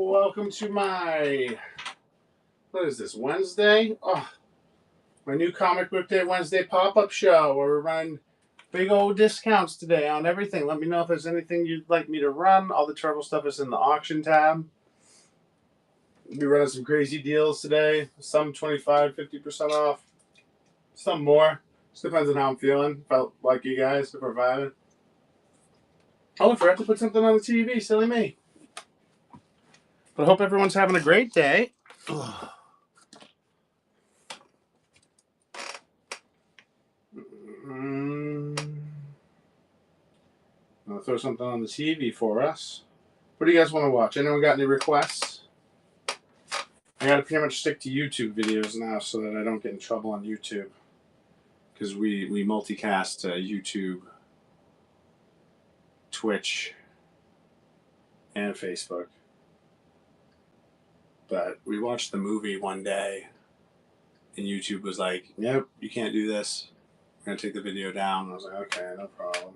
Welcome to my, what is this, Wednesday? Oh, my new Comic Book Day Wednesday pop-up show where we're running big old discounts today on everything. Let me know if there's anything you'd like me to run. All the Turtle stuff is in the auction tab. We'll be running some crazy deals today. Some 25, 50% off. Some more. Just depends on how I'm feeling. Felt like you guys to provide it. Oh, I forgot to put something on the TV. Silly me. But I hope everyone's having a great day. I'll throw something on the TV for us. What do you guys want to watch? Anyone got any requests? I got to pretty much stick to YouTube videos now so that I don't get in trouble on YouTube. Because we multicast YouTube, Twitch, and Facebook. But we watched the movie one day, and YouTube was like, nope, you can't do this. We're going to take the video down. And I was like, okay, no problem.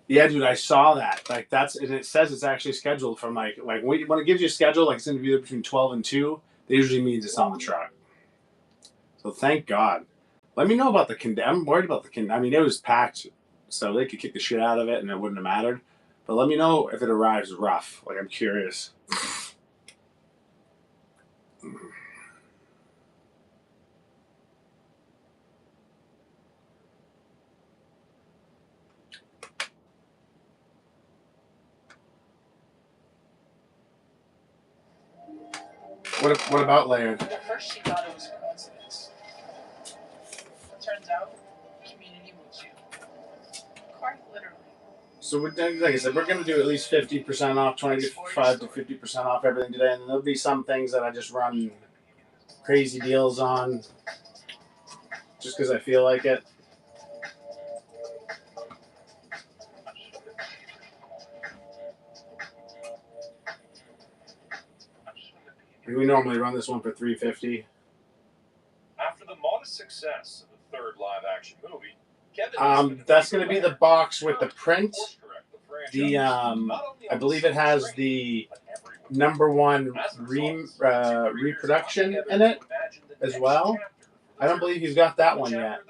Yeah, dude, I saw that. Like, and it says it's actually scheduled from, like when it gives you a schedule, like, it's going to be between 12 and 2, that usually means it's on the truck. So, thank God. Let me know about the I'm worried about the I mean, it was packed, so they could kick the shit out of it, and it wouldn't have mattered. But let me know if it arrives rough. Like, I'm curious. What about Laird? At first she thought it was a coincidence. It turns out, community moves you. Quite literally. So, like I said, we're going to do at least 50% off, 25 to 50% off everything today. And there'll be some things that I just run crazy deals on just because I feel like it. We normally run this one for $350. After the modest success of the third live-action movie, Kevin that's going to be the box with the print. I believe it has the #1 reproduction in it as well. I don't believe he's got that one yet.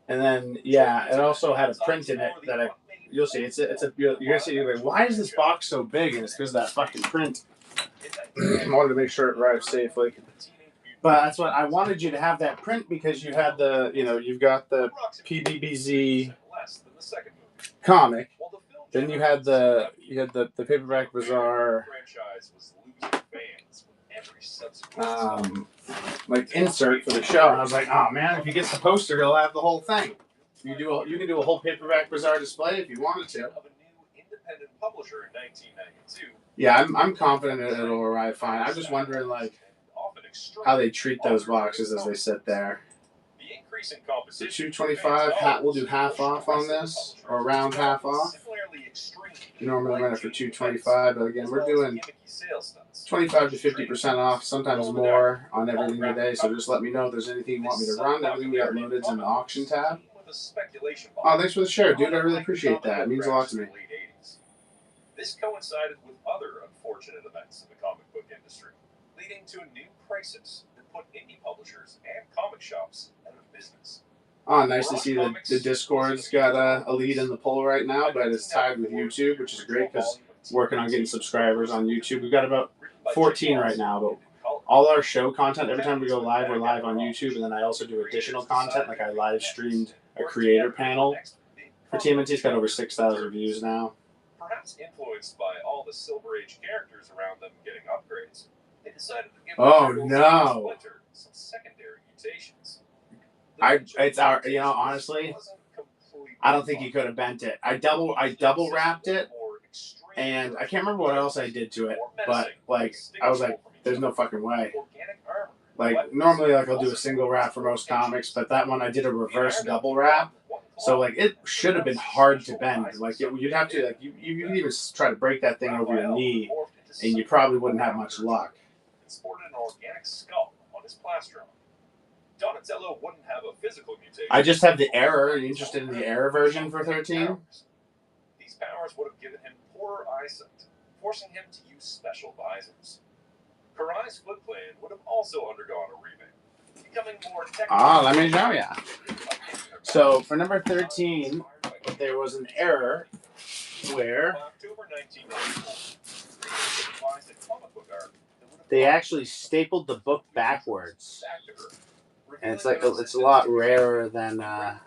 And then, yeah, it also had a print in it that you'll see. You're gonna see. You're like, why is this box so big? And it's because of that fucking print. I wanted to make sure it arrived safely. But that's what I wanted you to have, that print, because you had you've got the PBBZ comic. Then you had the Paperback Bazaar like insert for the show. And I was like, oh man, if he gets the poster, he'll have the whole thing. You can do a whole Paperback Bazaar display if you wanted to. Yeah, I'm confident it'll arrive fine. I'm just wondering how they treat those boxes as they sit there. So $225, we'll do half off on this, or around half off. You normally run it for $225, but again, we're doing 25 to 50% off, sometimes more on everything today. So just let me know if there's anything you want me to run. Everything we got loaded is in the auction tab. Oh, thanks for the share, dude. I really appreciate that. It means a lot to me. This coincided with other unfortunate events in the comic book industry, leading to a new crisis that put indie publishers and comic shops out of business. Oh, nice to see that the Discord's got a lead in the poll right now, but it's tied with YouTube, which is great because working on getting subscribers on YouTube. We've got about 14 right now, but all our show content, every time we go live, we're live on YouTube, and then I also do additional content, like I live streamed a creator panel for TMNT. It's got over 6,000 views now. Perhaps influenced by all the Silver Age characters around them getting upgrades, they decided to give some secondary mutations. Honestly, I don't think he could have bent it. I double wrapped it, and I can't remember what else I did to it, but I was like, there's no fucking way. Like normally, I'll do a single wrap for most comics, but that one I did a reverse double wrap. So it should have been hard to bend. You'd have to you could even try to break that thing over your knee, and you probably wouldn't have much luck. Sported an organic skull on his plastron. Donatello wouldn't have a physical mutation. I just have the error. Are you interested in the error version for 13? These powers would have given him poorer eyesight, forcing him to use special visors. Karai's Foot Clan would have also undergone a revamp, becoming more technical. Let me show ya. So for number 13, there was an error where October 1994, devised a comic book arc that would have they actually stapled the book backwards, and it's a lot rarer than yeah.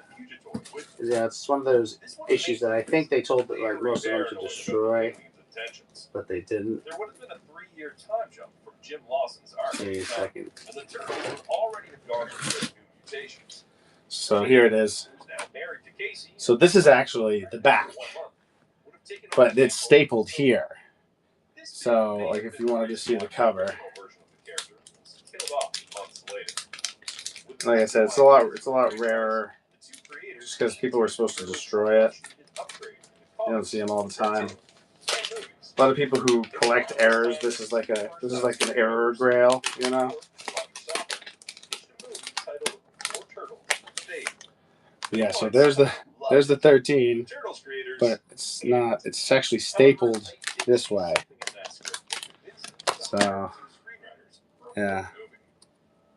It's one of those issues that I think they told like most of them to destroy, but they didn't. There would have been a 3-year time jump from Jim Lawson's arc. Wait a second. And the Turtles would already have gone through new mutations. So here it is. So this is actually the back, but it's stapled here. So like if you wanted to see the cover, like I said, it's a lot rarer, just because people were supposed to destroy it. You don't see them all the time. A lot of people who collect errors, this is like an error grail, you know. Yeah, so there's the 13, but it's not. It's actually stapled this way. So yeah.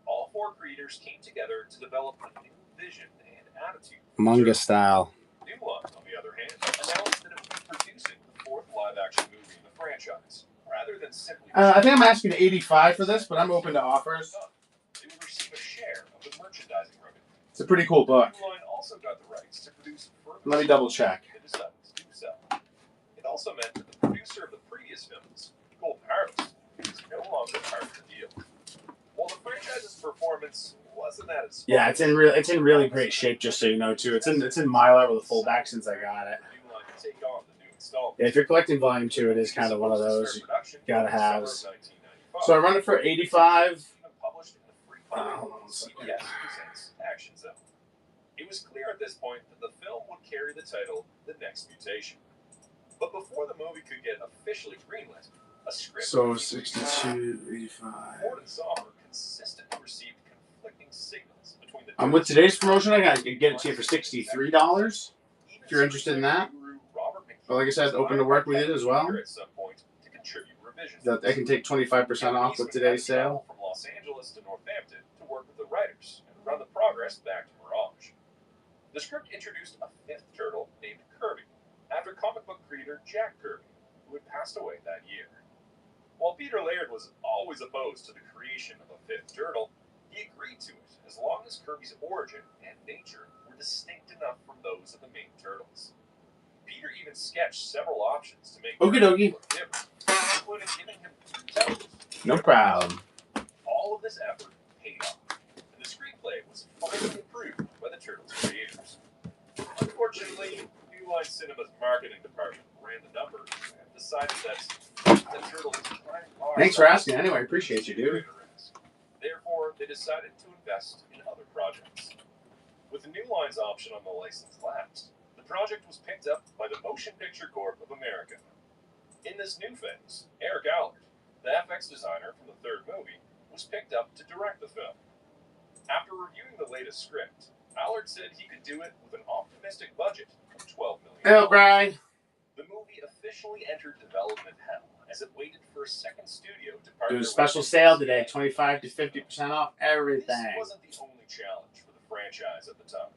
All 4 creators came together to develop a new vision and attitude. Manga style. New Line, on the other hand, announced that it would be producing the 4th live-action movie in the franchise, rather than simply. I think I'm asking 85 for this, but I'm open to offers. They would receive a share of the merchandising revenue. It's a pretty cool book. New Line also got the rights to produce further. Let me double check. It also meant that the producer of the previous films, Golden Harvest, is no longer part of the deal. While the franchise's performance wasn't that as Yeah, it's in really great shape. Just so you know, too. It's in Mylar with a full back since I got it. Yeah, if you're collecting Volume 2, it is kind of one of those you gotta have. So I run it for 85. Hold on a second. It was clear at this point that the film would carry the title "The Next Mutation." But before the movie could get officially greenlit, a script. So 62, 85. Ford and Sauber consistently received conflicting signals between the. With today's promotion, I gotta get it to you for $63. If you're interested in that. But like I said, open to work with it as well. That I can take 25% off with today's sale. From Los Angeles to Northampton to work with the writers and run the progress back to Mirage. The script introduced a 5th turtle named Kirby, after comic book creator Jack Kirby, who had passed away that year. While Peter Laird was always opposed to the creation of a 5th turtle, he agreed to it as long as Kirby's origin and nature were distinct enough from those of the main turtles. Peter even sketched several options to make Okie dokie. look different, including giving him 2 toes. No problem. All of this effort paid off, and the screenplay was finally approved by the Turtles creators. Unfortunately, New Line Cinema's marketing department ran the numbers and decided that the Turtles' Thanks for asking. Anyway, appreciate you, dude. Therefore, they decided to invest in other projects. With the New Line's option on the license lapsed, the project was picked up by the Motion Picture Corp of America. In this new phase, Eric Allard, the FX designer from the 3rd movie, was picked up to direct the film. After reviewing the latest script, Allard said he could do it with an optimistic budget of $12 million. Hello, Brian. The movie officially entered development hell as it waited for a second studio to partner. Doing a special sale today, 25 to 50% off everything. This wasn't the only challenge for the franchise at the time.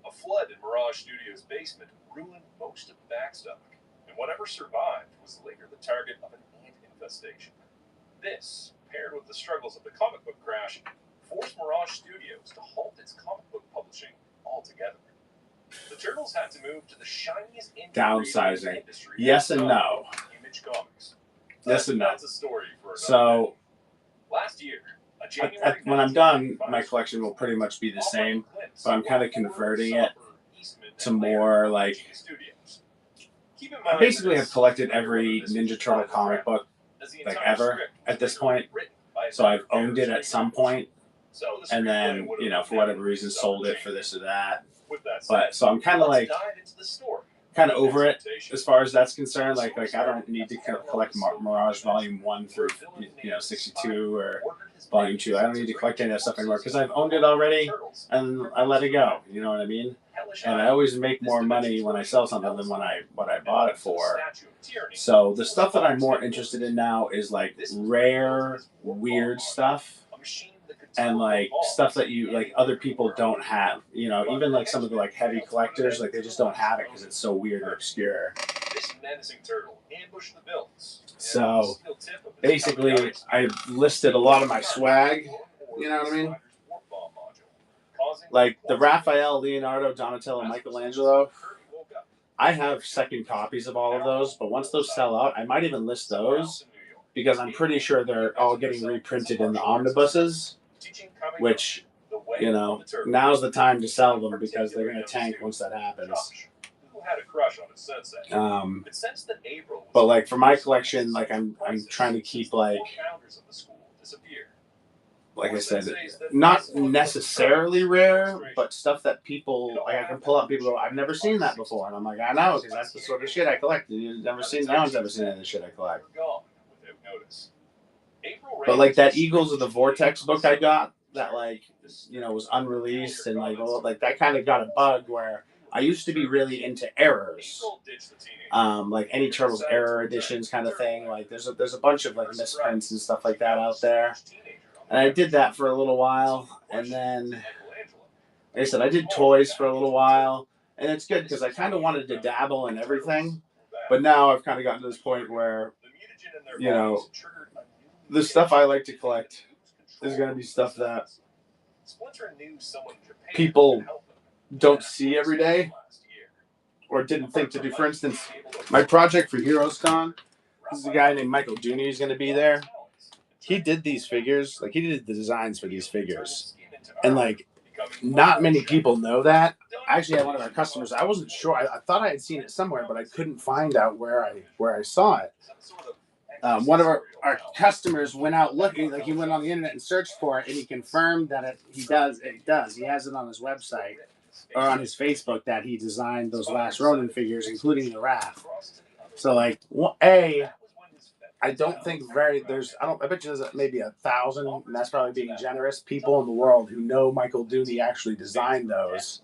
A flood in Mirage Studios' basement ruined most of the backstock, and whatever survived was later the target of an ant infestation. This, paired with the struggles of the comic book crash, forced Mirage Studios to halt its comic book publishing altogether. The Turtles had to move to the shiniest Downsizing. industry. Yes and no. Image Comics. Yes and no. That's a story for another So day. Last year, a January when I'm done, my collection will pretty much be the same, but I'm kind of converting it to more like. I basically have collected every Ninja Turtle comic book like ever at this point, so I've owned it at some point, and then for whatever reason sold it for this or that. But so I'm kind of like over it as far as that's concerned. Like I don't need to collect Mirage Volume 1 through 62 or Volume 2. I don't need to collect any of that stuff anymore because I've owned it already and I let it go. You know what I mean? And I always make more money when I sell something than what I bought it for. So the stuff that I'm more interested in now is like rare, weird stuff. And like stuff that you like other people don't have, you know, even like some of the like heavy collectors, like they just don't have it because it's so weird or obscure. So basically, I listed a lot of my swag. You know what I mean? Like the Raphael, Leonardo, Donatello, Michelangelo. I have second copies of all of those, but once those sell out, I might even list those because I'm pretty sure they're all getting reprinted in the omnibuses. Which, you know, now's the time to sell them because they're going to tank once that happens. But like for my collection, like I'm trying to keep like I said, not necessarily rare, but stuff that people like I can pull up. People go, I've never seen that before, and I'm like, I know because that's the sort of shit I collect. You've never seen, no one's ever seen any of the shit I collect. But like that Eagles of the Vortex book I got that like you know was unreleased and like well, like that kind of got a bug where I used to be really into errors, like any Turtles error editions kind of thing. Like there's a bunch of like misprints and stuff like that out there, and I did that for a little while, and then like I said I did toys for a little while, and it's good because I kind of wanted to dabble in everything, but now I've kind of gotten to this point where you know. The stuff I like to collect is going to be stuff that people don't see every day or didn't think to do. For instance, my project for Heroes Con, this is a guy named Michael Dooney who's going to be there. He did these figures, like he did the designs for these figures. And like not many people know that. I actually had one of our customers, I wasn't sure. I thought I had seen it somewhere, but I couldn't find out where I saw it. One of our customers went out looking, like he went on the internet and searched for it, and he confirmed that he does. He has it on his website or on his Facebook that he designed those last Ronin figures, including the Wrath. So like, I don't think I bet you there's maybe 1,000, and that's probably being generous, people in the world who know Michael Dooney actually designed those.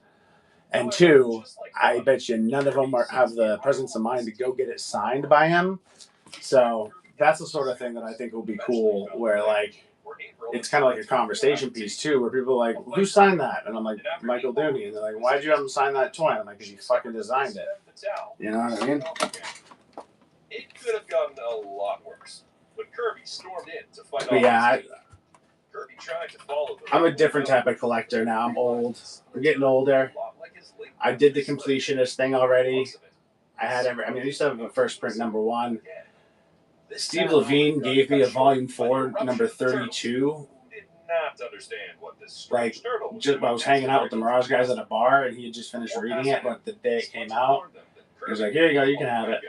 And 2, I bet you none of them have the presence of mind to go get it signed by him. So that's the sort of thing that I think will be cool, where like it's kind of like a conversation piece too, where people are like, who signed that? And I'm like, Michael Dooney. And they're like, why'd you have him sign that toy? And I'm like, because you fucking designed it. You know what I mean? It could have gotten a lot worse, but Kirby stormed in to fight off. Yeah, Kirby tried to follow I'm a different type of collector now. I'm old. I'm getting older. I did the completionist thing already. I used to have a first print #1. Steve Levine gave me a volume 4, number 32. Like, I was hanging out with the Mirage guys at a bar, and he had just finished reading it. But the day it came out, he was like, "Here you go, you can have it."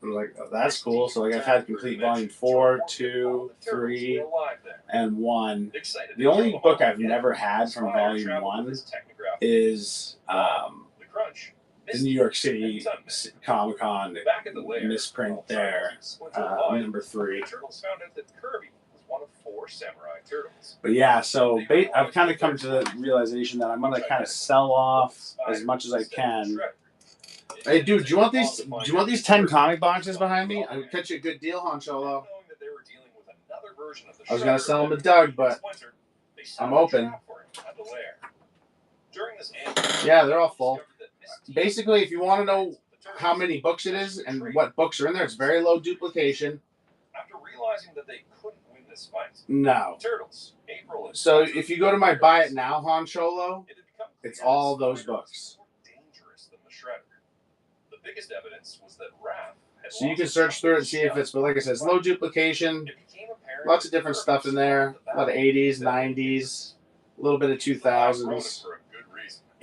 I was like, "Oh, that's cool." So like, I've had complete volume 4, 2, 3, and 1. The only book I've never had from volume 1 is the New York City Comic-Con misprint there, number 3. But yeah, so I've kind of come to the realization that I'm going to kind of sell off as much as I can. Hey, dude, do you want these 10 comic boxes behind me? I could catch you a good deal, Han Cholo. I was going to sell them to Doug, but I'm open. Yeah, they're all full. Basically, if you want to know how many books it is and what books are in there, it's very low duplication. After realizing that they couldn't win this fight, no. So if you go to my Buy It Now Han Cholo, it's all those books. The biggest evidence was that Wrath had so you can search through it and see if it's, but like I said, it's low duplication, lots of different stuff in there, a lot of 80s, 90s, a little bit of 2000s.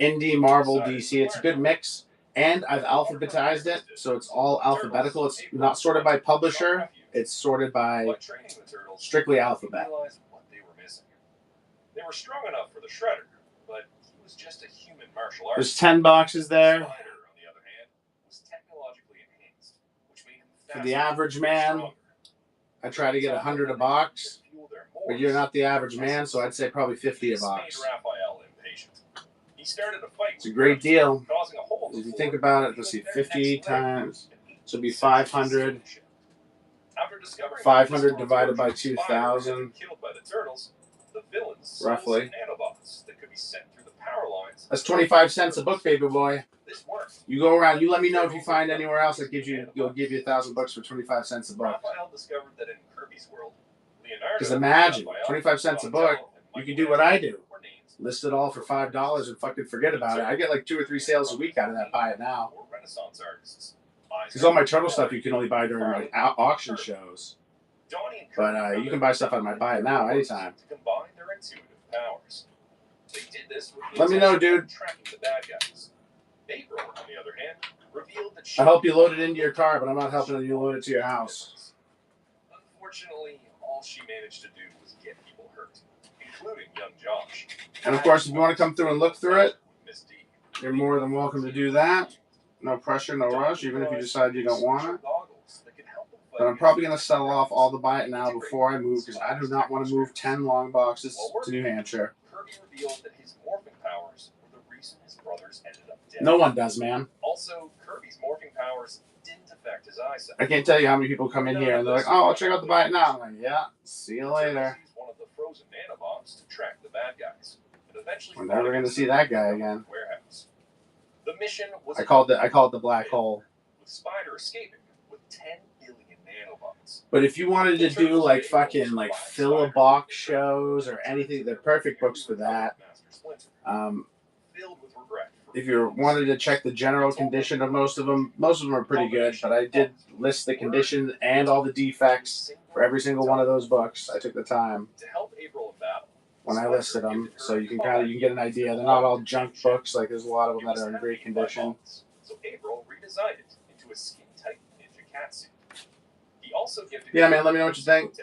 Indie, Marvel, DC. It's a good mix, and I've alphabetized it, so it's all alphabetical. It's not sorted by publisher. It's sorted by strictly alphabet. They were strong enough for the Shredder, but he was just a human martial There's artist. 10 boxes there. For the average man, I try to get 100 a box. their But you're not the average man, so I'd say probably 50 a This made box. Raphael impatient. He started a fight It's a with great Kirby, deal. causing a hole If you before think about it, let's see, revealing their 50 next lair. times, so it'd be 500. After discovering 500 that divided by Spider had 2,000. been killed by the turtles, the villains Roughly. sold some nanobots that could be sent through the power lines. That's 25 cents a book, baby boy. This worked. You go around. You let me know if you find anywhere else that gives you. You'll give you $1,000 for 25 cents a book. Raphael discovered that in Kirby's world, Leonardo, Because imagine, Raphael, 25 cents a book. You can do what I do. List it all for $5 and fucking forget about it. I get like 2 or 3 sales a week out of that. Buy it now. Renaissance artists. Because all my turtle stuff you can only buy during my auction shows. But you can buy stuff on my buy it now anytime. To combine their intuitive powers. They did this with the Let me know, intention of dude. tracking the bad guys. April, on the other hand, revealed that she I help you load it into your car, but I'm not helping you load it to your house. Unfortunately, all she managed to do was get people hurt, including young Josh. And of course, if you want to come through and look through it, Miss D. you're more than welcome to do that. No pressure, no rush, even if you decide you don't want it. But I'm probably going to sell off all the buy it now before I move, because I do not want to move 10 long boxes to New Hampshire. Kirby revealed that his morphing powers were the reason his brothers ended up dead. No one does, man. Also, Kirby's morphing powers didn't affect his eyesight. I can't tell you how many people come in here and they're like, oh, I'll check out the buy it now. I'm like, yeah, see you later. One of the frozen nanobots to track the bad guys. And eventually We're never going to see that guy again. Warehouse. The mission was I called it the black hole. With Spider escaping with 10 billion nanobots. But if you wanted to do like fucking like fill a box shows or anything, they're perfect books for that. Filled with regret. If you wanted to check the general condition of most of them are pretty good. But I did list the condition and all the defects for every single one of those books. I took the time To help April in battle. when I listed them, so you can get an idea. They're not all junk books. Like there's a lot of them that are in great condition. So April redesigned it into a skin-tight ninja catsuit. He also gifted. Yeah, man. Let me know what you think.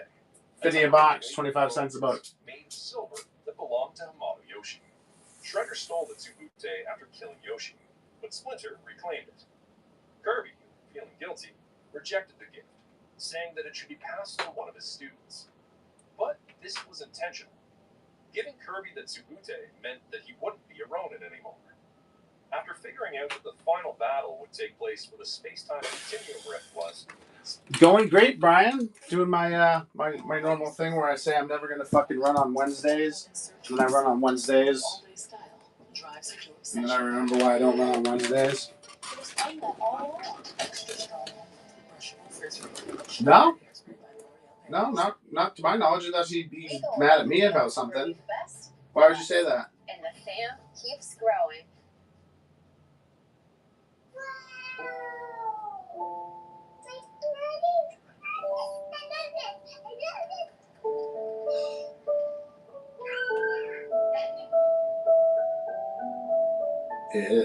50 a box, 25 cents a book. Made of silver that belonged to Hamato Yoshi. Shredder stole the Tsubute after killing Yoshi, but Splinter reclaimed it. Kirby, feeling guilty, rejected the gift, saying that it should be passed to one of his students. But this was intentional. Giving Kirby the Tsubute meant that he wouldn't be a Ronin anymore. After figuring out that the final battle would take place where the space-time continuum rift was, Going great, Brian. Doing my my normal thing where I say I'm never gonna fucking run on Wednesdays, and then I run on Wednesdays, and then I remember why I don't run on Wednesdays. No, not to my knowledge, unless he'd be mad at me about something. Why would you say that? And the fam keeps growing.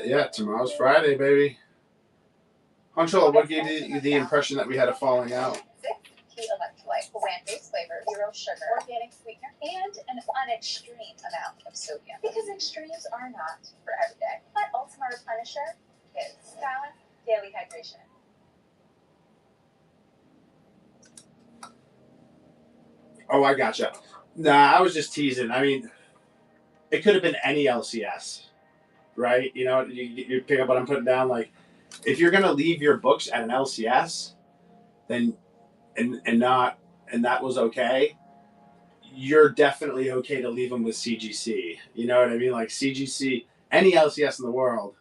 Yeah, tomorrow's Friday, baby. Hunchola, what gave you the impression that we had a falling out? Key electrolyte, plant-based flavor, zero sugar, organic sweetener, and an extreme amount of sodium. Because extremes are not for every day. But Ultima Replenisher is balanced daily hydration. Oh, I gotcha. Nah, I was just teasing. I mean, it could have been any LCS, right? You know, you pick up what I'm putting down. Like, if you're gonna leave your books at an LCS, then and that was okay. You're definitely okay to leave them with CGC. You know what I mean? Like CGC, any LCS in the world.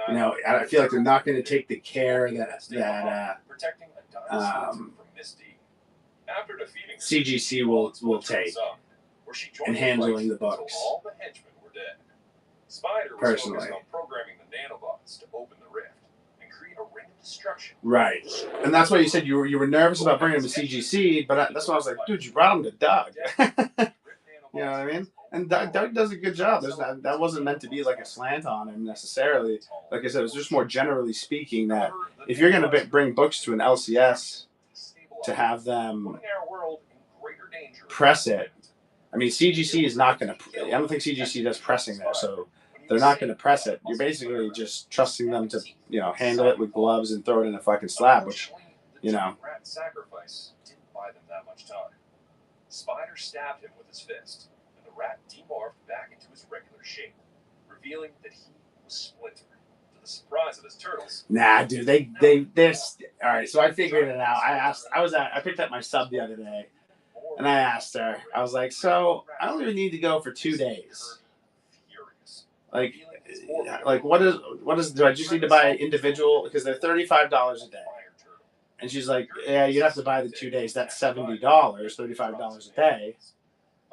You know, I feel like they're not going to take the care that CGC will take in handling the books. Personally. Programming the nanobots to open the rift and create a ring of destruction. Right, and that's why you said you were nervous about bringing him to CGC, but that's why I was like, dude, you brought him to Doug. You know what I mean? And Doug does a good job. That wasn't meant to be like a slant on him necessarily. Like I said, it was just more generally speaking that if you're going to bring books to an LCS to have them press it, I mean, CGC is not going to. I don't think CGC does pressing there, so they're not going to press it. You're basically just trusting them to, you know, handle it with gloves and throw it in a fucking slab, which, you know. Sacrifice didn't buy them that much time. Spider stabbed him with his fist, and the rat demorphed back into his regular shape, revealing that he was Splinter. To the surprise of his turtles. Nah, dude, they're all right. So I figured it out. I picked up my sub the other day, and I asked her. I was like, so I only need to go for 2 days. Like what is? Do I just need to buy individual because they're $35 a day? And she's like, yeah, you'd have to buy the 2 days. That's $70, $35 a day.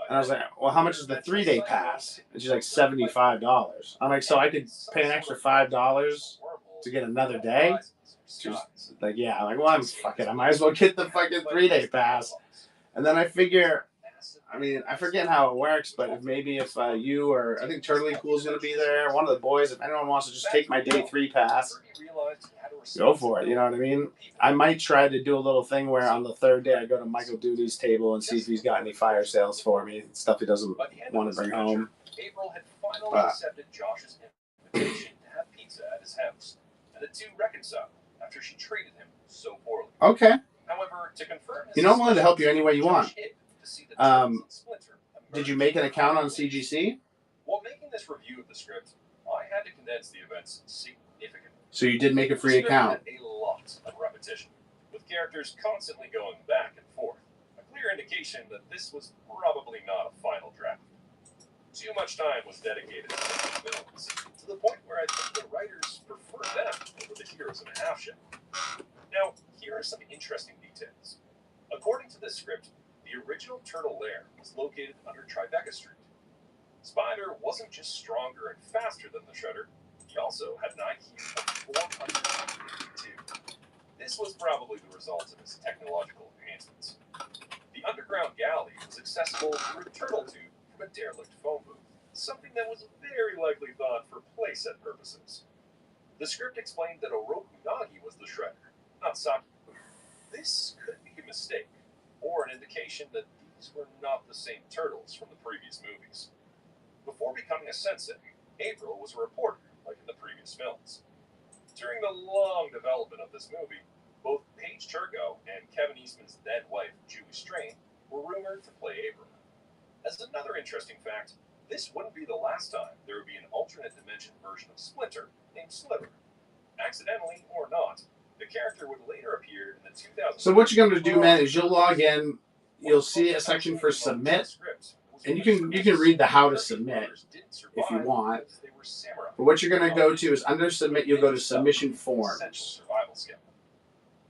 And I was like, well, how much is the 3-day pass? And she's like, $75. I'm like, so I could pay an extra $5 to get another day? She was like, yeah. I'm like, well, I'm fucking. I might as well get the fucking 3-day pass. And then I figure, I mean, I forget how it works, but if you or I think Turtley Cool's gonna be there, one of the boys, if anyone wants to just take my day 3 pass, go for it. You know what I mean? I might try to do a little thing where on the 3rd day I go to Michael Duty's table and see if he's got any fire sales for me, stuff he doesn't want to bring home. April had finally accepted Josh's invitation to have pizza at his house, and the two reconciled after she treated him so poorly. Okay. However, to confirm I'm willing to help you any way you want. Did you make an account on CGC? While making this review of the script, I had to condense the events significantly. So you did make a free account. A lot of repetition, with characters constantly going back and forth. A clear indication that this was probably not a final draft. Too much time was dedicated to the villains, to the point where I think the writers preferred them over the heroes in a half shell. Now, here are some interesting details. According to this script, the original turtle lair was located under Tribeca Street. Spider wasn't just stronger and faster than the Shredder, he also had an IQ of 452. This was probably the result of his technological enhancements. The underground galley was accessible through a turtle tube from a derelict phone booth, something that was very likely thought for playset purposes. The script explained that Oroku Nagi was the Shredder, not Saki. This could be a mistake, or an indication that these were not the same turtles from the previous movies. Before becoming a sensei, April was a reporter, like in the previous films. During the long development of this movie, both Paige Turco and Kevin Eastman's then wife, Julie Strain, were rumored to play April. As another interesting fact, this wouldn't be the last time there would be an alternate dimension version of Splinter named Sliver. Accidentally or not, the character would later appear in the 2000. So what you're going to do, man, is you'll log in. You'll see a section for submit, and you can read the how to submit if you want. But what you're going to go to is under submit. You'll go to submission forms.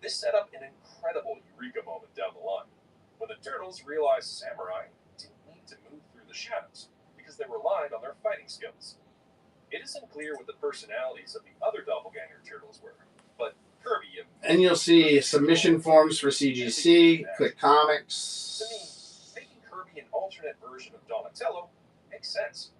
This set up an incredible eureka moment down the line when the turtles realized Samurai didn't need to move through the shadows because they relied on their fighting skills. It isn't clear what the personalities of the other doppelganger turtles were, but Kirby and you'll see submission forms for CGC. Click comics. To me, making Kirby an alternate version of Donatello makes sense.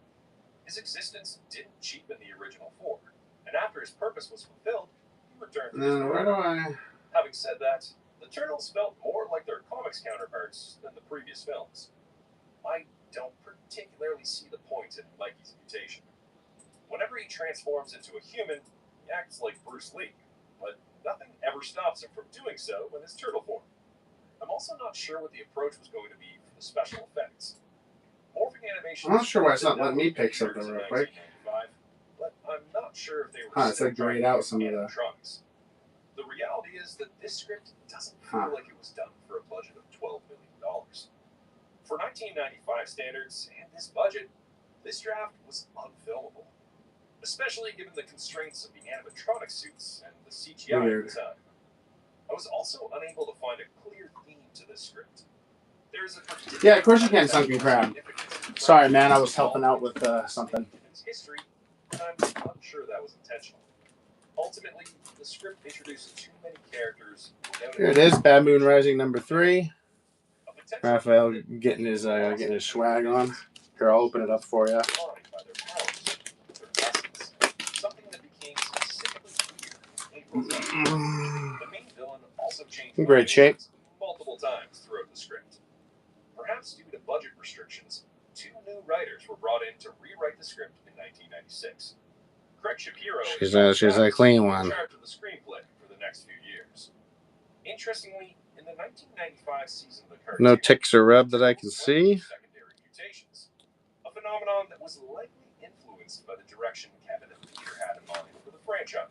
His existence didn't cheapen the original 4, and after his purpose was fulfilled, he returned to his world. Having said that, the turtles felt more like their comics counterparts than the previous films. I don't particularly see the point in Mikey's mutation. Whenever he transforms into a human, he acts like Bruce Lee, but nothing ever stops him from doing so in his turtle form. I'm also not sure what the approach was going to be for the special effects. Morphing animation. I'm not sure why it's not letting me pick something real quick. But I'm not sure if they were. It's like grayed out some of the. The reality is that this script doesn't feel like it was done for a budget of $12 million. For 1995 standards and this budget, this draft was unfilmable, especially given the constraints of the animatronic suits and the CGI at the time. I was also unable to find a clear theme to this script. Yeah, of course you can, Sunken Crab. Sorry, man, I was helping out with something. History, and I'm not sure that was intentional. Ultimately, the script introduced too many characters. Here it is, Bad Moon Rising number 3. Raphael getting his swag on. Here, I'll open it up for you. Something that became specifically clear in the main villain also changed in great shape multiple times throughout the script. Perhaps due to budget restrictions, 2 new writers were brought in to rewrite the script in 1996. Craig Shapiro she's a clean one. in charge of the screenplay for the next few years. Interestingly, in the 1995 season of the cartoon, No ticks or rub that I can see. secondary mutations, a phenomenon that was likely influenced by the direction Kevin and Peter had in mind for the franchise.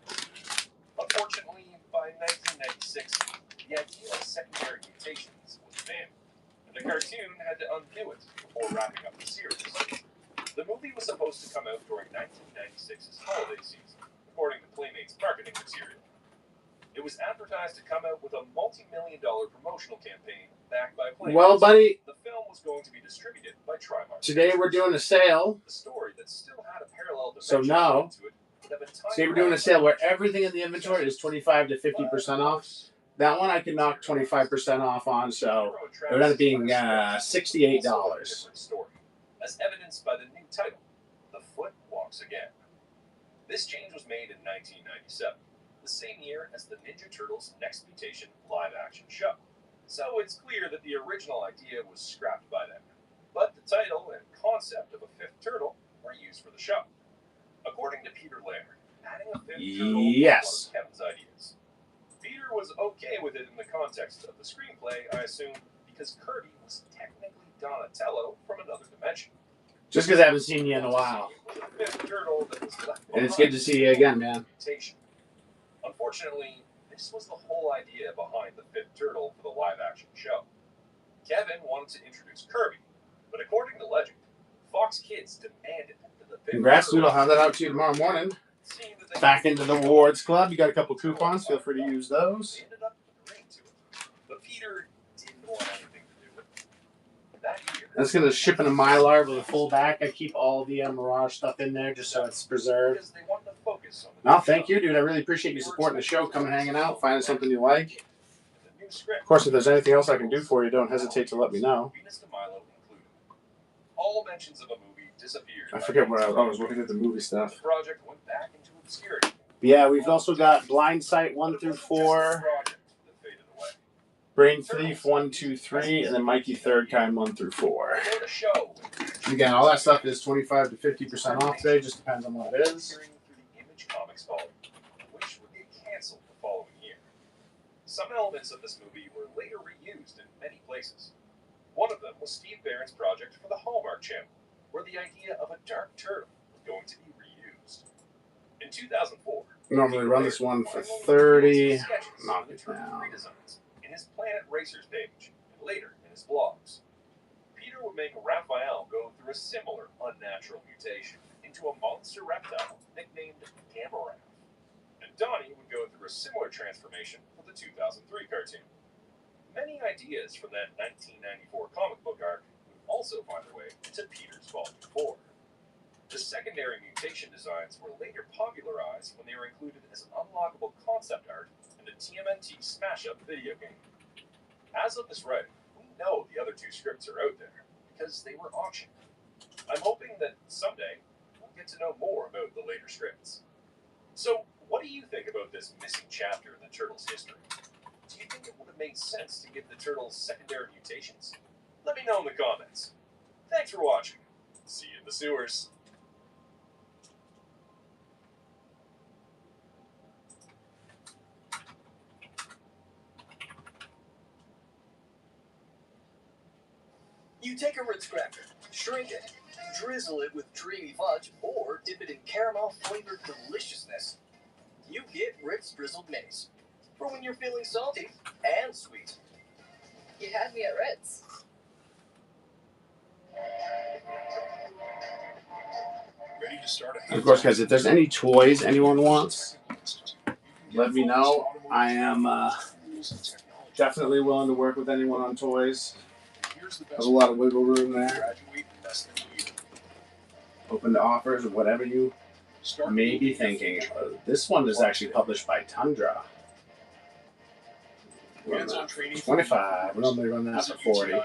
Unfortunately, by 1996, the idea of secondary mutations was banned, and the cartoon had to undo it before wrapping up the series. The movie was supposed to come out during 1996's holiday season, according to Playmate's marketing material. It was advertised to come out with a multi-million-dollar promotional campaign backed by Playmates. Well, buddy, The film was going to be distributed by Trimark. today we're doing a sale. The story that still had a parallel So dimension now, to it would have been tied today we're doing a around sale where by everything in the inventory is 25 to 50% off. That one I can knock 25% off on, so it would end up being $68. Story, as evidenced by the new title, The Foot Walks Again. This change was made in 1997, the same year as the Ninja Turtles' Next Mutation live-action show. So it's clear that the original idea was scrapped by them. But the title and concept of a fifth turtle were used for the show. According to Peter Laird, adding a fifth turtle was one of Kevin's ideas. Peter was okay with it in the context of the screenplay, I assume, because Kirby was technically Donatello from another dimension. Just because I haven't seen you in a while. And it's good to see you again, man. Unfortunately, this was the whole idea behind the fifth turtle for the live-action show. Kevin wanted to introduce Kirby, but according to legend, Fox Kids demanded that the fifth Congrats, dude. turtle... I'll have that out to you tomorrow morning. Back into the Awards Club. You got a couple coupons. Feel free to use those. They ended up agreeing to it, but Peter didn't want anything to do with it. That year... That's going to ship in a Mylar with a full back. I keep all the Mirage stuff in there just so it's preserved. Because they wanted to focus on No, thank you, dude. I really appreciate you supporting the show, coming hanging out, finding something you like. Of course, if there's anything else I can do for you, don't hesitate to let me know. All mentions of a movie disappeared. I forget what I was looking at the movie stuff. The project went back into obscurity. Yeah, we've also got Blind Sight 1 through 4, Brain Thief 1, 2, 3, and then Mikey Third Kind 1 through 4. Again, all that stuff is 25 to 50% off today. Just depends on what it is. Which would get canceled the following year. Some elements of this movie were later reused in many places. One of them was Steve Barron's project for the Hallmark Channel, where the idea of a dark turtle was going to be reused. In 2004, Normally run this one for 30. Knock it down. In his Planet Racers page, and later in his blogs, Peter would make Raphael go through a similar unnatural mutation into a monster reptile nicknamed Gamma-Raph. And Donnie would go through a similar transformation for the 2003 cartoon. Many ideas from that 1994 comic book arc would also find their way into Peter's Volume 4. The secondary mutation designs were later popularized when they were included as unlockable concept art in the TMNT Smash Up video game. As of this writing, we know the other two scripts are out there because they were auctioned. I'm hoping that someday we'll get to know more about the later scripts. So, what do you think about this missing chapter in the Turtles' history? Do you think it would have made sense to give the Turtles secondary mutations? Let me know in the comments. Thanks for watching. See you in the sewers. You take a Ritz cracker, shrink it, drizzle it with dreamy fudge, or dip it in caramel-flavored deliciousness. You get Ritz Drizzled Minis. For when you're feeling salty and sweet. You had me at Ritz. Ready to start Of course, guys, if there's any toys anyone wants, let me know. I am definitely willing to work with anyone on toys. There's a lot of wiggle room there. Open to offers of whatever you may be thinking. This one is actually published by Tundra. 25. We normally run that for 40. Out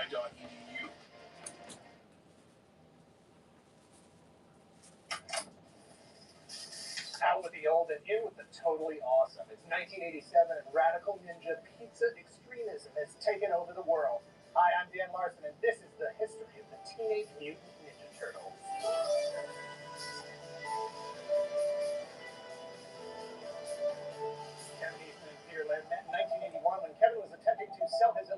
with the old and in with the totally awesome. It's 1987 and radical ninja pizza extremism has taken over the world. Hi, I'm Dan Larson, and this is the history of the Teenage Mutant Ninja Turtles. Kevin Eastman and Peter Laird met in 1981 when Kevin was attempting to sell his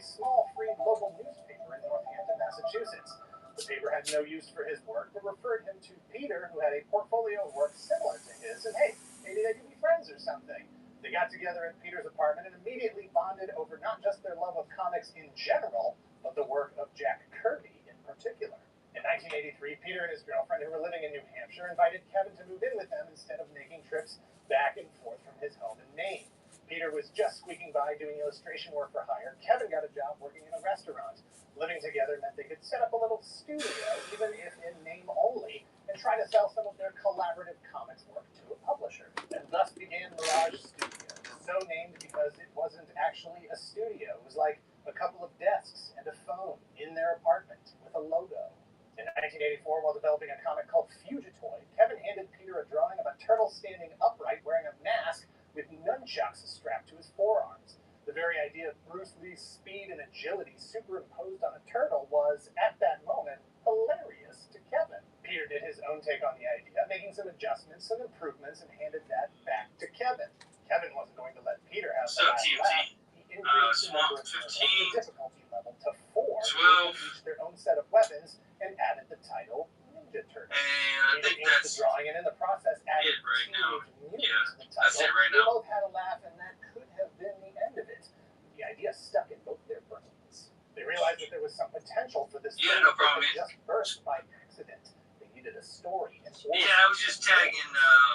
a small free local newspaper in Northampton, Massachusetts. The paper had no use for his work, but referred him to Peter, who had a portfolio of work similar to his, and hey, maybe they could be friends or something. They got together in Peter's apartment and immediately bonded over not just their love of comics in general, but the work of Jack Kirby in particular. In 1983, Peter and his girlfriend, who were living in New Hampshire, invited Kevin to move in with them instead of making trips back and forth from his home in Maine. Peter was just squeaking by doing illustration work for hire. Kevin got a job working in a restaurant. Living together meant they could set up a little studio, even if in name only, and try to sell some of their collaborative comics work to a publisher. And thus began Mirage Studios, so named because it wasn't actually a studio. It was like a couple of desks and a phone in their apartment with a logo. In 1984, while developing a comic called Fugitoid, Kevin handed Peter a drawing of a turtle standing upright wearing a mask with nunchucks strapped to his forearms. The very idea of Bruce Lee's speed and agility superimposed on a turtle was, at that moment, hilarious to Kevin. Peter did his own take on the idea, making some adjustments, some improvements, and handed that back to Kevin. Kevin wasn't going to let Peter have the last laugh. He increased the number of turtles, the difficulty level to 4, gave each their own set of weapons, and added the title Ninja Turtles. And I think that's the drawing, and in the process added it right now. Teenage Mutant Yeah, to the title. that's it right They now. both had a laugh, and that could have been the end of it. The idea stuck in both their brains. They realized that there was some potential for this Yeah, thing no that problem, had man. just burst by accident. They needed a story. And Yeah, I was just tagging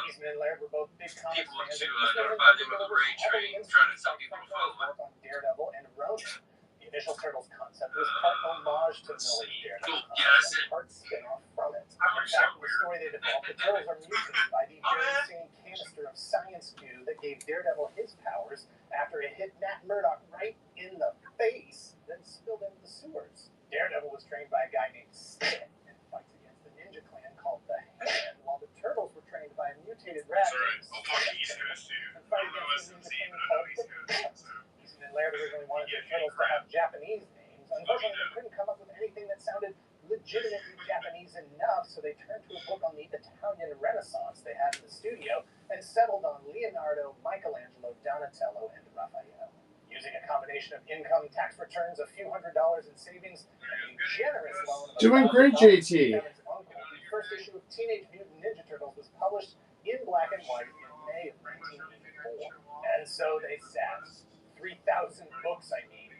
Eastman and Laird were both big comics people fans, to and Eastman notify them and of the Laird raid were heavily train, trying to influenced tell by people to Frank follow Miller's it. work on Daredevil and Ronin. The initial Turtles concept was part homage to Let's Miller's see. Daredevil Cool. comics Yeah, that's and it. part spin-off from it. How In much fact, that the weird? story they developed, the Turtles are mutated by the very same canister of science goo that gave Daredevil his powers after it hit Matt Murdock right in the face, then spilled into the sewers. Daredevil was trained by a guy named Stick and fights against the ninja clan called the Hand, while the Turtles were trained by a mutated rat named I'll talk to East Coast too. and fight I don't know against the ninja SMC, clan but I know called East the Coast. Hand. Easton and Laird originally wanted their Turtles to have Japanese names. Unfortunately, they couldn't come up with anything that sounded legitimately Japanese enough, so they turned to a book on the Italian Renaissance they had in the studio and settled on Leonardo, Michelangelo, Donatello, and Raphael. Using a combination of income tax returns, a few $100s in savings, and a generous loan of Doing great, $1,000 JT. to Kevin's uncle, the first issue of Teenage Mutant Ninja Turtles was published in black and white in May of 1984. And so they sat. 3,000 books,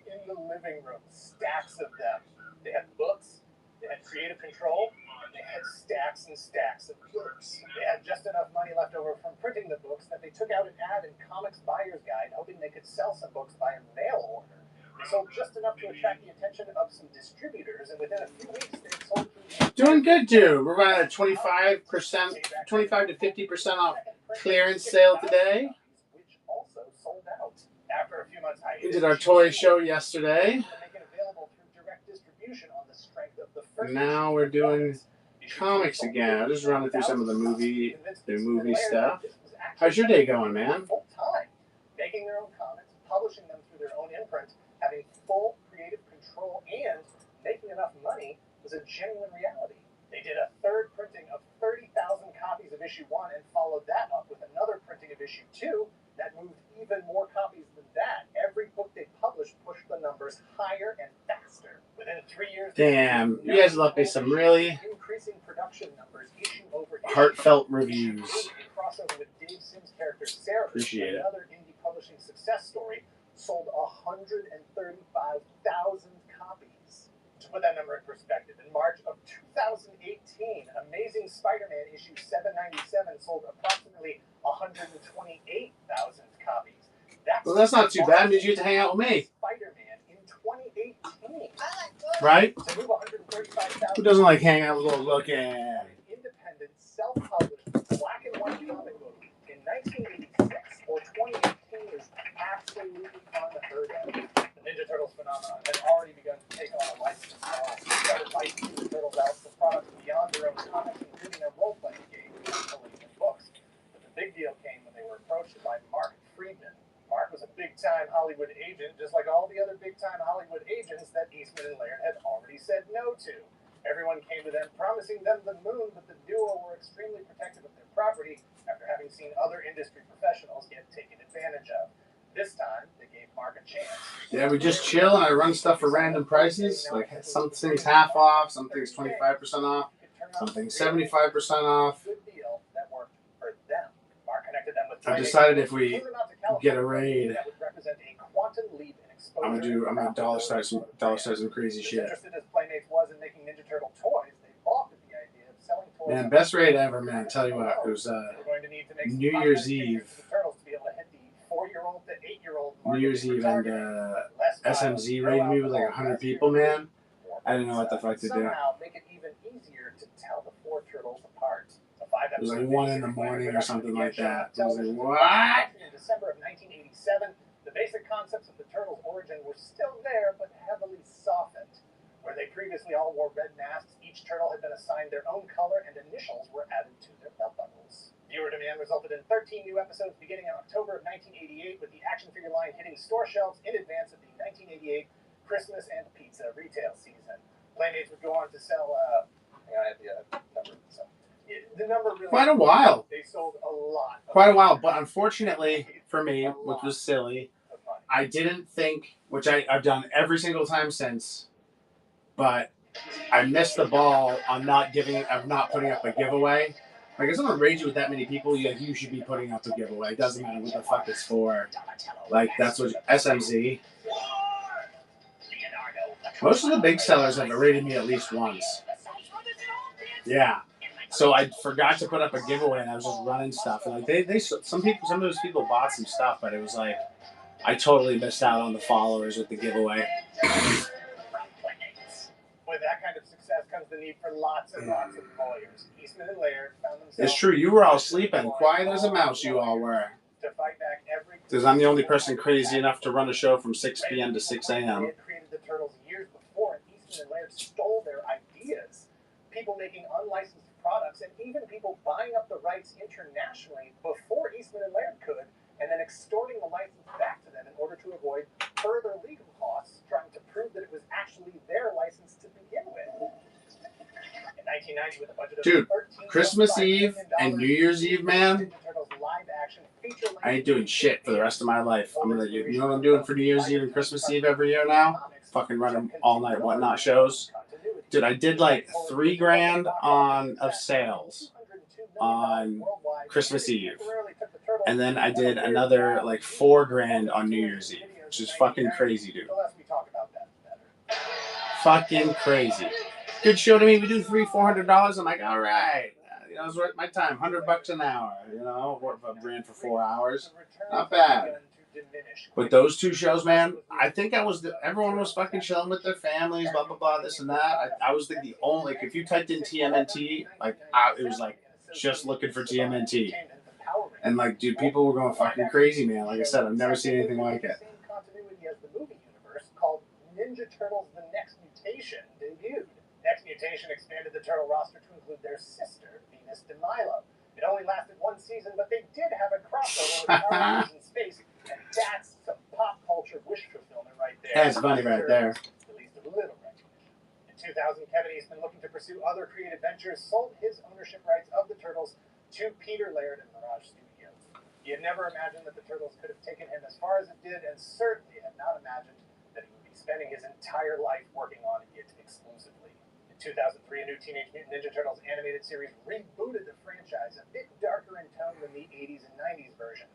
in the living room. Stacks of them. They had books, they had creative control, and they had stacks and stacks of books. They had just enough money left over from printing the books that they took out an ad in Comics Buyer's Guide, hoping they could sell some books by a mail order. They sold just enough to attract the attention of some distributors, and within a few weeks they had sold through Doing good, dude. We're running a 25%, 25 to 50% off clearance sale today. which also sold out. After a few months We did our toy show yesterday. Now we're doing comics again. I'm just running through some of the movie stuff. How's your day going, man? Full time, making their own comics, publishing them through their own imprint, having full creative control, and making enough money was a genuine reality. They did a third printing of 30,000 copies of issue 1 and followed that up with another printing of issue 2 that moved even more copies than that. Every book they published pushed the numbers higher and faster. Within 3 years, Damn, you guys left me some really increasing production numbers, issue over issue. heartfelt reviews. A crossover with Dave Sims' character Sarah, Appreciate it. another indie publishing success story, sold 135,000 copies. To put that number in perspective, in March of 2018, Amazing Spider-Man issue 797 sold approximately 128,000 copies. Well, that's not too bad. It means you get to hang out with me. Spider-Man in 2018. Right? To move 135,000. Who doesn't like hanging out with little looking? Independent, self-published, black and white comic book in 1986 or 2018 is absolutely unheard of. The Ninja Turtles phenomenon had already begun to take on a license. They started licensing the Turtles out for products beyond their own comics, including their role-playing games and books. But the big deal came when they were approached by Mark Friedman. Mark was a big-time Hollywood agent, just like all the other big-time Hollywood agents that Eastman and Laird had already said no to. Everyone came to them promising them the moon, but the duo were extremely protective of their property after having seen other industry professionals get taken advantage of. This time, they gave Mark a chance. Yeah, we just chill and I run stuff for random prices. Like some things half off, some things 25% off, some things 75% off. Good deal that worked for them. Mark connected them with I decided if we get a raid, that would represent a quantum leap in exposure. I'm gonna dollar start some crazy shit. Interested as Playmates was in making Ninja Turtle toys, they balked at the idea of selling toys. Man, best raid ever, man. Tell you what, it was New Year's Eve. New Year's Eve and SMZ raided me with like 100 people, man. I didn't know what the fuck to do. Somehow make it even easier to tell the four turtles apart. It was like 1 in the morning or something like that. I was like, what? In December of 1987, the basic concepts of the turtles' origin were still there, but heavily softened. Where they previously all wore red masks, each turtle had been assigned their own color and initials were added to their belt buckles. Viewer demand resulted in 13 new episodes beginning in October of 1988, with the action figure line hitting store shelves in advance of the 1988 Christmas and pizza retail season. Playmates would go on to sell, I have the number. So, the number really Quite a while. They sold a lot. Quite a while, but unfortunately for me, which was silly, I didn't think, which I've done every single time since, but I missed the ball on not putting up a giveaway. Like, if someone raids you with that many people, you should be putting up a giveaway. It doesn't matter what the fuck it's for. Like, that's what SMZ. Most of the big sellers have raided me at least once. Yeah. So I forgot to put up a giveaway, and I was just running stuff. And like some of those people bought some stuff, but it was like I totally missed out on the followers with the giveaway. With that kind of success comes the need for lots and lots of lawyers. Eastman and Laird found themselves. It's true. You were all sleeping, quiet as a mouse. You all were. To fight back every. Because I'm the only person crazy enough to run a show from 6 p.m. to 6 a.m. They had created the Turtles years before, and Eastman and Laird stole their ideas. People making unlicensed products, and even people buying up the rights internationally before Eastman and Laird could, and then extorting the license back to them in order to avoid further legal costs, trying to prove that it was actually their license to begin with. In 1990, with a budget of Christmas Eve and New Year's Eve, man, I ain't doing shit for the rest of my life. I'm gonna, you know what I'm doing for New Year's Eve and Christmas Eve every year now? Fucking running all night whatnot shows. Dude, I did like $3,000 of sales on Christmas Eve, and then I did another like $4,000 on New Year's Eve, which is fucking crazy, dude. Fucking crazy. Good show to me. We do $300-400. I'm like, all right, you know, it's worth my time. $100 an hour. You know, worth $1,000 for 4 hours. Not bad. But those two shows, man, I think everyone was fucking chilling with their families, blah, blah, blah, this and that. I was the only, like, if you typed in TMNT, like, it was like just looking for TMNT. And, like, dude, people were going fucking crazy, man. Like I said, I've never seen anything like it. Continuity as the movie universe called Ninja Turtles: The Next Mutation debuted. Next Mutation expanded the turtle roster to include their sister, Venus de Milo. It only lasted 1 season, but they did have a crossover with Power Rangers in space. And that's some pop culture wish fulfillment right there. That's funny right there. At least a little recognition. In 2000, Kevin Eastman, looking to pursue other creative ventures, sold his ownership rights of the Turtles to Peter Laird and Mirage Studios. He had never imagined that the Turtles could have taken him as far as it did, and certainly had not imagined that he would be spending his entire life working on it exclusively. In 2003, a new Teenage Mutant Ninja Turtles animated series rebooted the franchise, a bit darker in tone than the 80s and 90s version.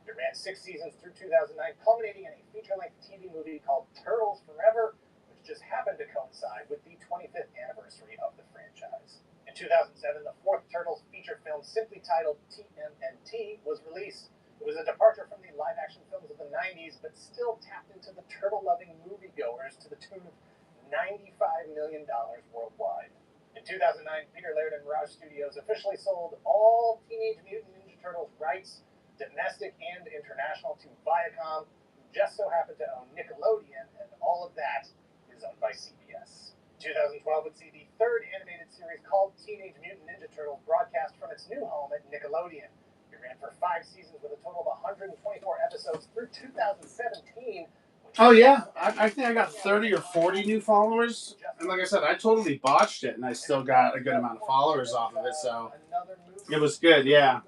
It ran 6 seasons through 2009, culminating in a feature-length TV movie called Turtles Forever, which just happened to coincide with the 25th anniversary of the franchise. In 2007, the 4th Turtles feature film, simply titled TMNT, was released. It was a departure from the live-action films of the 90s, but still tapped into the turtle-loving moviegoers to the tune of $95 million worldwide. In 2009, Peter Laird and Mirage Studios officially sold all Teenage Mutant Ninja Turtles rights, domestic and international, to Viacom, who just so happened to own Nickelodeon, and all of that is owned by CBS. 2012 would see the 3rd animated series called Teenage Mutant Ninja Turtles broadcast from its new home at Nickelodeon. It ran for 5 seasons with a total of 124 episodes through 2017. Oh, yeah. I think I got 30 or 40 new followers. And like I said, I totally botched it, and I still got a good amount of followers off of it, so it was good, yeah.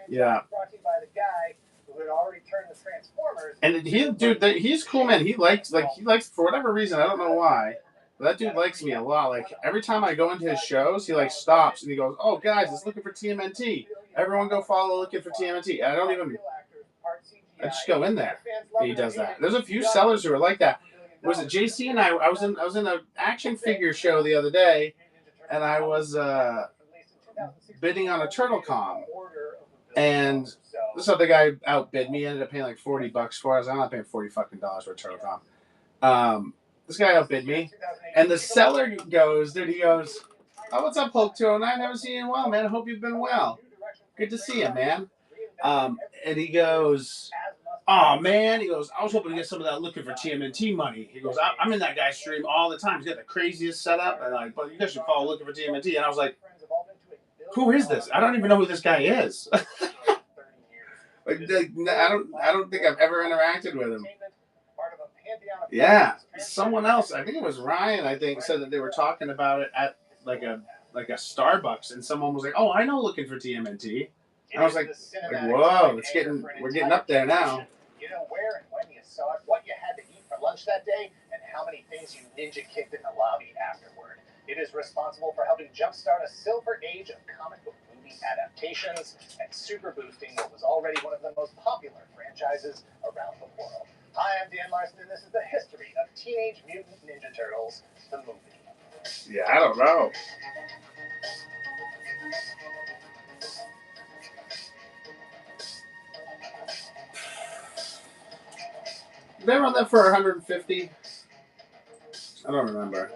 Yeah. Brought to you by the guy who had already turned the Transformers. And he's cool, man. He likes for whatever reason, I don't know why. But that dude likes me a lot. Like every time I go into his shows, he like stops and he goes, "Oh, guys, it's looking for TMNT. Everyone go follow looking for TMNT." And I just go in there and he does that. There's a few sellers who are like that. Was it JC and I was in an action figure show the other day, and I was bidding on a turtle com, and this other guy outbid me. Ended up paying like $40 for it. I was like, I'm not paying $40 fucking for a turtle com. This guy outbid me, and the seller goes, "Oh, what's up, Hulk 209? Never seen you in a while, man. I hope you've been well. Good to see you, man." And he goes, "Oh man," he goes, "I was hoping to get some of that looking for TMNT money." He goes, "I'm in that guy's stream all the time. He's got the craziest setup, and like, but you guys should follow looking for TMNT." And I was like, "Who is this? I don't even know who this guy is." Like, I don't think I've ever interacted with him. Yeah, someone else, I think it was Ryan, I think, said that they were talking about it at like a Starbucks, and someone was like, "Oh, I know, looking for TMNT." And I was like, "Whoa, we're getting up there now." You know where and when you saw it, what you had to eat for lunch that day, and how many things you ninja kicked in the lobby afterward. It is responsible for helping jumpstart a silver age of comic book movie adaptations and super boosting what was already one of the most popular franchises around the world. Hi, I'm Dan Larson, and this is the history of Teenage Mutant Ninja Turtles, the movie. Yeah, I don't know. Did they run that for 150? I don't remember.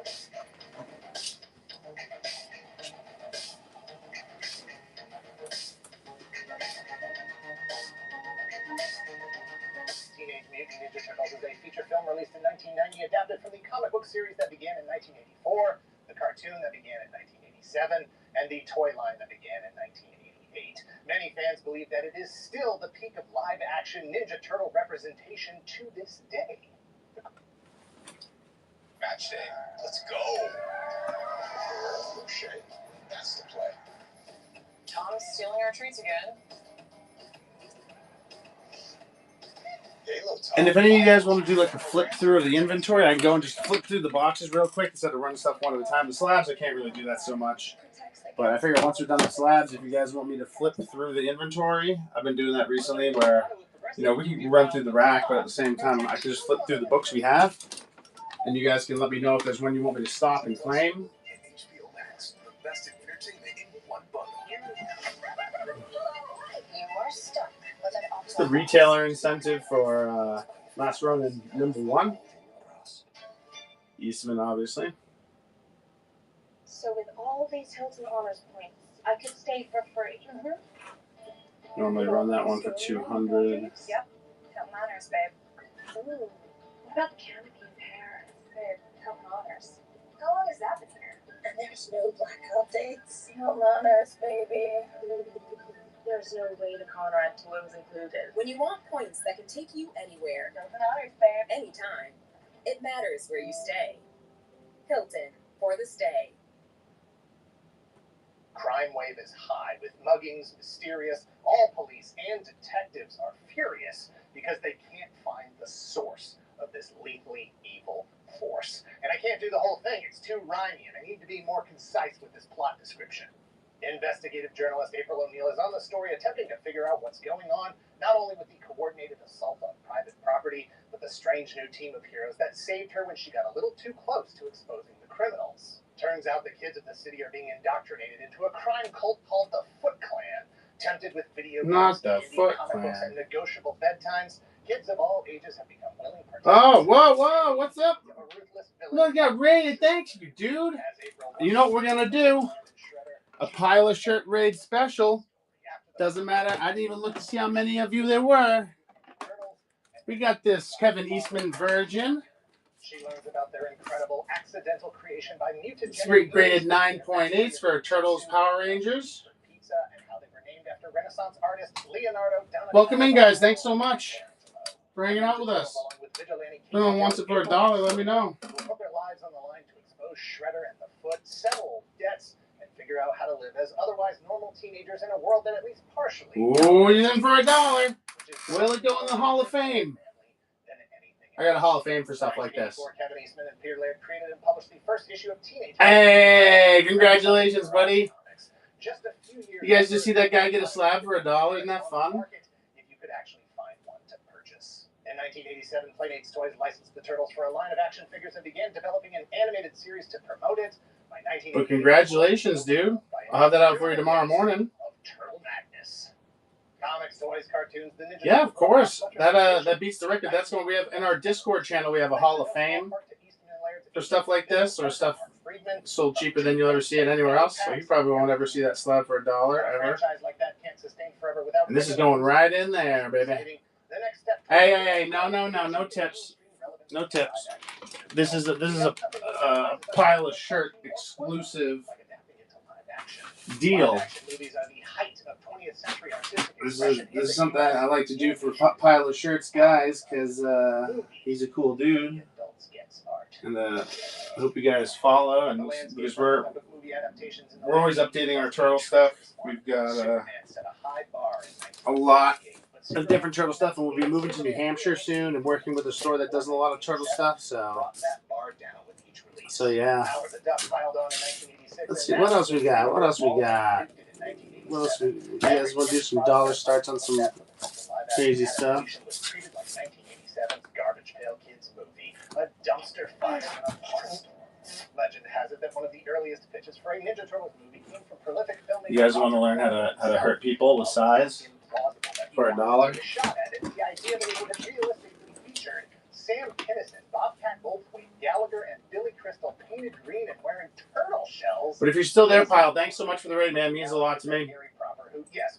Teenage Mutant Ninja Turtles is a feature film released in 1990, adapted from the comic book series that began in 1984, the cartoon that began in 1987, and the toy line that began in 1988. Many fans believe that it is still the peak of live-action Ninja Turtle representation to this day. Match day. Let's go. O'Shea. That's the play. Tom's stealing our treats again. And if any of you guys want to do like a flip through of the inventory, I can go and just flip through the boxes real quick instead of running stuff one at a time. The slabs, I can't really do that so much. But I figure once we're done with slabs, if you guys want me to flip through the inventory, I've been doing that recently where, we can run through the rack, but at the same time, I can just flip through the books we have. And you guys can let me know if there's one you want me to stop and claim. It's the retailer incentive for last run in number 1. Eastman, obviously. So with all these Hilton Honors points, I could stay for free. Normally run that one for 200. Yep. Hilton Honors, babe. Ooh. What about the canopy in Paris? Babe, Hilton Honors. How long has that been here? And there's no blackout dates. Hilton Honors, baby. There's no way to Conrad till it was included. When you want points that can take you anywhere, Hilton Honors, babe. anytime, it matters where you stay. Hilton, for the stay. Crime wave is high, with muggings mysterious. All police and detectives are furious because they can't find the source of this lethally evil force. And I can't do the whole thing, it's too rhymey, and I need to be more concise with this plot description. Investigative journalist April O'Neil is on the story, attempting to figure out what's going on, not only with the coordinated assault on private property, but the strange new team of heroes that saved her when she got a little too close to exposing the criminals. Turns out the kids of the city are being indoctrinated into a crime cult called the Foot Clan. Tempted with video games, comic books, and negotiable bedtimes, kids of all ages have become willing participants. Oh, whoa, what's up? Look, got raided. Thanks, you dude. You know what we're gonna do? A pile of shirt raid special. Doesn't matter. I didn't even look to see how many of you there were. We got this Kevin Eastman Virgin. She learns about their incredible accidental creation by mutant. Graded 9.8s for Turtles Power Rangers. Pizza and how they were named after Renaissance artist Leonardo. Welcome in, guys. Thanks so much for hanging out with us. If anyone wants it for $1, let me know. We'll put their lives on the line to expose Shredder and the Foot, settle debts, and figure out how to live as otherwise normal teenagers in a world that at least partially. Ooh, you're in for $1. Will it go in the Hall of Fame? I got a Hall of Fame for stuff like this. Kevin Eastman and Peter Laird created and published the first issue of Teenage. Hey, congratulations, buddy. Just a few years. You guys just see that guy get a slab for $1? Isn't that fun? If you could actually find one to purchase. In 1987, Playdates Toys licensed the Turtles for a line of action figures and began developing an animated series to promote it. By 1988, But congratulations, dude. I'll have that out for you tomorrow morning. Of Turtle Madness. Comics, toys, cartoons, the Ninja. Yeah, of course. That beats the record. That's what we have in our Discord channel. We have a Hall of Fame for stuff like this, or stuff sold cheaper than you'll ever see it anywhere else. So you probably won't ever see that slab for $1 ever. And this is going right in there, baby. Hey, no tips. No tips. This is a pile of shirt exclusive deal. This is something I like to do for pile of shirts, guys, because he's a cool dude. And I hope you guys follow, and because we're always updating our turtle stuff. We've got a lot of different turtle stuff, and we'll be moving to New Hampshire soon and working with a store that does a lot of turtle stuff. So yeah. Let's see what else we got. You guys want to do some dollar starts on some crazy stuff? A dumpster fire in a park. Legend has it that one of the earliest pitches for a Ninja Turtles movie came from prolific filmmaker. You guys want to learn how to hurt people with size for $1? Shot at it, the idea that it would have realistically featured Sam Kinison, Bobcat Goldthwait, Gallagher, and Billy Crystal painted green and wearing turtle shells. But if you're still there, Pyle, thanks so much for the raid, man. It means a lot to me.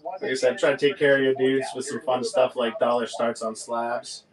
Like I said, try to take care of your dudes with some fun stuff like dollar starts on slabs.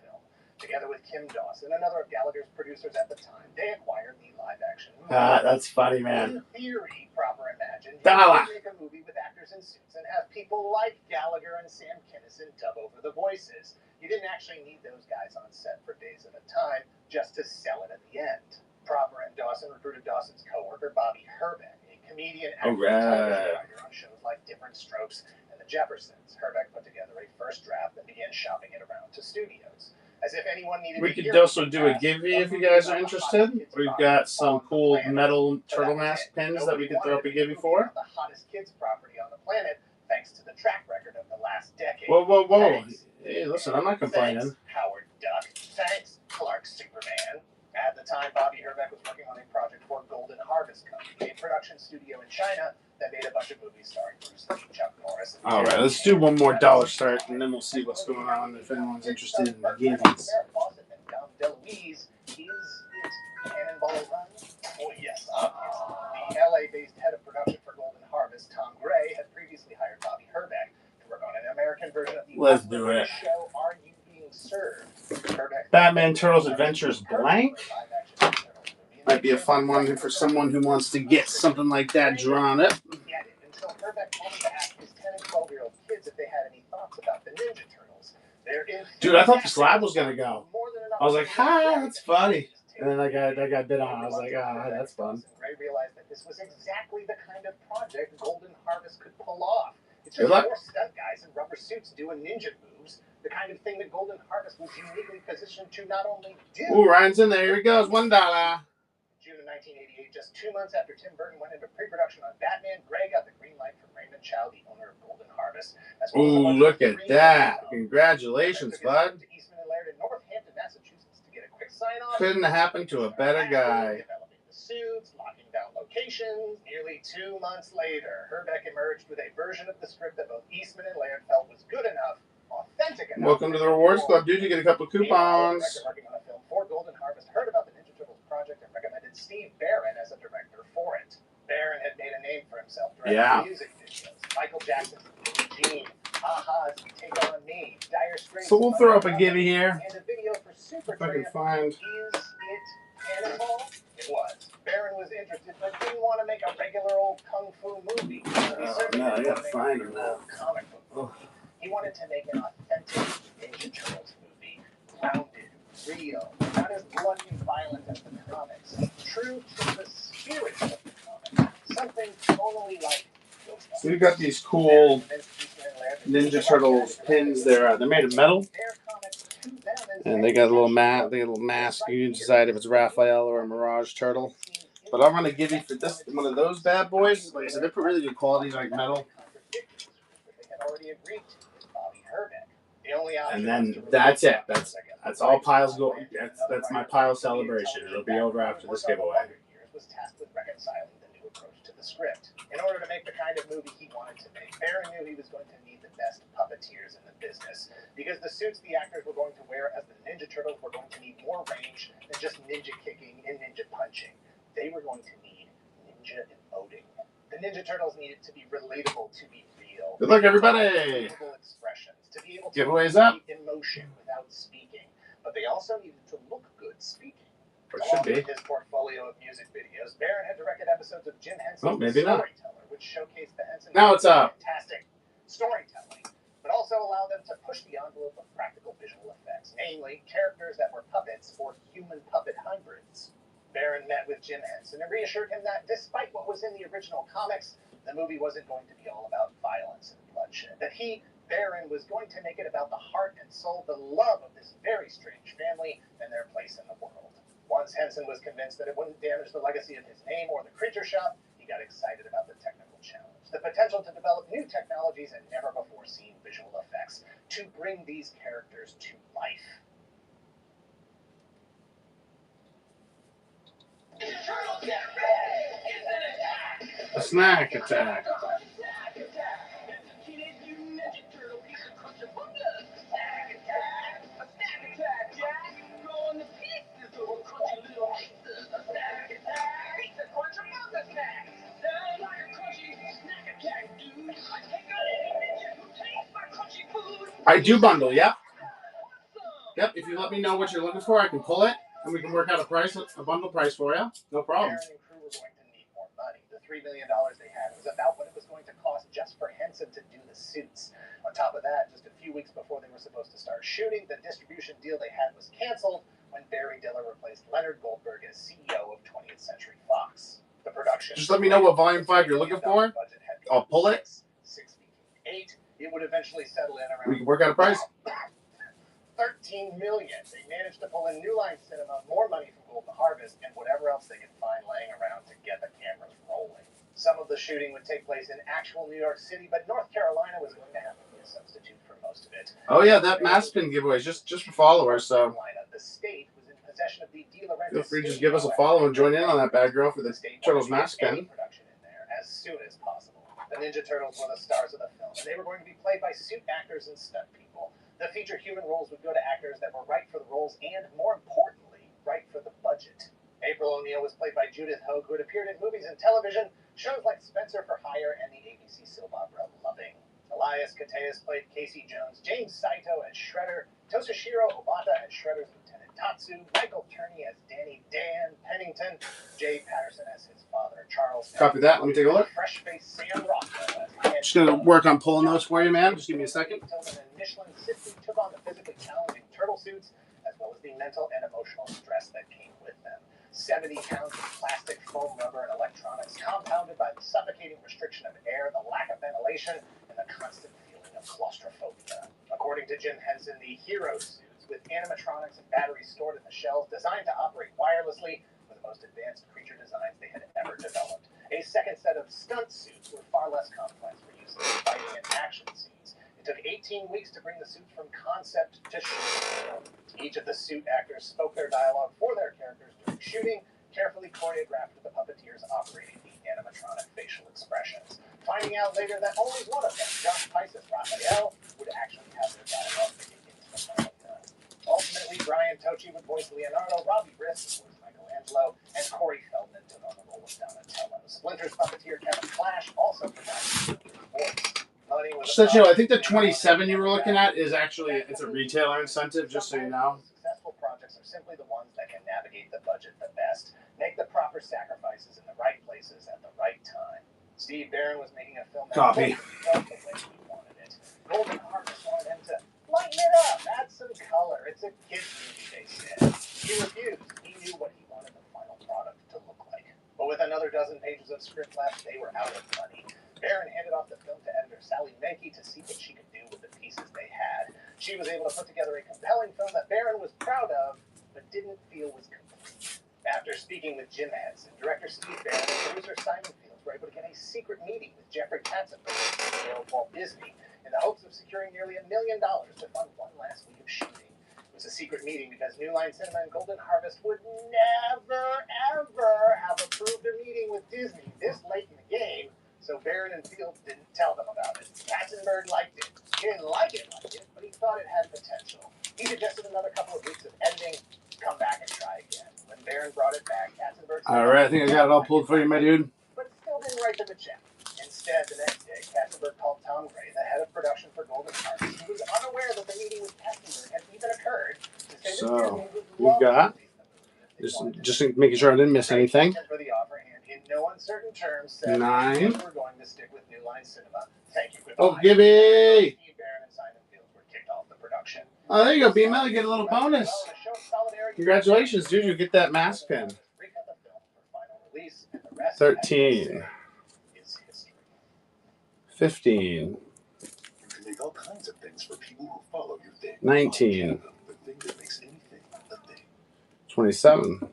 Together with Kim Dawson, another of Gallagher's producers at the time, they acquired the live-action movie. That's funny, man. In theory, Proper imagined, Dollar. make a movie with actors in suits and have people like Gallagher and Sam Kinison dub over the voices. You didn't actually need those guys on set for days at a time just to sell it at the end. Proper and Dawson recruited Dawson's co-worker, Bobby Herbeck, a comedian and television writer on shows like Different Strokes and The Jeffersons. Herbeck put together a first draft and began shopping it around to studios. As if anyone needed we could also do a giveaway if you guys are interested. We've got some cool metal turtle mask pins that we could throw up a giveaway for. The hottest kids property on the planet, thanks to the track record of the last decade. Whoa. Hey, listen, I'm not complaining. Thanks, Howard Duck. Thanks, Clark Superman. At the time, Bobby Herbeck was working on a project for Golden Harvest Company, a production studio in China that made a bunch of movies starring Bruce Lee, Chuck Norris. All right, let's do one more dollar start, and then we'll see what's going on if anyone's interested in the games. DeLuise, is it Cannonball Run? Oh, yes, obviously. The LA-based head of production for Golden Harvest, Tom Gray, had previously hired Bobby Herbeck to work on an American version of the Let's do it. show Are You Being Served? Batman Turtles Adventures Blank. Might be a fun one for someone who wants to get something like that drawn up. Until Herbeck wanted to ask his 10 and 12-year-old kids if they had any thoughts about the Ninja Turtles. Dude, I thought the slab was gonna go. I was like, that's funny. And then that guy bit on. I was like, that's fun. Gray realized that this was exactly the kind of project Golden Harvest could pull off. It's just more stunt guys in rubber suits doing ninja moves. The kind of thing that Golden Harvest was uniquely positioned to not only do. Ooh, Ryan's in there. Here he goes. $1. June of 1988, just 2 months after Tim Burton went into pre-production on Batman, Gray got the green light from Raymond Chow, the owner of Golden Harvest. Ooh, look at that. Congratulations, bud. Eastman and Laird in Northampton, Massachusetts to get a quick sign-off. Couldn't happen to a better guy. Developing the suits, locking down locations. Nearly 2 months later, Herbeck emerged with a version of the script that both Eastman and Laird felt was good enough, authentic enough. Welcome to the Rewards Club, dude. You get a couple of coupons. Working on a film for Golden Harvest, heard about the Ninja Turtles project and recommended Steve Barron as a director for it. Barron had made a name for himself directing music videos. Michael Jackson's Gene, Aha's Take On Me, Dire Straits. So we'll throw up a giveaway here. And a video for Super if I can find. Is it Cannonball? It was. Barron was interested, but didn't want to make a regular old kung fu movie. No, I gotta find him now. Comic book movie. He wanted to make an authentic Ninja Turtles movie, grounded, real, not as bloody and violent as the comics, true to the spirit of the comics, something totally like. So we've got these cool Ninja Turtles pins. They're made of metal, and they got a little mask. You can decide if it's Raphael or a Mirage Turtle. But I'm gonna give you for this one of those bad boys. Like I said, they're really good quality, like metal. And then that's it. That's all piles go. That's my pile celebration. It'll be over after this giveaway. Was tasked with reconciling the new approach to the script. In order to make the kind of movie he wanted to make, Barron knew he was going to need the best puppeteers in the business, because the suits the actors were going to wear as the Ninja Turtles were going to need more range than just ninja kicking and ninja punching. They were going to need ninja emoting. The Ninja Turtles needed to be relatable, to be real. Good luck, everybody. Expressions, to be able to Giveaways up. Emotion without speaking, but they also needed to look good speaking. Or it should be. His portfolio of music videos, Barron had directed episodes of Jim Henson's Storyteller, which showcased the Henson now it's up. Fantastic storytelling, but also allowed them to push the envelope of practical visual effects, namely characters that were puppets or human puppet hybrids. Barron met with Jim Henson and reassured him that despite what was in the original comics, the movie wasn't going to be all about violence and bloodshed. That he, Barron, was going to make it about the heart and soul, the love of this very strange family and their place in the world. Once Henson was convinced that it wouldn't damage the legacy of his name or the creature shop, he got excited about the technical challenge, the potential to develop new technologies and never-before-seen visual effects to bring these characters to life. A snack attack. I do bundle, yep. Yep, if you let me know what you're looking for, I can pull it, and we can work out a bundle price for you. No problem. Barron and crew were going to need more money. The $3 million they had was about what it was going to cost just for Henson to do the suits. On top of that, just a few weeks before they were supposed to start shooting, the distribution deal they had was canceled when Barry Diller replaced Leonard Goldberg as CEO of 20th Century Fox. The production. Just let me know what volume 5 you're looking for. I'll pull it. 6 feet 8. It would eventually settle in around. We can work out a price. $13 million. They managed to pull in New Line Cinema, more money from Golden Harvest, and whatever else they could find laying around to get the cameras rolling. Some of the shooting would take place in actual New York City, but North Carolina was going to have to be a substitute for most of it. Oh yeah, that mask pin giveaway is just for followers. So the state was in possession of the De Laurentiis. Feel free to just give us a follow and join in on that bad girl for the Turtles mask pin. Production in there as soon as possible. The Ninja Turtles were the stars of the film, and they were going to be played by suit actors and stunt people. The feature human roles would go to actors that were right for the roles and, more importantly, right for the budget. April O'Neil was played by Judith Hoag, who had appeared in movies and television, shows like Spencer for Hire and the ABC soap opera Loving. Elias Koteas played Casey Jones, James Saito as Shredder, Toshishiro Obata as Shredder's Lieutenant Tatsu, Michael Turney as Danny Dan Pennington, Jay Patterson as his father, Charles. Copy that. Let me take a look. Fresh-faced Sam Rockwell as just gonna work on pulling those for you, man. Just give me a second. Michelin simply took on the physically challenging turtle suits, as well as the mental and emotional stress that came with them. 70 pounds of plastic, foam, rubber, and electronics, compounded by the suffocating restriction of air, the lack of ventilation, and the constant feeling of claustrophobia. According to Jim Henson, the hero suits, with animatronics and batteries stored in the shells, designed to operate wirelessly, were the most advanced creature designs they had ever developed. A second set of stunt suits were far less complex for use in fighting and action scenes. It took 18 weeks to bring the suits from concept to shooting. Each of the suit actors spoke their dialogue for their characters during shooting, carefully choreographed with the puppeteers operating the animatronic facial expressions. Finding out later that only one of them, Josh Pice's Raphael, would actually have their dialogue made into the final cut. Ultimately, Brian Tochi would voice Leonardo, Robbie Riss would voice Michelangelo, and Corey Feldman took on the role of Donatello. Splinter's puppeteer Kevin Clash also provided his voice. So, Joe, I think the 27 you were looking at is actually it's a retailer incentive, just so you know. Successful projects are simply the ones that can navigate the budget the best, make the proper sacrifices in the right places at the right time. Steve Barron was making a film that felt the way he wanted it. Golden Harvest wanted him to lighten it up, add some color. It's a kid's movie, they said. He refused. He knew what he wanted the final product to look like. But with another dozen pages of script left, they were out of money. Barron handed off the film to editor Sally Menke to see what she could She was able to put together a compelling film that Barron was proud of, but didn't feel was complete. After speaking with Jim Henson, director Steve Barron and producer Simon Fields were able to get a secret meeting with Jeffrey Katzenberg of Walt Disney in the hopes of securing nearly $1 million to fund one last week of shooting. It was a secret meeting because New Line Cinema and Golden Harvest would never, ever have approved a meeting with Disney this late in the game, so Barron and Fields didn't tell them about it. Katzenberg liked it. He didn't like it, but he thought it had potential. He suggested another couple of weeks of editing, come back and try again. When Barron brought it back, Katzenberg said, All right, I think I got it all pulled for you, my dude. But still didn't write them a check. Instead, the next day, Katzenberg called Tom Gray, the head of production for Golden Harvest, who was unaware that the meeting with Katzenberg had even occurred, to say So, that Disney would we've love got, to release the movie if they wanted just making sure I didn't miss anything. For the offer, and in no uncertain terms, said, 9. We're going to stick with New Line Cinema. Thank you. Goodbye. Oh, Gibby! Steve Barron and Simon Fields were kicked off the production. Oh, there you go, B-Mel. You get a little bonus. Congratulations, dude. You get that mask pin. 13. 15. You can make all kinds of things for people who follow your thing. 19. The thing that makes anything a thing. 27.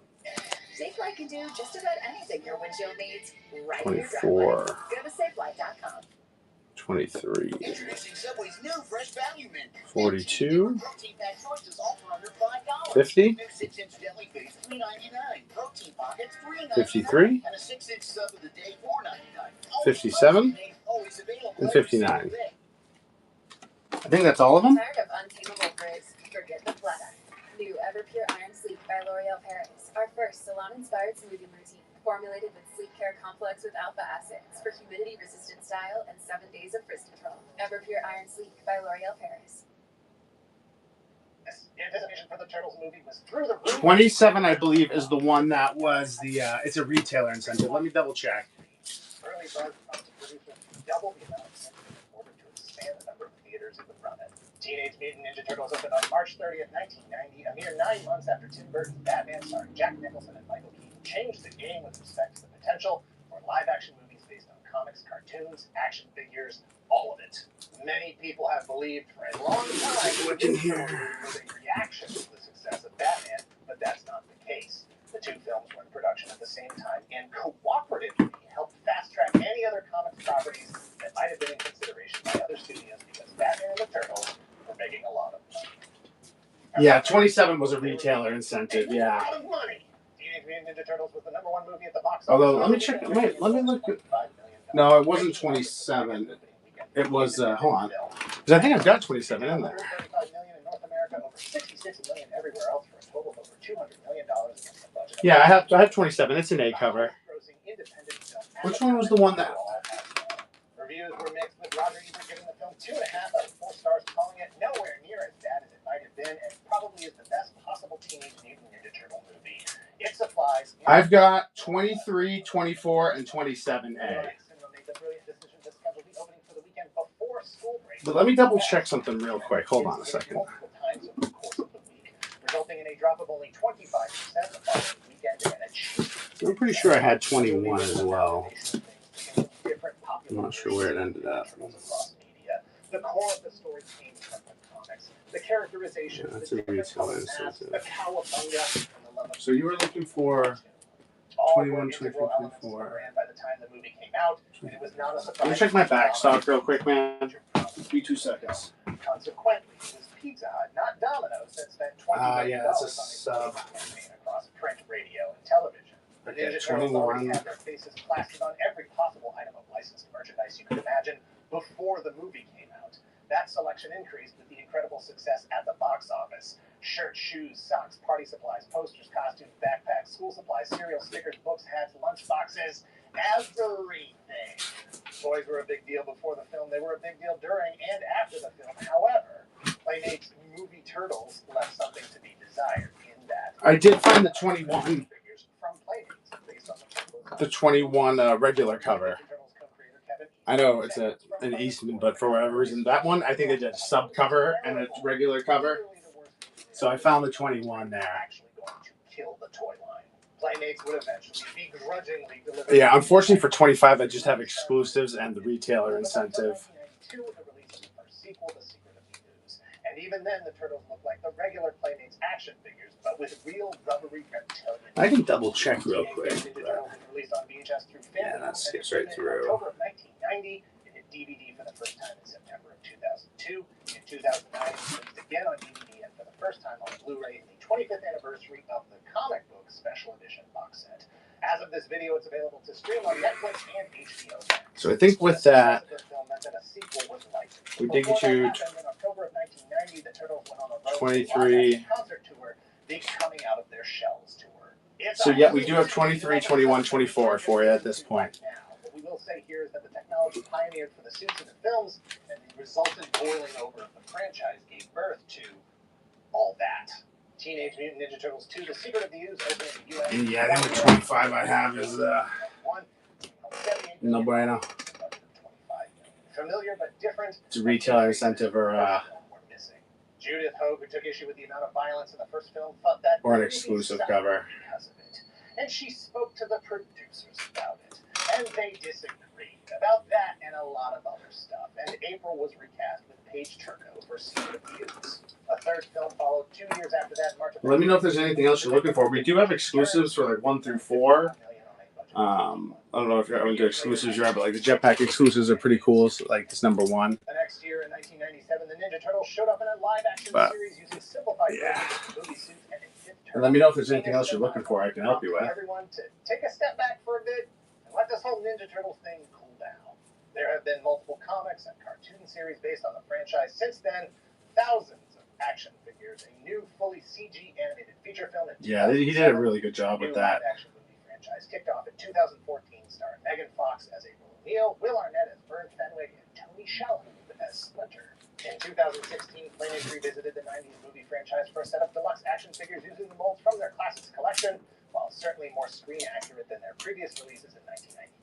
Safelight can do just about anything your windshield needs right 24. in your driveway. Go to safelight.com. 23. Introducing Subway's new fresh value menu. 42. Protein pack choices all for under $5. 50. 6-inch deli base $3.99. Protein pockets $3.99. 53. And a 6-inch sub of the day $4.99. 57. Always available And every 59. single day. I think that's all of them. Tired of untamable frizz? Forget the flat iron. New Everpure Iron Sleep by L'Oreal Paris. Our first salon-inspired smoothing routine. Formulated with sleep care complex with alpha acids for humidity-resistant style and 7 days of frizz control. Everpure Iron Sleep by L'Oreal Paris. Anticipation for the Turtles movie was through the roof. 27, I believe, is the one that was the. It's a retailer incentive. Let me double check. Early buzz prompted producers to double the amount of spending in order to expand the number of theaters it would run in. Teenage Mutant Ninja Turtles opened on March 30th, 1990, a mere 9 months after Tim Burton's Batman starring Jack Nicholson and Michael Keaton changed the game with respect to the potential for live-action movies based on comics, cartoons, action figures, all of it. Many people have believed for a long time that this movie was a reaction to the success of Batman, but that's not the case. The two films were in production at the same time and cooperatively helped fast-track any other comics properties that might have been in consideration by other studios because Batman and the Turtles were making a lot of money. Yeah, 27 was a retailer incentive. Yeah. A lot of money. Teenage Mutant Ninja Turtles was the #1 movie at the box office. Although, let me check. Wait, let me look. No, it wasn't 27. It was. Hold on, because I think I've got 27 in there. $35 million in North America, over $66 million everywhere else, for a total of over $200 million against the budget. Yeah, I have 27. It's an A cover. Which one was the one that? Reviews were mixed, with Roger Ebert giving the film 2.5 out of 4 stars, calling it nowhere near as bad as it might have been, and probably is the best possible Teenage Mutant Ninja Turtle movie. It supplies. I've got 23, 24, and 27A. But let me double check something real quick. Hold on a second. Resulting in a drop of only 25% the following weekend and a cheap. I'm pretty sure I had 21 as well. I'm not sure where it ended up. The core of the story came from the comics. The characterization, Yeah, that's a retail incentive. the cowabunga, and the love of So you were looking for 21, 24, 24. By the time the movie came out, it was not a surprise. Let me check my back stock real quick, man. Give me 2 seconds. Consequently, it was Pizza Hut, not Domino's, that spent $20 yeah, that's a on sub. campaign across print, radio, and television. The Okay, Ninja Turtles 21. already had their faces plastered on every possible item of licensed merchandise you could imagine before the movie came out. That selection increased with the incredible success at the box office. Shirts, shoes, socks, party supplies, posters, costumes, backpacks, school supplies, cereal, stickers, books, hats, lunch boxes, everything. Toys were a big deal before the film. They were a big deal during and after the film. However, Playmate's movie Turtles left something to be desired in that. I did find the 21. Figures from Playmates based on The 21 regular cover. I know it's an Eastman, but for whatever reason, that one, I think they did a sub cover and a regular cover. So I found the 21 there. Playmates would eventually begrudgingly deliver. Yeah, unfortunately for 25, I just have exclusives and the retailer incentive. And even then, the turtles look like the regular Playmates action figures, but with real rubbery reptilian. I can double check real quick. Ninja Turtles was released on VHS through film. Yeah, that skips and right in through. October of 1990, it hit DVD for the first time in September of 2002. In 2009, it was released again on DVD and for the first time on Blu-ray in the 25th anniversary of the comic book special edition box set. As of this video, it's available to stream on Netflix and HBO Max. So I think with that, we did get you In October of 1990, the Turtles went on a road 23. concert tour, the Coming Out of Their Shells tour. So yeah, we do have 23, 21, 24 for you at this point. What we will say here is that the technology pioneered for the suits in the films and the resultant boiling over of the franchise gave birth to all that. Teenage Mutant Ninja Turtles 2, The Secret of the Ooze, opening in the U.S. Yeah, the only 25 I have is no bueno. Familiar but different. It's a retailer incentive or Judith Hogue, who took issue with the amount of violence in the first film, thought that or an exclusive cover. Because of it. And she spoke to the producers about it, and they disagreed about that and a lot of other stuff. And April was recast with Paige Turco for Secret of the Ooze. A third film followed 2 years after that. Let me know if there's anything else you're looking for. We do have exclusives for like 1 through 4. I don't know if you're into exclusives yet, but like the Jetpack exclusives are pretty cool. So like this number 1. The next year, in 1997, the Ninja Turtles showed up in a live-action series using simplified movie suits and a fifth turtle. And let me know if there's anything else you're looking for. I can help you with. Everyone to take a step back for a bit and let this whole Ninja Turtles thing cool down. There have been multiple comics and cartoon series based on the franchise since then. Thousands of action figures, a new fully CG animated feature film. Yeah, he did a really good job with that. Action movie franchise kicked off in 2014, starring Megan Fox as April O'Neil, Will Arnett as Vern Fenwick, and Tony Shalhoub as Splinter. In 2016, Playmates revisited the 90s movie franchise for a set of deluxe action figures using the molds from their classics collection. While certainly more screen accurate than their previous releases in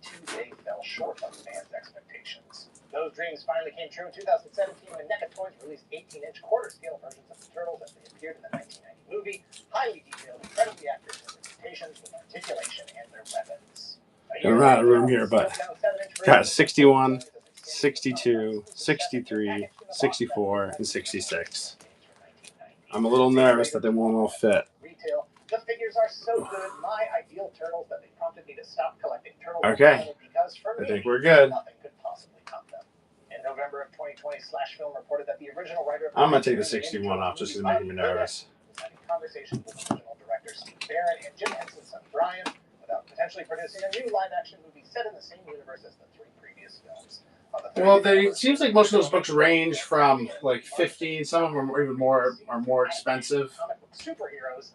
1992, they fell short of fans' expectations. Those dreams finally came true in 2017 when NECA Toys released 18-inch quarter-scale versions of the Turtles as they appeared in the 1990 movie, highly detailed, incredibly accurate representations with articulation and their weapons. Gonna run out of room here, but got 61, 62, 63, 64, and 66. I'm a little nervous that they won't all fit. The figures are so good, my ideal turtles, that they prompted me to stop collecting turtles. Okay, because for me, I think we're good. Nothing could possibly top them. In November of 2020, Slash Film reported that the original writer. I'm gonna take the 61 off just to make me nervous. Having conversations with original director Steve Barron and Jim Henson's son Brian about potentially producing a new live-action movie set in the same universe as the 3 previous films. Well, it seems like most of those books range from like 15. Some of them are even more expensive.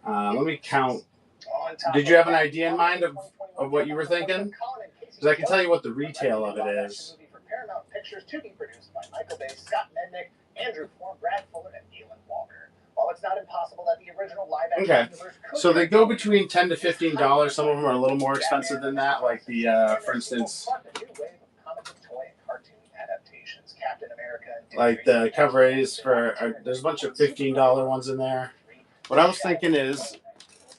Let me count. Did you have an idea in mind of what you were thinking? Because I can tell you what the retail of it is. Paramount Pictures to be produced by Michael Bay, Scott Mednick, Andrew Ford, Brad Fuller, and Neil Walker. While it's not impossible that the original live-action universe could so they go between $10 to $15. Some of them are a little more expensive than that. Like the, for instance, like the covers for there's a bunch of $15 ones in there. What I was thinking is,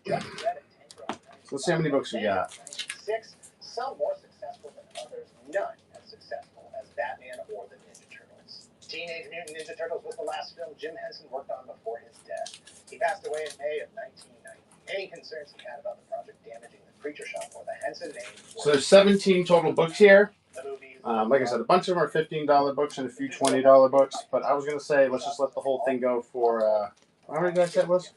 let's see how many books we got. 6, some more successful than others, none as successful as Batman or the Ninja Turtles. Teenage Mutant Ninja Turtles was the last film Jim Henson worked on before his death. He passed away in May of 1990. Any concerns he had about the project damaging the Creature Shop or the Henson name. So there's 17 total books here. Like I said, a bunch of them are $15 books and a few $20 books. But I was going to say, let's just let the whole thing go for, how many did I say it was?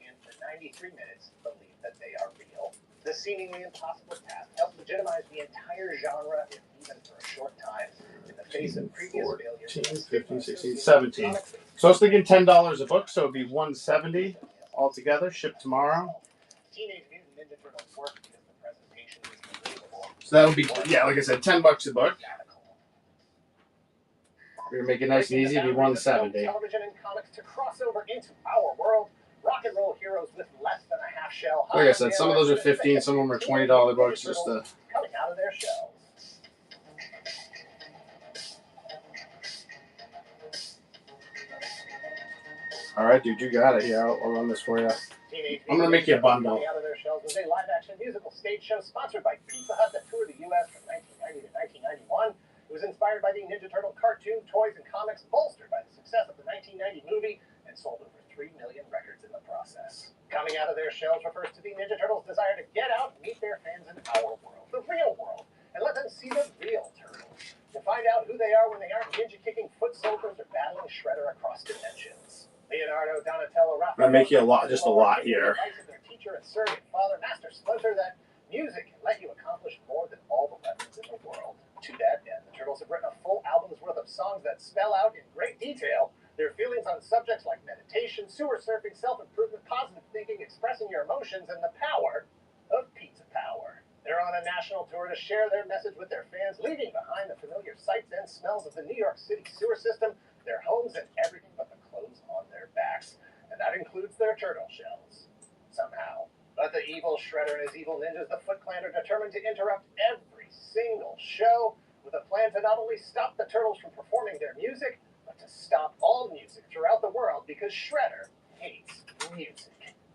And for 93 minutes, believe that they are real. The seemingly impossible task helped legitimize the entire genre, if even for a short time, in the face of previous failures. 15, 16, 17. So I was thinking $10 a book, so it'd be $170 altogether, shipped tomorrow. Teenage Mutant Ninja Turtles work because the presentation is believable. So that would be, yeah, like I said, $10 a book. We're gonna make it nice and easy. It'd be $170. Television and comics to cross over into our world. Rock and roll heroes with less than a half shell. Like I said, some of those are 15, some of them are $20 books, just to coming out of their shells. All right, dude, you got it. Yeah, I'll run this for you. I'm gonna make you a bundle. Out of their shells was a live-action musical stage show sponsored by Pizza Hut that toured the U.S. from 1990 to 1991. It was inspired by the Ninja Turtle cartoon, toys, and comics, bolstered by the success of the 1990 movie, and sold over 3 million records in the process. Coming out of their shells refers to the Ninja Turtles' desire to get out and meet their fans in our world, the real world, and let them see the real turtles. To find out who they are when they aren't ninja-kicking foot soldiers or battling Shredder across dimensions. Leonardo, Donatello, Raphael... I'm making just a lot here. ...their teacher and surrogate father, Master Splinter, that music can let you accomplish more than all the weapons in the world. To that end, the Turtles have written a full album's worth of songs that spell out in great detail their feelings on subjects like meditation, sewer surfing, self-improvement, positive thinking, expressing your emotions, and the power of pizza power. They're on a national tour to share their message with their fans, leaving behind the familiar sights and smells of the New York City sewer system, their homes, and everything but the clothes on their backs. And that includes their turtle shells. Somehow. But the evil Shredder and his evil ninjas, the Foot Clan, are determined to interrupt every single show with a plan to not only stop the Turtles from performing their music, but to stop all music throughout the world because Shredder hates music.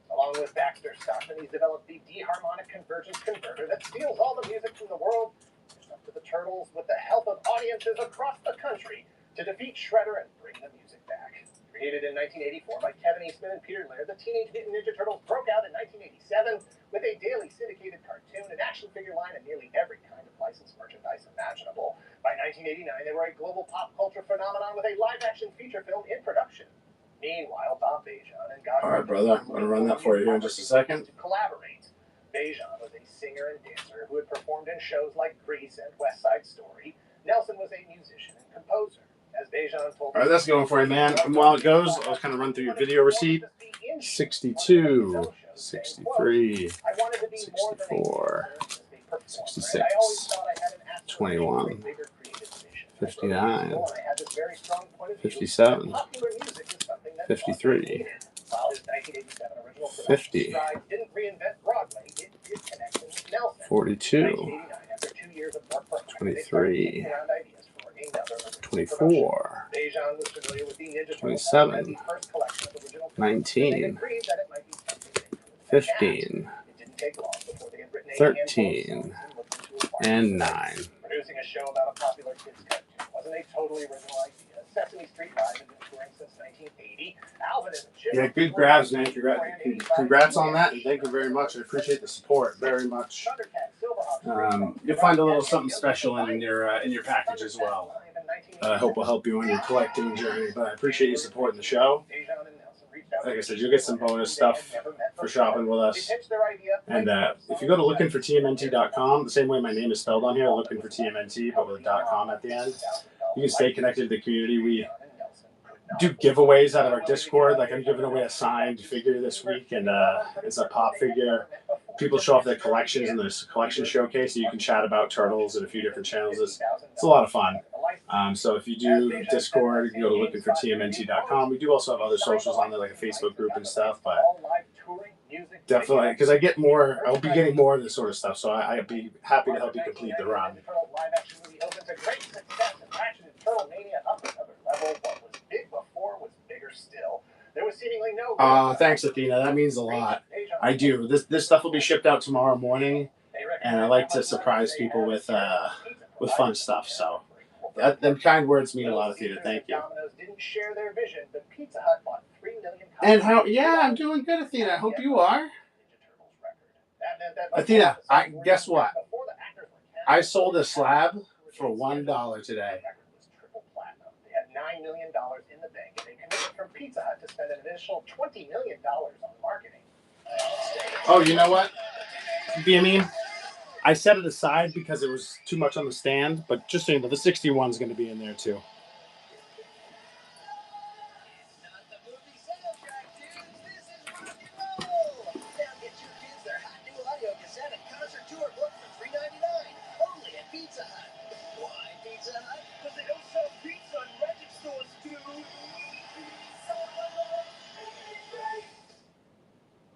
Along with Baxter Stockman, he's developed the D-harmonic convergence converter that steals all the music from the world. It's up to the Turtles, with the help of audiences across the country, to defeat Shredder and bring the music back. Created in 1984 by Kevin Eastman and Peter Laird, the Teenage Mutant Ninja Turtles broke out in 1987 with a daily syndicated cartoon, an action figure line, and nearly every kind of licensed merchandise imaginable. By 1989, they were a global pop culture phenomenon with a live-action feature film in production. Meanwhile, Bob Bejan and God... All right, brother. I'm going to run that for you here in just a second. ...to collaborate. Bejan was a singer and dancer who had performed in shows like Grease and West Side Story. Nelson was a musician and composer. As Bejan told... All right, that's going for you, man. And while it goes, I'll kind of run through your video receipt. 62, 63, 64, 66, 21, 59, 57, 53, 50, 42, 23, 24, 27, 19, 15, 13, and 9. Producing a show about a popular kids' cartoon wasn't a totally original idea. Sesame Street Live had been touring since 1980. Alvin and the Yeah, good grabs, man. Congrats on that, and thank you very much. I appreciate the support very much. You'll find a little something special in your package as well. I hope will help you on your collecting journey. But I appreciate you supporting the show. Like I said, you'll get some bonus stuff for shopping with us. And if you go to lookingfortmnt.com, the same way my name is spelled on here, looking for TMNT, but with a .com at the end, you can stay connected to the community. We do giveaways out of our Discord. Like I'm giving away a signed figure this week, and it's a pop figure. People show off their collections in this collection showcase, so you can chat about turtles and a few different channels. It's a lot of fun. So if you do Discord, you can go to lookingfortmnt.com. We do also have other socials on there, like a Facebook group and stuff, but definitely, because I'll be getting more of this sort of stuff, so I'd be happy to help you complete the run. Thanks, Athena. That means a lot. I do. This stuff will be shipped out tomorrow morning, and I like to surprise people with fun stuff, so... Them kind words mean a lot, Athena. Thank you. And how? Yeah, I'm doing good, Athena. I hope you are. Athena, guess what? I sold a slab for $1 today. They had $9 million in the bank, and they committed from Pizza Hut to spend an additional $20 million on marketing. Oh, you know what? BME? I set it aside because it was too much on the stand, but just so you know, the 61 is going to be in there too.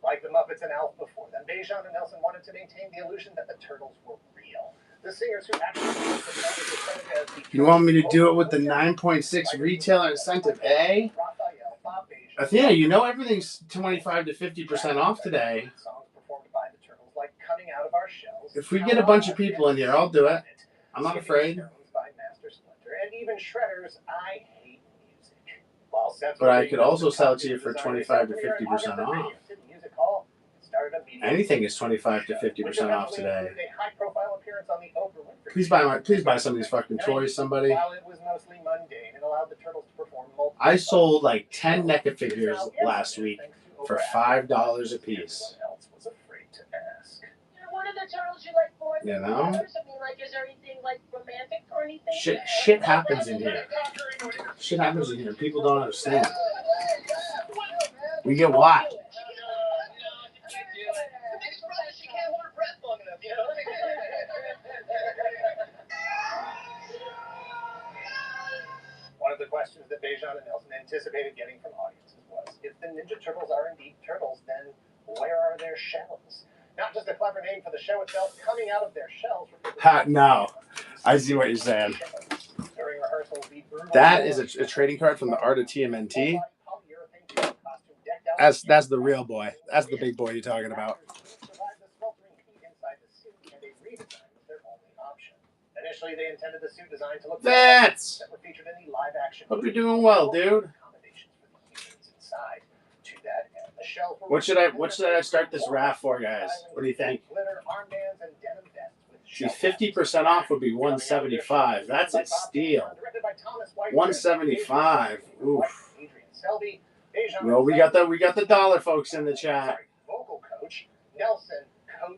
Like the Muppets and Alf before them, Bejan and Nelson wanted to maintain the illusion that the Turtles were real. The singers who actually... You want me to do it with the 9.6 retailer incentive, eh? Athena, you know everything's 25 to 50% off today. If we get a bunch of people in here, I'll do it. I'm not afraid. human shredders, I hate music. While But I could also sell it to you for 25 to 50% off. Anything is 25 to 50% off today. Please buy some of these fucking toys, somebody. While it was mostly mundane, it allowed the turtles to perform multiple I sold like 10 NECA figures last week for $5 a piece. One of the turtles you like more than You the know? others? I mean, like, is there anything like romantic or anything? Shit happens in here. Shit happens in here. People don't understand. We get watched. One of the questions that Bejan and Nelson anticipated getting from audiences was, if the Ninja Turtles are indeed turtles, then where are their shells? Not just a clever name for the show itself, coming out of their shells. No. I see what you're saying. During rehearsals, That is a trading card from the Art of TMNT. That's the real boy. That's the big boy you're talking about. Initially, they intended the suit design to look That's. that were featured in the live action. Hope you're doing well, dude. To that end, the shells were What should I start this raft for, guys? What do you think? glitter armbands and denim vests with See, shell 50% off would be $175. That's a steal. $175. Oof. Well, we got the dollar folks in the chat. Vocal coach Nelson.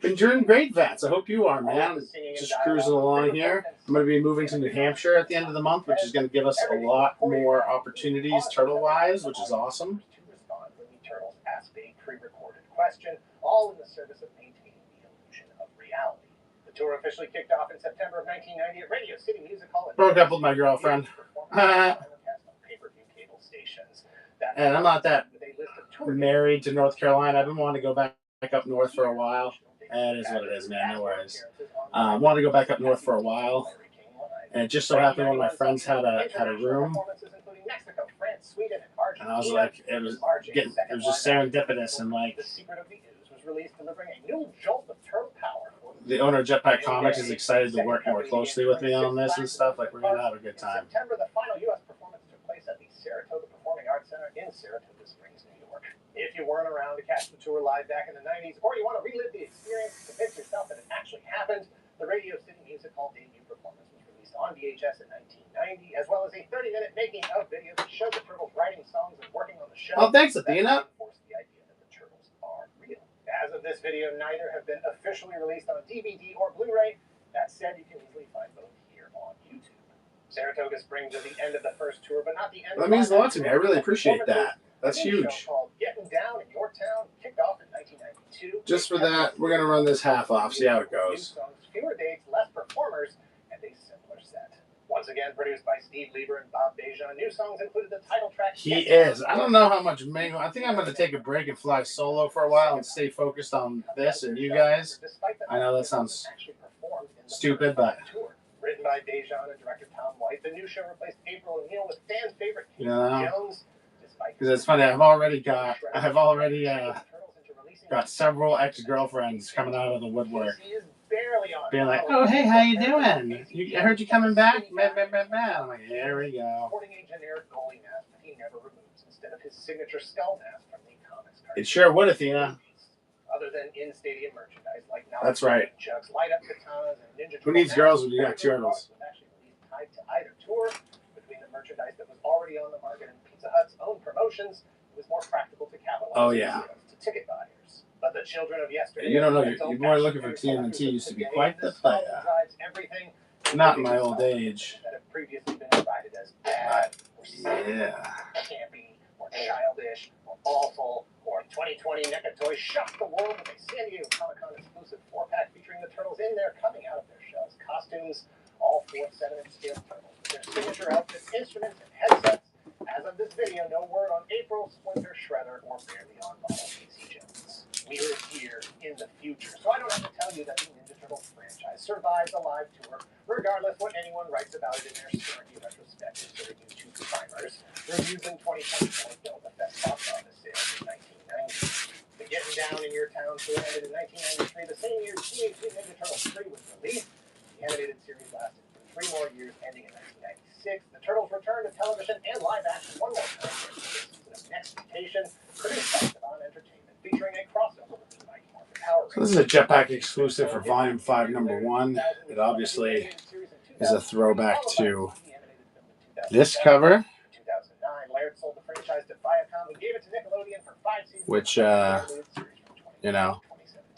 Been doing great, Vats. I hope you are, man. Just cruising along here. I'm going to be moving to New Hampshire at the end of the month, which is going to give us a lot more opportunities turtle-wise, which is awesome. To respond when the turtles asked a pre-recorded question, all in the service of maintaining the illusion of reality. The tour officially kicked off in September of 1990 at Radio City Music Hall. Broke up with my girlfriend. And I'm not that married to North Carolina. I've been wanting to go back up north for a while. It is what it is, man. No worries. Wanted to go back up north for a while, and it just so happened one of my friends had a room, and I was like, it was just serendipitous, and like the owner of Jetpack Comics is excited to work more closely with me on this and stuff. Like, we're gonna have a good time. September, the final U.S. performance took place at the Saratoga Performing Arts Center in Saratoga Springs, New York. If you weren't around to catch the tour live back in the 90s, or you want to relive the experience to convince yourself that it actually happened, the Radio City Music Hall debut performance was released on VHS in 1990, as well as a 30-minute making of video that showed the Turtles writing songs and working on the show. Oh, thanks, Athena. The idea that the Turtles are real. As of this video, neither have been officially released on DVD or Blu-ray. That said, you can easily find both here on YouTube. Saratoga Springs is the end of the first tour, but not the end. That means a lot to me. I really appreciate that. That's huge. Getting Down in Your Town kicked off in 1992. Just for that, we're gonna run this half off. See how it goes. Fewer dates, less performers, and a similar set. Once again, produced by Steve Lieber and Bob Bejan. New songs included the title track. He is. I don't know how much Mango. I think I'm going to take a break and fly solo for a while and stay focused on this and you guys. I know that sounds stupid, but Written by Bejan and director Tom White, the new show replaced April O'Neil with fan favorite Casey Jones. Because it's funny, I've already got several ex-girlfriends coming out of the woodwork, being like, "Oh, hey, how you doing? I heard you coming back." I'm like, "Here we go." Sporting a generic goalie mask that he never removes instead of his signature skull mask from the comics. It sure would, Athena. Other than in-stadium merchandise like that's right. Chuck's light-up katanas and Ninja Who needs girls when you got turtles? Actually tied to either tour. Between the merchandise that was already on the market and Pizza Hut's own promotions, it was more practical to capitalize to ticket buyers. But the children of yesterday. You don't know. You're more looking for TMNT. Used to be quite the player. Not in my old age. That have previously been decided as bad or campy or childish or awful or 2020 NECA Toys shocked the world with a San Diego Comic-Con exclusive 4-pack featuring the turtles in there coming out of their shells. Costumes, all 4 7-inch scale turtles. Their signature outfits, instruments, and headsets. As of this video, no word on April, Splinter, Shredder, or barely on model Casey Jones. We live here in the future, so I don't have to tell you that the Ninja Turtles franchise survives a live tour, regardless what anyone writes about it in their Sternly retrospectives or YouTube primers. Reviews in 2024 built the best box office sales in 1990. The Getting Down in Your Town tour ended in 1993, the same year Teenage Mutant Ninja Turtles 3 was released. The animated series lasted for 3 more years, ending in 1996. The television and live action one more time for a season of Next Mutation, produced by Saban Entertainment, featuring a crossover with the Mighty Morphin Power Rangers. So this is a Jetpack exclusive for Volume 5, Number 1. It obviously is a throwback to this cover, 2009, Laird sold the franchise to Viacom, who gave it to Nickelodeon for 5 seasons. which, you know,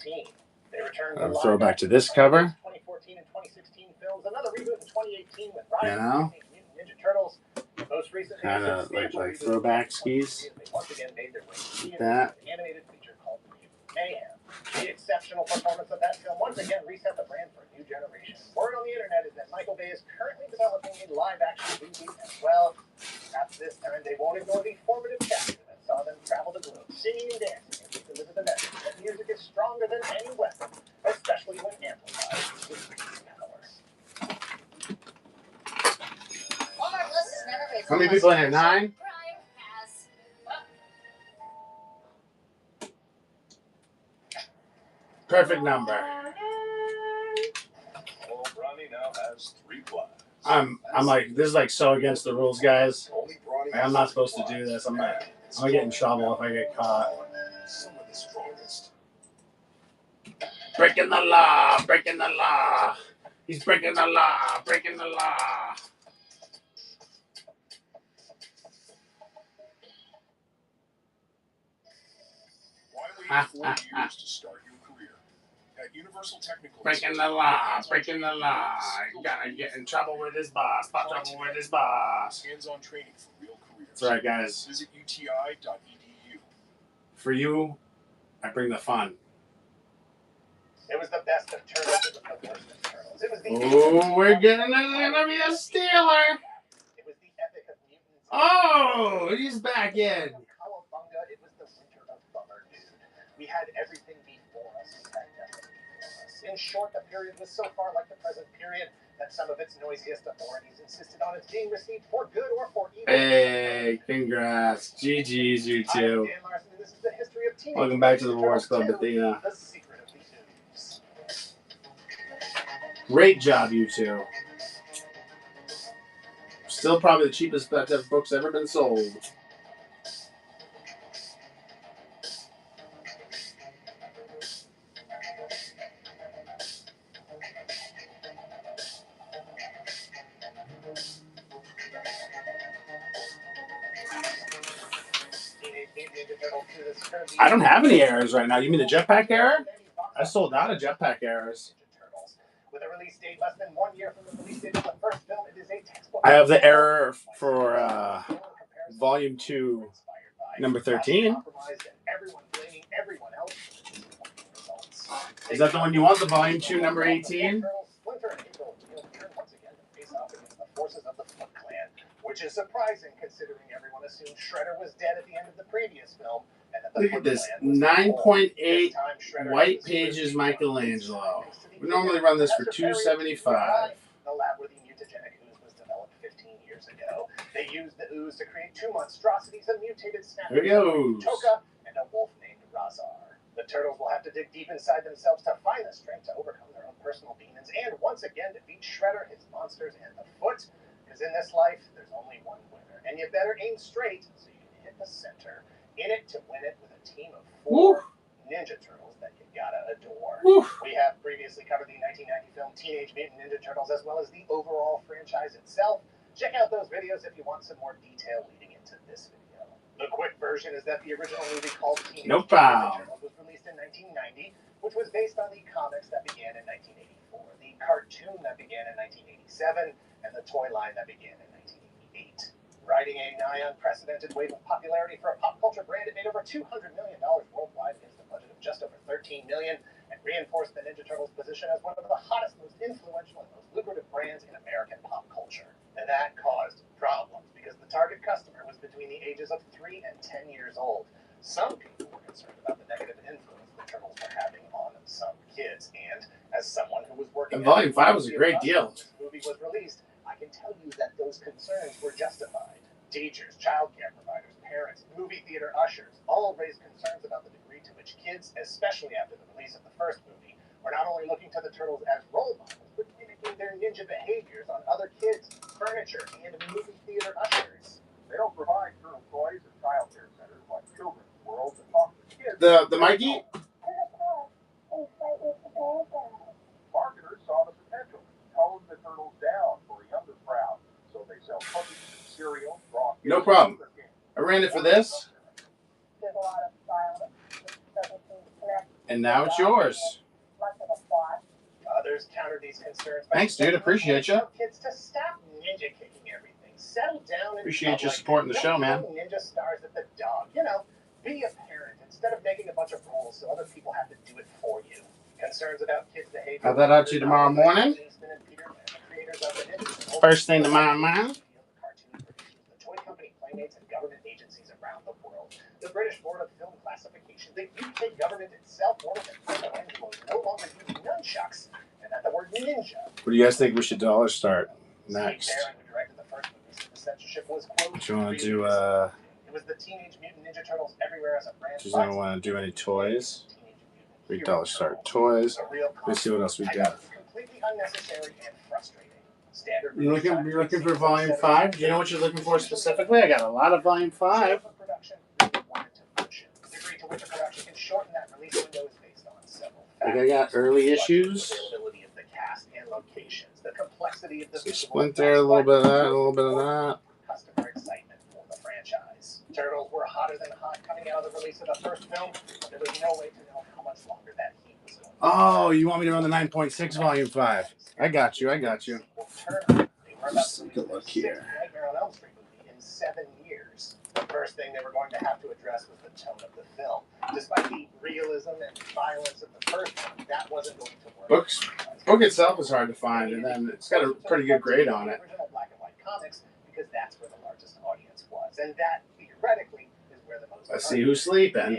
2017. They returned a throwback to this cover. 2014 and 2016 films, another reboot in 2018 with You Rise know? of the Mutant Ninja Turtles. Most recently, Kind a of substantial like reboot throwback in skis. 2023 as they once again made their way to theaters That. with an animated feature called Mutant Mayhem. The exceptional performance of that film once again reset the brand for a new generation. Word on the internet is that Michael Bay is currently developing a live-action movie as well. Perhaps this time they won't ignore the formative chapter that saw them travel the globe, singing and dancing as they deliver the message that music is stronger than any weapon, especially when amplified with power. Walmart Plus has never paid How many people in here? 9? Prime has. Perfect number. Old Ronnie now has 3 plies. I'm like, this is like so against the rules, guys. Only Brawny Like, I'm not supposed to do this. I'm gonna get in trouble if I get caught. Some of the strongest. Breaking the law, breaking the law. He's breaking the law, breaking the law. Why wait 4 years to start your career? At Universal Technical Breaking the law, breaking the law. Gotta get in trouble with his boss. Pop trouble with his boss. hands-on training for real careers. That's right, guys. Visit uti.edu. For you, I bring the fun. It was the best of Turtles, it was the worst of Turtles. It was the Oh, we're getting gonna be a Steeler. It was the epic of mutants. Oh, he's back in. Cowabunga, it was the winter of bummer, dude. We had everything before us. We had nothing before us. In short, the period was so far like the present period that some of its noisiest authorities insisted on its being received for good or for evil. Hey, congrats. GG's, you I'm two. Dan Larson, and this is the history of teenage Welcome back to the Mutant Wars Club, Turtles 2, Athena. The Secret of the Ooze. Great job, you two. Still probably the cheapest books ever been sold. I don't have any errors right now. You mean the jetpack error? I sold out of jetpack errors. With a release date less than 1 year from the release date of the first film, it is a textbook. I have the error for Volume 2, number 13. Everyone blaming everyone else. Is that the one you want, the Volume 2, number 18? Splinter and Eagle return once again to face off against the forces of the Foot Clan, which is surprising considering everyone assumed Shredder was dead at the end of the previous film. And that the Look Foot at this, Clan was 9.8 this time, Shredder white has pages superhuman Michelangelo. thanks to the We normally run this for Professor Perry, $275. The lab where the mutagenic ooze was developed 15 years ago. They used the ooze to create 2 monstrosities, a mutated There he snapping goes. Toka and a wolf named Razar. The turtles will have to dig deep inside themselves to find the strength to overcome their own personal demons and once again defeat Shredder, his monsters, and the Foot. Because in this life, there's only one winner. And you better aim straight so you can hit the center. In it to win it with a team of 4 Ninja Turtles that you gotta adore. Woo. We have previously covered the 1990 film Teenage Mutant Ninja Turtles as well as the overall franchise itself. Check out those videos if you want some more detail leading into this video. The quick version is that the original movie called Teenage Mutant Ninja Turtles was released in 1990, which was based on the comics that began in 1984, the cartoon that began in 1987, and the toy line that began in 1988. Riding a nigh unprecedented wave of popularity for a pop culture brand, it made over $200 million worldwide against a budget of just over $13 million, and reinforced the Ninja Turtles' position as one of the hottest, most influential, and most lucrative brands in American pop culture. And that caused problems, because the target customer was between the ages of 3 and 10 years old. Some people were concerned about the negative influence the Turtles were having on some kids, and as someone who was working And Volume 5 was a great deal. This movie was released, I can tell you that those concerns were justified. Teachers, child care providers, parents, movie theater ushers all raised concerns about the degree to which kids, especially after the release of the first movie, were not only looking to the Turtles as role models, but mimicking their ninja behaviors on other kids, furniture, and movie theater ushers. They don't provide turtle toys or child care centers like Children's World that talk to kids. The Mikey? Marketers saw the potential, toned the turtles down for a younger crowd, so they sell cookies and cereal, raw kids, No problem. and other games. I ran it for this, There's a lot of violence. Doesn't seem to connect and now it's yours. much of a plot. Others countered these concerns by Thanks, dude. Appreciate you. kids to stop ninja kicking everything. Settle down and Appreciate you supporting the show, man. Ninja stars at the dog. You know, be a parent instead of making a bunch of rules so other people have to do it for you. Concerns about kids' behavior. Have that out to you tomorrow morning. First thing tomorrow morning. The toy company playmates and government agencies around the world. The British Board of Film Classification, the UK government itself ordered that Michelangelo no longer use nunchucks, and that the word ninja. What do you guys think we should dollar start next? Steve Barron, who directed the first movie, said the censorship was quote. Do you want to do It was the Teenage Mutant Ninja Turtles everywhere as a brand. does anyone want to do any toys? $3 start toys. Let's see what else we got. Completely unnecessary and frustrating. Standard. You're looking for volume 5? Do you know what you're looking for specifically? I got a lot of volume 5. Like I got early issues. Some Splinter, a little bit of that, a little bit of that. Customer excitement for the franchise. Turtles were hotter than hot coming out of the release of the first film, but there was no way to know how much longer that heat was going to Oh, you want me to run the 9.6 volume 5? I got you. Let's take a look here. Nightmare on Elm Street movie in 7 years. The first thing they were going to have to address was the tone of the film. Despite the realism and violence of the first one, that wasn't going to work. Book itself is hard to find, and then it's got a pretty good grade on it. Original black and white comics, because that's where the largest audience was, and that theoretically is where the most. Let's see who's sleeping.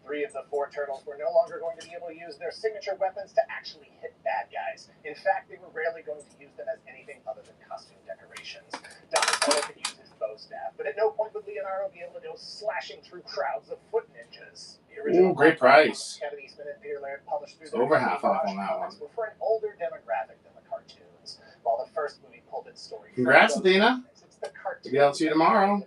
3 of the 4 turtles were no longer going to be able to use their signature weapons to actually hit bad guys. In fact, they were rarely going to use them as anything other than costume decorations. Donatello could use his bow staff, but at no point would Leonardo be able to go slashing through crowds of foot ninjas. The original Great price. Kevin Eastman and Peter Laird published through It's over half off on that one. were for an older demographic than the cartoons, while the first movie pulled its story. Congrats, Athena. It's the cartoon. Maybe I'll see you tomorrow.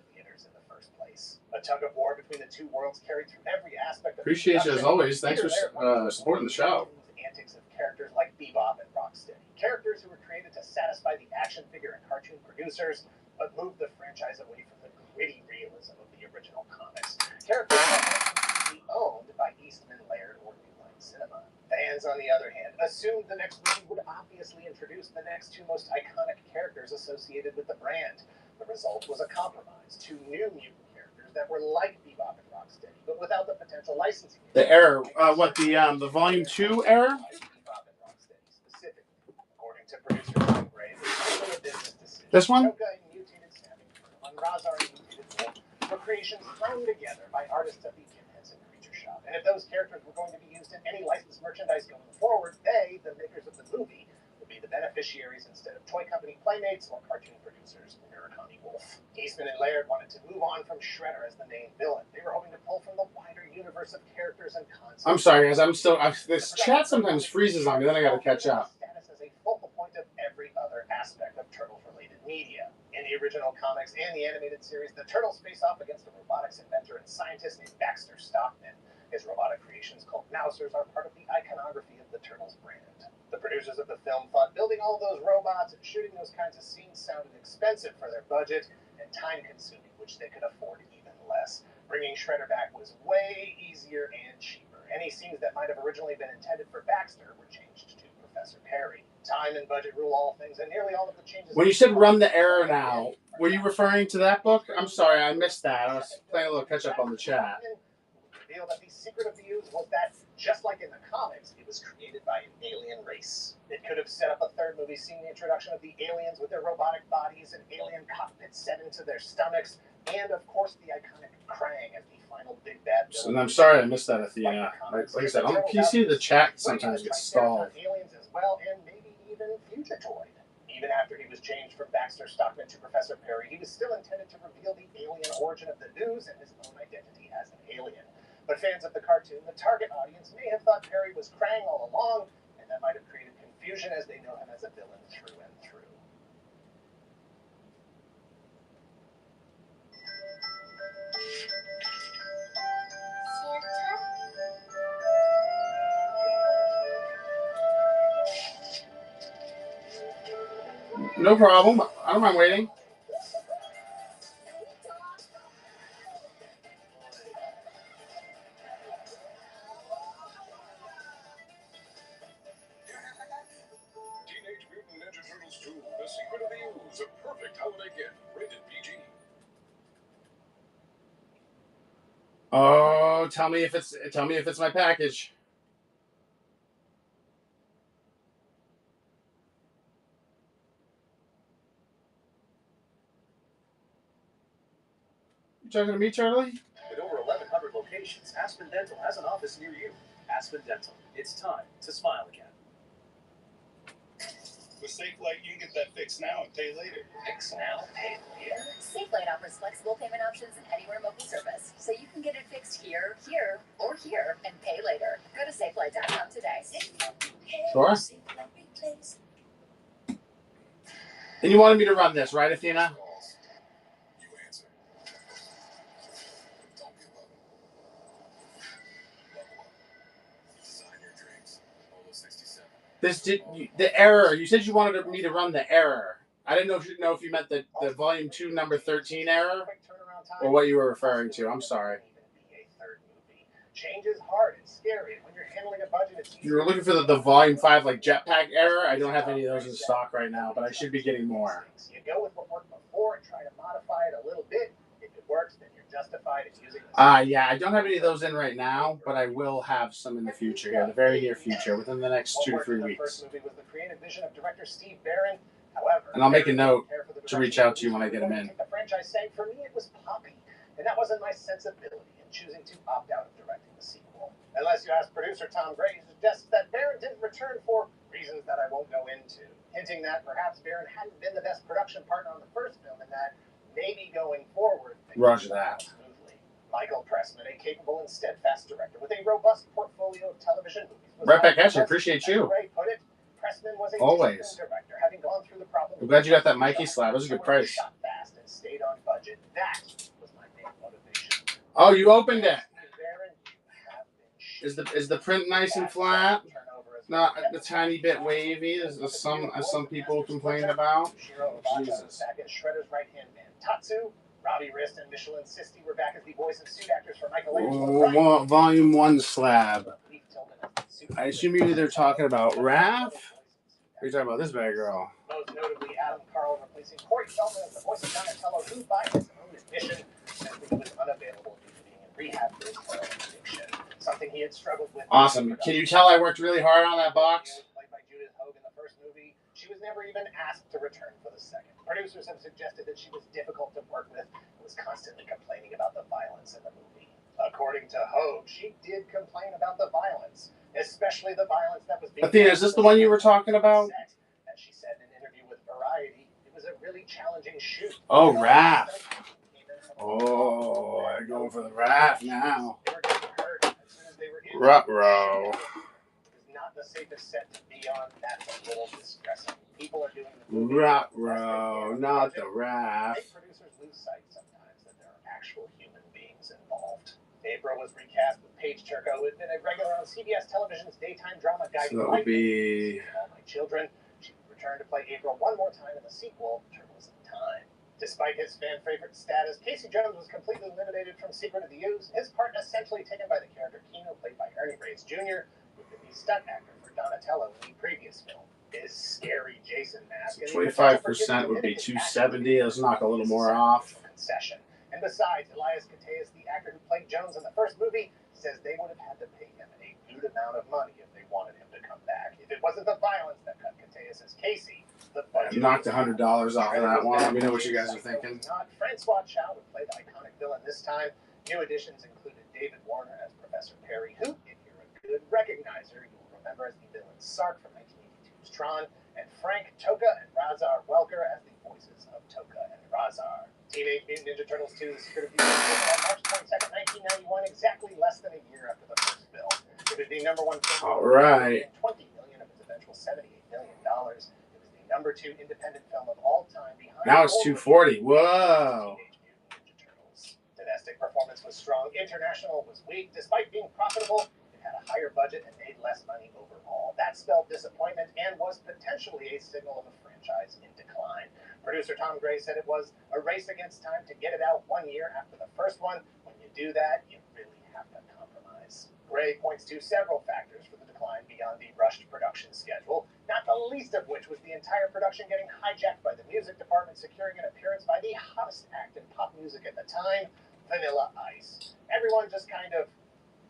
A tug of war between the two worlds carried through every aspect of Appreciate you as always. Thanks for Peter supporting the show. Antics of characters like Bebop and Rocksteady. Characters who were created to satisfy the action figure and cartoon producers, but moved the franchise away from the gritty realism of the original comics. Characters that weren't completely owned by Eastman, Laird, or New Line Cinema. Fans, on the other hand, assumed the next movie would obviously introduce the next 2 most iconic characters associated with the brand. The result was a compromise. 2 new mutant characters that were like Bebop and Rocksteady, but without the potential licensing. The error. The volume 2 error? Bebop and Rocksteady specifically, according to producer Tom Gray, it was a business decision. This one? Shoka and mutated Snapping Turtle and Razar and mutated Wolf were creations thrown together by artists at the Jim Henson Creature Shop. And if those characters were going to be used in any licensed merchandise going forward, they, the makers of the movie, would be the beneficiaries instead of toy company playmates or cartoon producers Murakami Wolf. Eastman and Laird wanted to move on from Shredder as the main villain. They were hoping to pull from the wider universe of characters and concepts. I'm sorry, guys. This chat sometimes freezes on me. Then I got to catch up. Status as a focal point of every other aspect of Turtles-related media. In the original comics and the animated series, the Turtles face off against a robotics inventor and scientist named Baxter Stockman. His robotic creations called Mousers are part of the iconography of the Turtles brand. The producers of the film thought building all those robots and shooting those kinds of scenes sounded expensive for their budget and time-consuming, which they could afford even less. Bringing Shredder back was way easier and cheaper. Any scenes that might have originally been intended for Baxter were changed to Professor Perry. Time and budget rule all things, and nearly all of the changes... When you said run the error now, were you referring to that book? I'm sorry, I missed that. I was playing a little catch-up on the chat. Revealed that the secret of the ooze was that, just like in the comics, it was created by an alien race. It could have set up a third movie seeing the introduction of the aliens with their robotic bodies and alien cockpits set into their stomachs, and of course the iconic Krang as the final big bad villain. And I'm sorry I missed that, Athena. Like I said, on PC, the chat sometimes gets stalled. Aliens as well, and maybe even Fugitoid. Even after he was changed from Baxter Stockman to Professor Perry, he was still intended to reveal the alien origin of the ooze and his own identity as an alien. But fans of the cartoon, the target audience, may have thought Perry was Krang all along, and that might have created confusion confusion as they know him as a villain through and through. No problem. I don't mind waiting. Teenage Mutant Ninja Turtles 2: The Secret of the Ooze, a perfect holiday gift, rated PG. Oh, tell me if it's my package. You talking to me, Charlie? With over 1,100 locations, Aspen Dental has an office near you. Aspen Dental. It's time to smile again. With SafeLight, you can get that fixed now and pay later. Fix now, pay later. SafeLight offers flexible payment options and anywhere mobile service, so you can get it fixed here, or here, and pay later. Go to SafeLight.com today. Sure. And you wanted me to run this, right, Athena? You answer. Don't give up. Level up. Design your dreams. Polo 67. The error. You said you wanted me to run the error. I didn't know if you meant the volume 2 number 13 error or what you were referring to. I'm sorry. Change is hard and scary. When you're handling a budget, it's If you were looking for the volume 5 like jetpack error, I don't have any of those in stock right now, but I should be getting more. You go with what worked before and try to modify it a little bit. If it works, then you're justified in using it. Yeah, I don't have any of those in right now, but I will have some in the future, in the very near future, within the next 2 to 3 The weeks. first movie was the creative vision of director Steve Barron. However, And I'll make a note to reach out to you when I get them in. The franchise saying for me it was poppy, and that wasn't my sensibility in choosing to opt out of directing the sequel. Unless you ask producer Tom Gray, who suggests that Barron didn't return for reasons that I won't go into, hinting that perhaps Barron hadn't been the best production partner on the first film, and that maybe going forward. Roger that. Smoothly. Michael Pressman, a capable and steadfast director with a robust portfolio of television movies. Right back at you. Appreciate you. Ray put it, Pressman was a Always. disciplined director, having gone through the problem. I'm glad you got that Mikey slab. It was a good price. Shot fast and stayed on budget. That was my main motivation. Oh, you opened it. Is the print nice and flat? Not a tiny bit wavy, as some people complained about. Jesus. Back as Shredder's right-hand man. Tatsu, Robbie Wrist, and Michelin Sisti were back as the voice and suit actors for Michelangelo. Oh, volume 1 slab. I assume you're either talking about Raph, or you're talking about this bad girl. Most notably, Adam Carl replacing Corey Feldman as the voice of Donatello, who, by his own admission, said he was unavailable due to being in rehab for his heroin addiction. Something he had struggled with. Awesome. Can you tell I worked really hard on that box? Played by Judith Hogue in the first movie, she was never even asked to return for the second. Producers have suggested that she was difficult to work with and was constantly complaining about the violence in the movie. According to Hogue, she did complain about the violence, especially the violence that was being. Athena, is this the one you were talking about? As she said in an interview with Variety, it was a really challenging shoot. Oh, Raph. Oh, I'm going for the Raph now. They were getting hurt as soon as they were in. Ruh-roh. It is not the safest set to be on. That's a little distressing. People are doing the movie. Ruh-roh, not the Raph. Producers lose sight sometimes that there are actual human beings involved. April was recast with Paige Turco, who had been a regular on CBS Television's daytime drama Guiding So Light. it'll be All My Children. She would return to play April one more time in the sequel, Turtles in Time. Despite his fan favorite status, Casey Jones was completely eliminated from Secret of the Ooze, his part essentially taken by the character Kino, played by Ernie Reyes Jr., who had been the stunt actor for Donatello in the previous film. His scary Jason mask. so 25% would be 270. Let's knock a little more off. Concession. And besides, Elias Koteas, the actor who played Jones in the first movie, says they would have had to pay him a good amount of money if they wanted him to come back. If it wasn't the violence that cut Koteas as Casey, the budget. I knocked $100 off of that one. Let me know what you guys are thinking. Francois Chow would play the iconic villain this time. New additions included David Warner as Professor Perry, who, if you're a good recognizer, you'll remember as the villain Sark from 1982's Tron, and Frank Toka and Razar Welker as the voices of Toka and Razar. Teenage Mutant Ninja Turtles 2: The Secret of the Ooze was on March 22nd, 1991, exactly less than a year after the first film. It was the #1 film. All right. $20 million of its eventual $78 million. #2 independent film of all time behind. Now it's 240. Whoa. Teenage Mutant Ninja Turtles. Domestic performance was strong. International was weak. Despite being profitable, it had a higher budget and made less money overall. That spelled disappointment and was potentially a signal of a franchise in decline. Producer Tom Gray said it was a race against time to get it out 1 year after the first one. When you do that, you really have to compromise. Gray points to several factors for the decline beyond the rushed production schedule, not the least of which was the entire production getting hijacked by the music department securing an appearance by the hottest act in pop music at the time, Vanilla Ice. Everyone just kind of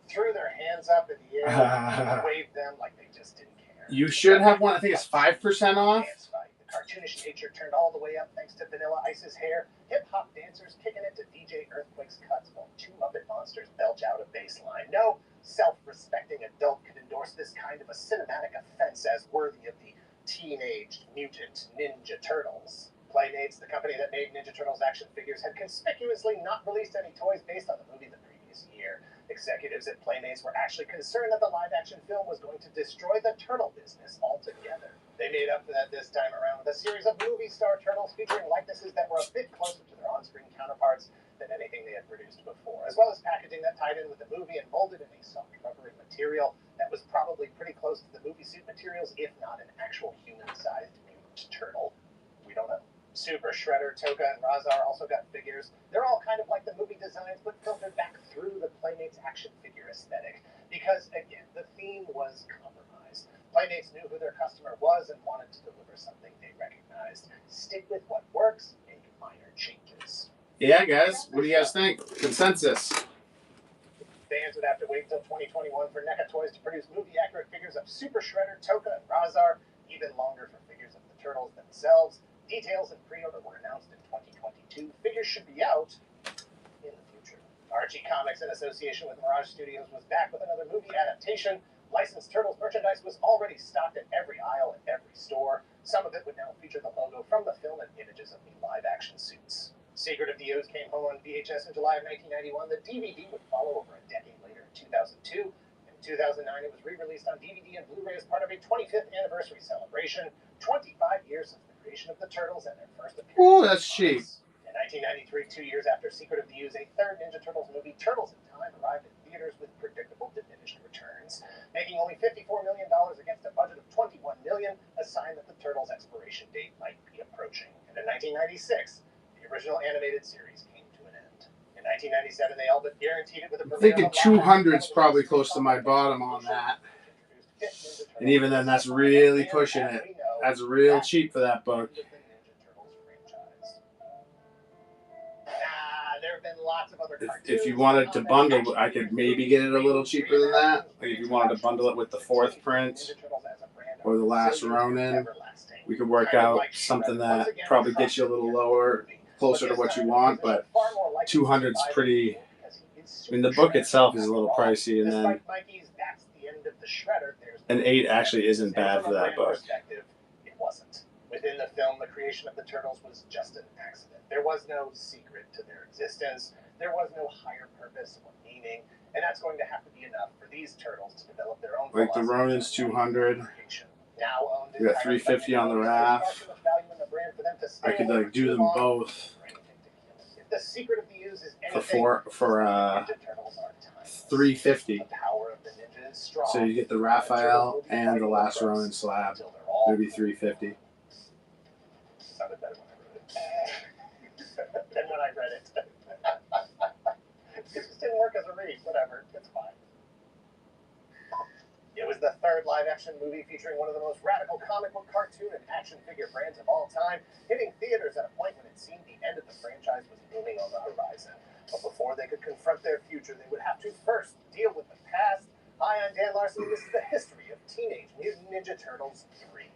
threw their hands up in the air and waved them like they just didn't care. You should have one. I think it's 5% off. Dance fight. The cartoonish nature turned all the way up thanks to Vanilla Ice's hair. Hip-hop dancers kicking it to DJ Earthquake's cuts while two Muppet monsters belch out a bass line. No self-respecting adult could endorse this kind of a cinematic offense as worthy of the Teenage Mutant Ninja Turtles. Playmates, the company that made Ninja Turtles action figures, had conspicuously not released any toys based on the movie the previous year. Executives at Playmates were actually concerned that the live-action film was going to destroy the turtle business altogether. They made up for that this time around with a series of movie star turtles featuring likenesses that were a bit closer to their on-screen counterparts than anything they had produced before, as well as packaging that tied in with the movie and molded in a soft rubbery material that was probably pretty close to the movie suit materials, if not an actual human-sized mutant turtle. We don't know. Super Shredder, Toga, and Razar also got figures. They're all kind of like the movie designs, but filtered back through the Playmates action figure aesthetic. Because, again, the theme was compromise. Playmates knew who their customer was and wanted to deliver something they recognized. Stick with what works, make minor changes. Yeah, guys. What do you guys think? Consensus. Fans would have to wait until 2021 for NECA Toys to produce movie-accurate figures of Super Shredder, Toga, and Razar. Even longer for figures of the Turtles themselves. Details and pre-order were announced in 2022. Figures should be out in the future. Archie Comics, in association with Mirage Studios, was back with another movie adaptation. Licensed Turtles merchandise was already stocked at every aisle at every store. Some of it would now feature the logo from the film and images of the live-action suits. Secret of the Ooze came home on VHS in July of 1991. The DVD would follow over a decade later in 2002. In 2009, it was re-released on DVD and Blu-ray as part of a 25th anniversary celebration. 25 years of the creation of the Turtles and their first appearance. Oh, that's cheap. In 1993, 2 years after Secret of the Ooze, a third Ninja Turtles movie, Turtles in Time, arrived in theaters with predictable diminished returns, making only $54 million against a budget of $21 million, a sign that the Turtles' expiration date might be approaching. And in 1996, the original animated series came to an end. In 1997, they all but guaranteed it with a I'm thinking 200's probably close to my bottom on that. And even then, that's really pushing it. That's real cheap for that book. If you wanted to bundle, I could maybe get it a little cheaper than that. Like if you wanted to bundle it with the fourth print or the last Ronin, we could work out something that probably gets you a little lower, closer to what you want. But 200's pretty. I mean, the book itself is a little pricey, and then an 8 actually isn't bad for that book. It wasn't. Within the film, the creation of the Turtles was just an accident. There was no secret to their existence. There was no higher purpose or meaning. And that's going to have to be enough for these Turtles to develop their own like the Ronin's 200. We got 350 on the raft. I could like do them both The Secret of the Ooze is for 350. So you get the Raphael and the last Ronin slab. Maybe 350. Sounded better when I wrote it than when I read it. It just didn't work as a read. Whatever, it's fine. It was the third live-action movie featuring one of the most radical comic book, cartoon, and action figure brands of all time, hitting theaters at a point when it seemed the end of the franchise was looming on the horizon. But before they could confront their future, they would have to first deal with the past. Hi, I'm Dan Larson, and this is the history of Teenage Mutant Ninja Turtles 3.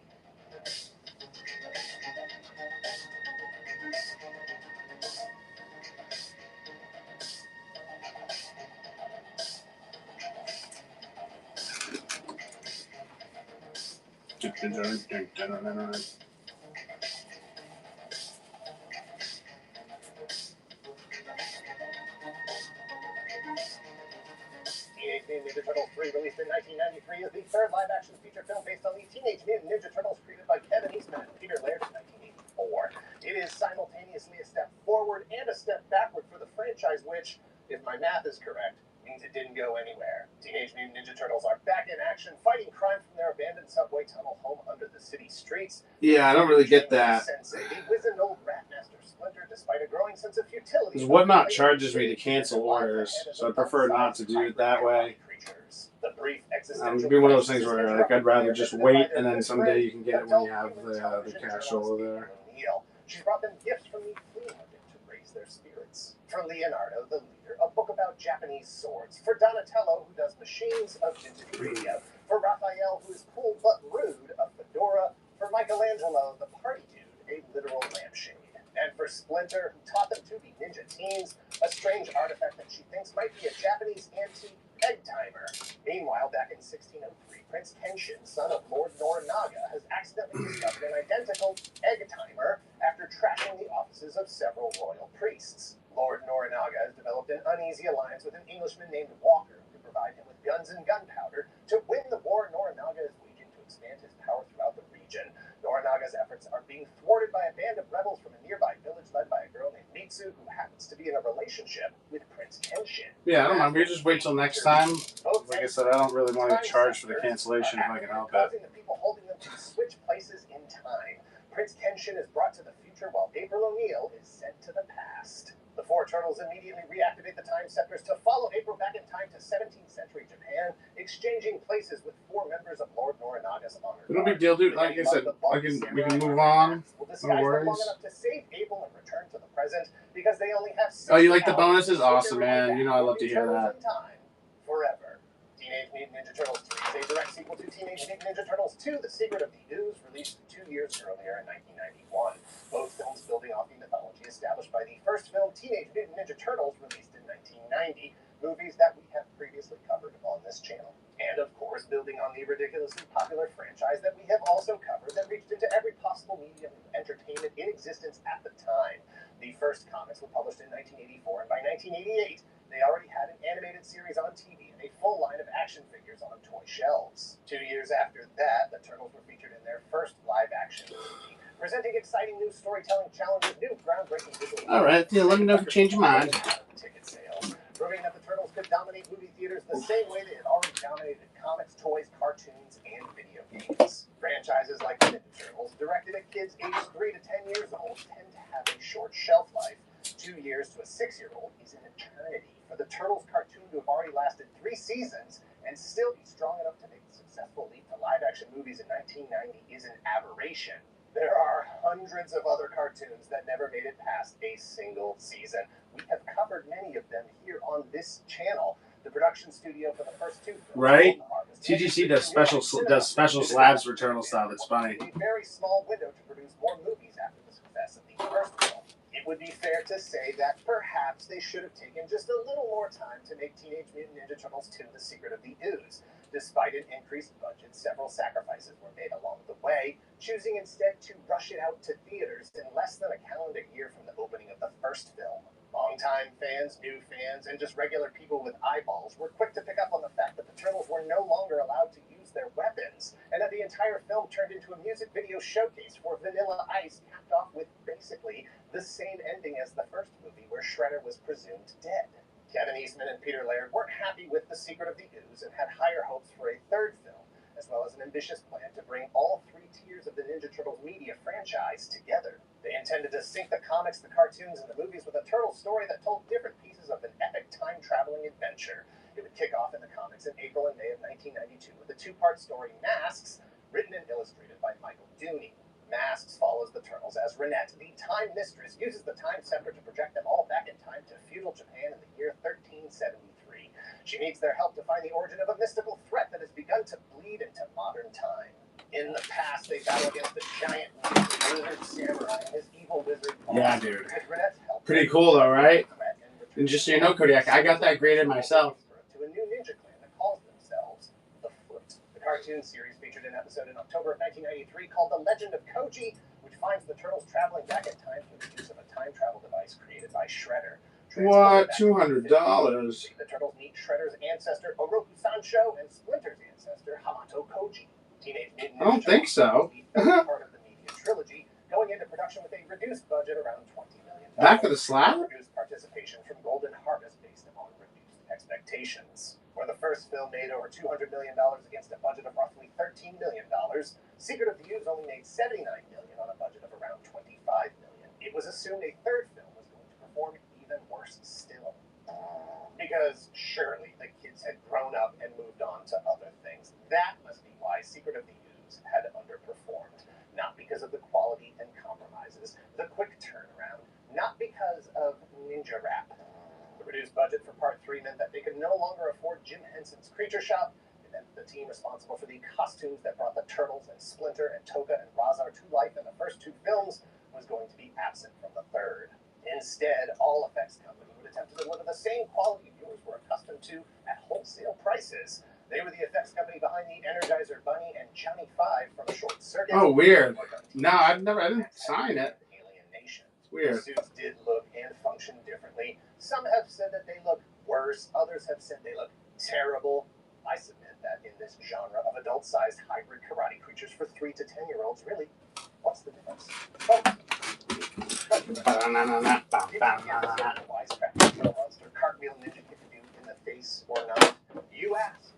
Teenage Mutant Ninja Turtles 3, released in 1993, is the third live-action feature film based on the Teenage Mutant Ninja Turtles created by Kevin Eastman and Peter Laird in 1984. It is simultaneously a step forward and a step backward for the franchise, which, if my math is correct, means it didn't go anywhere. Teenage Mutant Ninja Turtles are back in action, fighting crime from their abandoned subway tunnel home under the city streets. Yeah, I don't really get that. Sensei, the wizened old rat master Splinter, despite a growing sense of futility. Because Whatnot charges me to cancel orders, so I prefer not to do it that way. It'd be one of those things where like I'd rather just wait, and then someday you can get it when you have the cash over there. She's brought them gifts from the flea market to raise their spirits. For Leonardo, the leader, a book about Japanese swords. For Donatello, who does machines, of vintage radio. For Raphael, who is cool but rude, a fedora. For Michelangelo, the party dude, a literal lampshade. And for Splinter, who taught them to be ninja teens, a strange artifact that she thinks might be a Japanese antique egg timer. Meanwhile, back in 1603, Prince Kenshin, son of Lord Norinaga, has accidentally discovered an identical egg timer after trashing the offices of several royal priests. Lord Norinaga has developed an uneasy alliance with an Englishman named Walker to provide him with guns and gunpowder to win the war Norinaga is waging to expand his power throughout the region. Norinaga's efforts are being thwarted by a band of rebels from a nearby village led by a girl named Mitsu, who happens to be in a relationship with Prince Kenshin. Yeah, I don't know. We just wait till next time. Like I said, I don't really want to get charged for the cancellation if I can help it. Causing the people holding them to switch places in time. Prince Kenshin is brought to the future while April O'Neil is sent to the past. The four turtles immediately reactivate the time scepters to follow April back in time to 17th century Japan, exchanging places with four members of Lord Norinaga's honor. No big deal, dude. Like I said, we can move on. No worries. Long enough to save April and return to the present because they only have 6 Oh, you like the hours bonuses? to Awesome, get man. back You know I love to hear that. in time forever. Teenage Mutant Ninja Turtles 3 is a direct sequel to Teenage Mutant Ninja Turtles 2, The Secret of the Ooze, released 2 years earlier in 1991. Both films building off the mythology established by the first film, Teenage Mutant Ninja Turtles, released in 1990, movies that we have previously covered on this channel. And of course, building on the ridiculously popular franchise that we have also covered that reached into every possible medium of entertainment in existence at the time. The first comics were published in 1984, and by 1988, they already had an animated series on TV and a full line of action figures on toy shelves. 2 years after that, the Turtles were featured in their first live-action movie, presenting exciting new storytelling challenges, new groundbreaking visual. All right, yeah, let me know if you change your mind. Ticket sales, proving that the Turtles could dominate movie theaters the same way they had already dominated comics, toys, cartoons, and video games. Franchises like the Ninja Turtles, directed at kids aged 3 to 10 years old, tend to have a short shelf life. 2 years to a 6-year-old is an eternity. For the Turtles cartoon to have already lasted 3 seasons and still be strong enough to make a successful leap to live-action movies in 1990 is an aberration. There are hundreds of other cartoons that never made it past a single season. We have covered many of them here on this channel. The production studio for the first 2 films, right? TGC does special slabs for Turtle style. That's funny. A very small window to produce more movies after the success of the first film. It would be fair to say that perhaps they should have taken just a little more time to make Teenage Mutant Ninja Turtles 2 The Secret of the Ooze. Despite an increased budget, several sacrifices were made along the way, choosing instead to rush it out to theaters in less than a calendar year from the opening of the first film. Longtime fans, new fans, and just regular people with eyeballs were quick to pick up on the fact that the Turtles were no longer allowed to use their weapons, and that the entire film turned into a music video showcase for Vanilla Ice, capped off with basically the same ending as the first movie, where Shredder was presumed dead. Kevin Eastman and Peter Laird weren't happy with The Secret of the Ooze and had higher hopes for a third film, as well as an ambitious plan to bring all 3 tiers of the Ninja Turtles media franchise together. They intended to sync the comics, the cartoons, and the movies with a Turtles story that told different pieces of an epic time-traveling adventure. It would kick off in the comics in April and May of 1992 with a 2-part story, Masks, written and illustrated by Michael Dooney. Masks follows the Turtles as Renette, the Time Mistress, uses the Time Scepter to project them all back in time to feudal Japan in the year 1373. She needs their help to find the origin of a mystical threat that has begun to bleed into modern time. In the past, they battle against the giant lizard samurai and his evil wizard. Yeah, dude. Pretty cool, though, right? And just so you know, Kodiak, I got that graded myself. To a new ninja clan that calls themselves the Foot. The cartoon series featured an episode in October of 1993 called The Legend of Koji, which finds the Turtles traveling back in time through the use of a time travel device created by Shredder. What? $200? The turtles meet Shredder's ancestor Oroku Sancho and Splinter's ancestor Hamato Koji. Teenage Mutant Ninja I don't think so. Turtles, the third part of the media trilogy, going into production with a reduced budget around $20 million. Back of the slab? Reduced participation from Golden Harvest based on reduced expectations. For the first film made over $200 million against a budget of roughly $13 million, Secret of the Ooze only made $79 million on a budget of around $25 million. It was assumed a third film was going to perform even worse still. Because surely the kids had grown up and moved on to other things. That must be why Secret of the Ooze had underperformed. Not because of the quality and compromises, the quick turnaround, not because of ninja rap. The reduced budget for Part 3 meant that they could no longer afford Jim Henson's Creature Shop. It meant the team responsible for the costumes that brought the Turtles and Splinter and Toka and Razar to life in the first two films was going to be absent from the third. Instead, All Effects Company would attempt to deliver the same quality viewers were accustomed to at wholesale prices. They were the effects company behind the Energizer Bunny and Johnny Five from Short Circuit. Oh, weird. No, I didn't sign it. Alien Nation. Weird. The suits did look and function differently. Some have said that they look worse. Others have said they look terrible. I submit that in this genre of adult-sized hybrid karate creatures for 3 to 10-year-olds, really, what's the difference? Monster cartwheel ninja kick a dude in the face or not? You asked.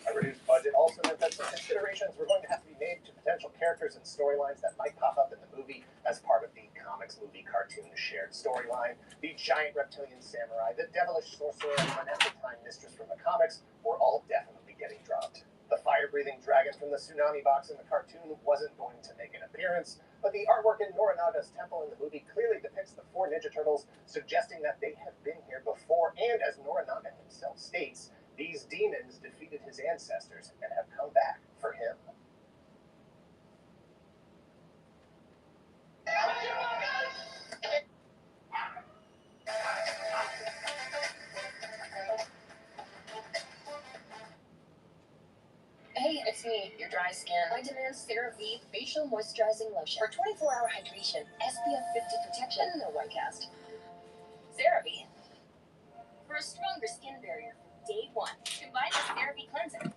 A reduced budget also meant that some considerations were going to have to be made to potential characters and storylines that might pop up in the movie as part of the comics movie cartoon shared storyline. The giant reptilian samurai, the devilish sorcerer, and Vanessa Time mistress from the comics were all definitely getting dropped. The fire-breathing dragon from the tsunami box in the cartoon wasn't going to make an appearance, but the artwork in Norinaga's temple in the movie clearly depicts the 4 Ninja Turtles, suggesting that they have been here before, and as Norinaga himself states, these demons defeated his ancestors and have come back for him. Hey, it's me, your dry skin. I demand CeraVe Facial Moisturizing Lotion for 24-hour hydration, SPF 50 protection, and no white cast. CeraVe. For a stronger skin barrier from day one, combine with CeraVe cleanser.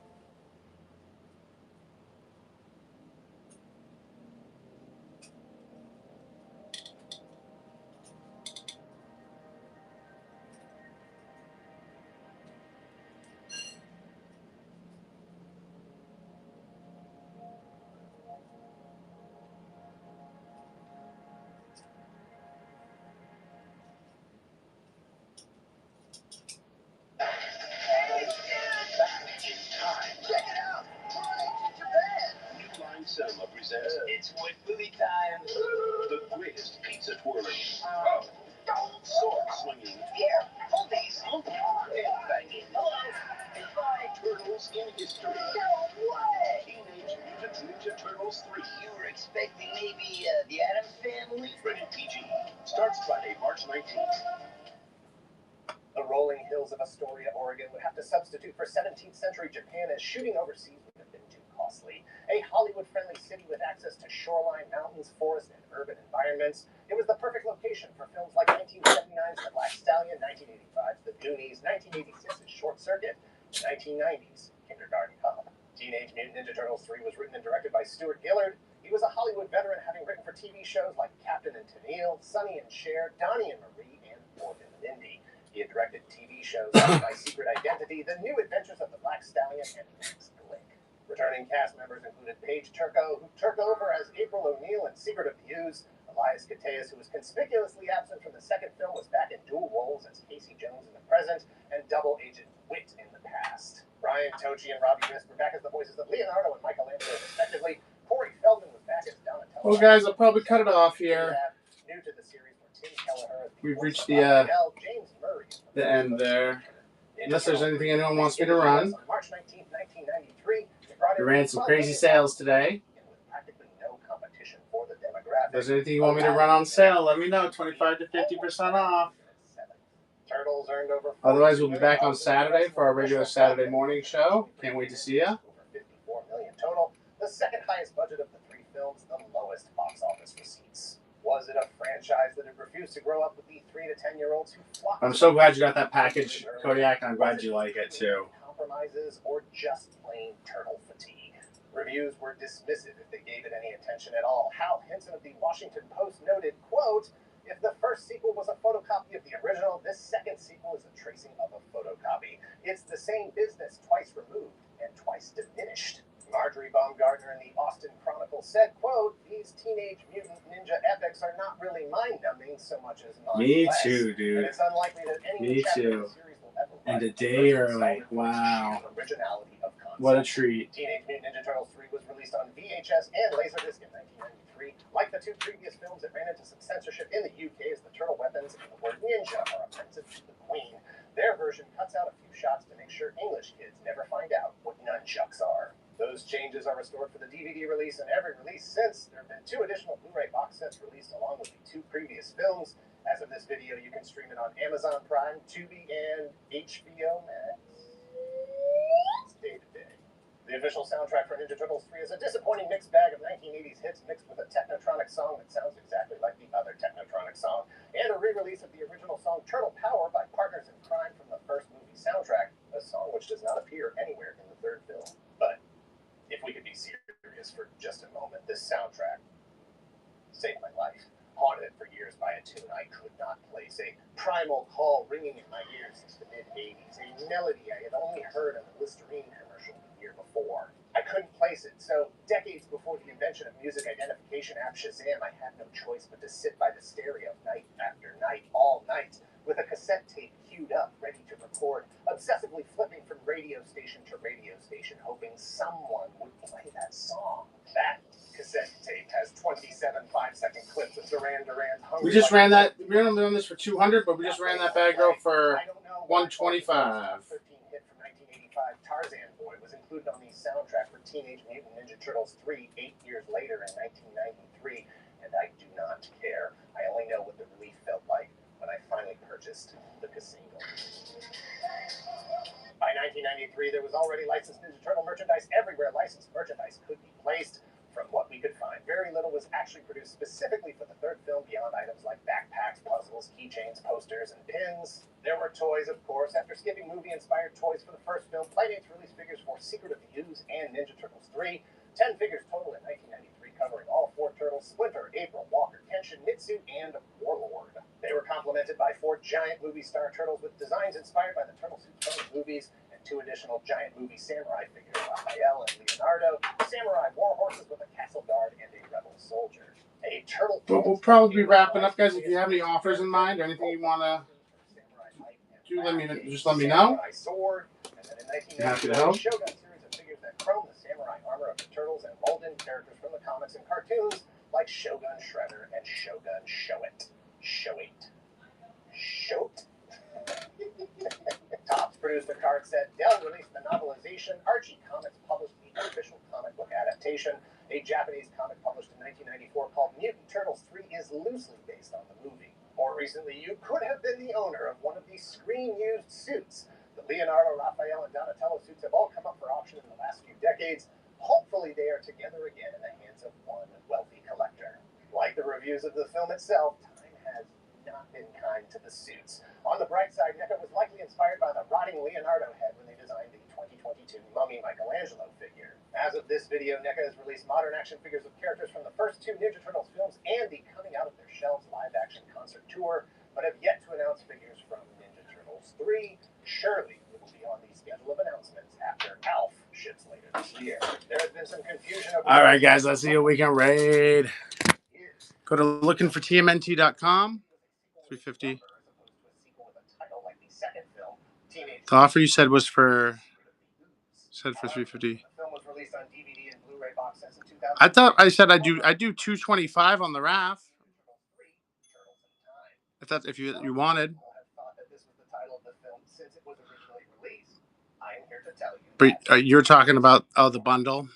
Cinema presents It's Wet Willy Time. The greatest pizza twirling, sword swinging, hold these, and banging. Turtles in history. No way! Teenage Mutant Ninja Turtles 3. You were expecting maybe the Addams Family? Rated PG. Starts Friday, March 19th. The rolling hills of Astoria, Oregon would have to substitute for 17th century Japan as shooting overseas would have been too costly. A Hollywood-friendly city with access to shoreline, mountains, forests, and urban environments, it was the perfect location for films like 1979's The Black Stallion, 1985's The Goonies, 1986's Short Circuit, and 1990's Kindergarten Cop. Teenage Mutant Ninja Turtles 3 was written and directed by Stuart Gillard. He was a Hollywood veteran, having written for TV shows like Captain and Tennille, Sonny and Cher, Donnie and Marie, and Morgan and Mindy. He had directed TV shows like My Secret Identity, The New Adventures of the Black Stallion, and Max Blake. Returning cast members included Paige Turco, who took over as April O'Neil in Secret of the Ooze. Elias Koteas, who was conspicuously absent from the second film, was back in dual roles as Casey Jones in the present and Double Agent Wit in the past. Brian Tochi and Robbie Risk were back as the voices of Leonardo and Michelangelo, respectively. Corey Feldman was back as Donatello. Well, guys, I'll probably cut it off here. New to the series were Tim Kelleher. We've reached the James Murray, end there. Unless there's anything anyone wants me to run. On March 19th, 1993, We ran some crazy sales today. with practically no competition for the demographic. If there's anything you want me to run on sale, let me know. 25 to 50% off. Turtles earned over. Otherwise, we'll be back on Saturday for our regular Saturday morning show. Can't wait to see ya. Over 54 million total. The second highest budget of the 3 films, the lowest box office receipts. Was it a franchise that had refused to grow up with the 3 to 10-year-olds who flocked? I'm so glad you got that package, Kodiak, and I'm glad you like it too. Compromises or just plain turtle fatigue? Reviews were dismissive if they gave it any attention at all. Hal Hinson of the Washington Post noted, quote, "If the first sequel was a photocopy of the original, this second sequel is a tracing of a photocopy. It's the same business, twice removed and twice diminished." Marjorie Baumgartner in the Austin Chronicle said, quote, "These Teenage Mutant Ninja epics are not really mind-numbing so much as Me mindless. too, dude. And it's unlikely that any Me chapter too. of the series will ever And a rise day above early. solid Wow. originality of concept." What a treat. Teenage Mutant Ninja Turtles 3 was released on VHS and Laserdisc in 1993. Like the two previous films, it ran into some censorship in the UK as the turtle weapons and the word ninja are offensive to the Queen. Their version cuts out a few shots to make sure English kids never find out what nunchucks are. Those changes are restored for the DVD release and every release since. There have been 2 additional Blu-ray box sets released along with the 2 previous films. As of this video, you can stream it on Amazon Prime, Tubi, and HBO Max. Day to day. The official soundtrack for Ninja Turtles 3 is a disappointing mixed bag of 1980s hits mixed with a Technotronic song that sounds exactly like the other Technotronic song, and a re-release of the original song Turtle Power by Partners in Crime from the first movie soundtrack, a song which does not appear anywhere in the third film. But if we could be serious for just a moment, this soundtrack saved my life. Haunted it for years by a tune I could not place, a primal call ringing in my ears since the mid-80s, a melody I had only heard in a Listerine commercial the year before. I couldn't place it, so decades before the invention of music identification app Shazam, I had no choice but to sit by the stereo night after night, all night, with a cassette tape queued up, ready to record, obsessively flipping from radio station to radio station, hoping someone would play that song. That cassette tape has 27 5-second clips of Duran Duran's We just ran that. We only done this for 200, but we just ran that bad girl for 125. 13 hit from 1985, Tarzan Boy, was included on the soundtrack for Teenage Mutant Ninja Turtles 3 8 years later in 1993, and I do not care. I only know what the relief felt like when I finally purchased the casino. By 1993, there was already licensed Ninja Turtle merchandise everywhere licensed merchandise could be placed. From what we could find, very little was actually produced specifically for the third film beyond items like backpacks, puzzles, keychains, posters, and pins. There were toys, of course. After skipping movie-inspired toys for the first film, Playdates released figures for Secret of the Ooze and Ninja Turtles 3. 10 figures total in 1993, covering all 4 turtles: Splinter, April, Walker, Kenshin, Mitsu, and Warlord. They were complemented by 4 giant movie-star turtles with designs inspired by the turtle suits from the movies, and 2 additional giant movie samurai figures, Raphael and Leonardo, samurai war horses with a castle guard and a rebel soldier. A turtle. But we'll probably be wrapping up, guys. If you have any offers in mind or anything you want to do, just let me know. I'm happy to help. Shogun series of figures that chrome the samurai armor of the turtles and mold in characters from the comics and cartoons like Shogun Shredder and Shogun Shoit. Shoat? Topps produced the card set. Dell released the novelization. Archie Comics published the official comic book adaptation. A Japanese comic published in 1994 called Mutant Turtles 3 is loosely based on the movie. More recently, you could have been the owner of one of these screen-used suits. The Leonardo, Raphael, and Donatello suits have all come up for auction in the last few decades. Hopefully they are together again in the hands of one wealthy collector. Like the reviews of the film itself, time has not been kind to the suits. On the bright side, NECA was likely inspired by the rotting Leonardo head when they designed the 2022 Mummy Michelangelo figure. As of this video, NECA has released modern action figures of characters from the first 2 Ninja Turtles films and the Coming Out of Their Shells live-action concert tour, but have yet to announce figures from Ninja Turtles 3. Surely it will be on the schedule of announcements after ALF ships later this year. There has been some confusion over... All right, guys. Let's see a weekend raid. Go to lookingfortmnt.com. 350. The offer you said was for 350. I thought I said I do 225 on the RAF. If you wanted. But you're talking about the bundle.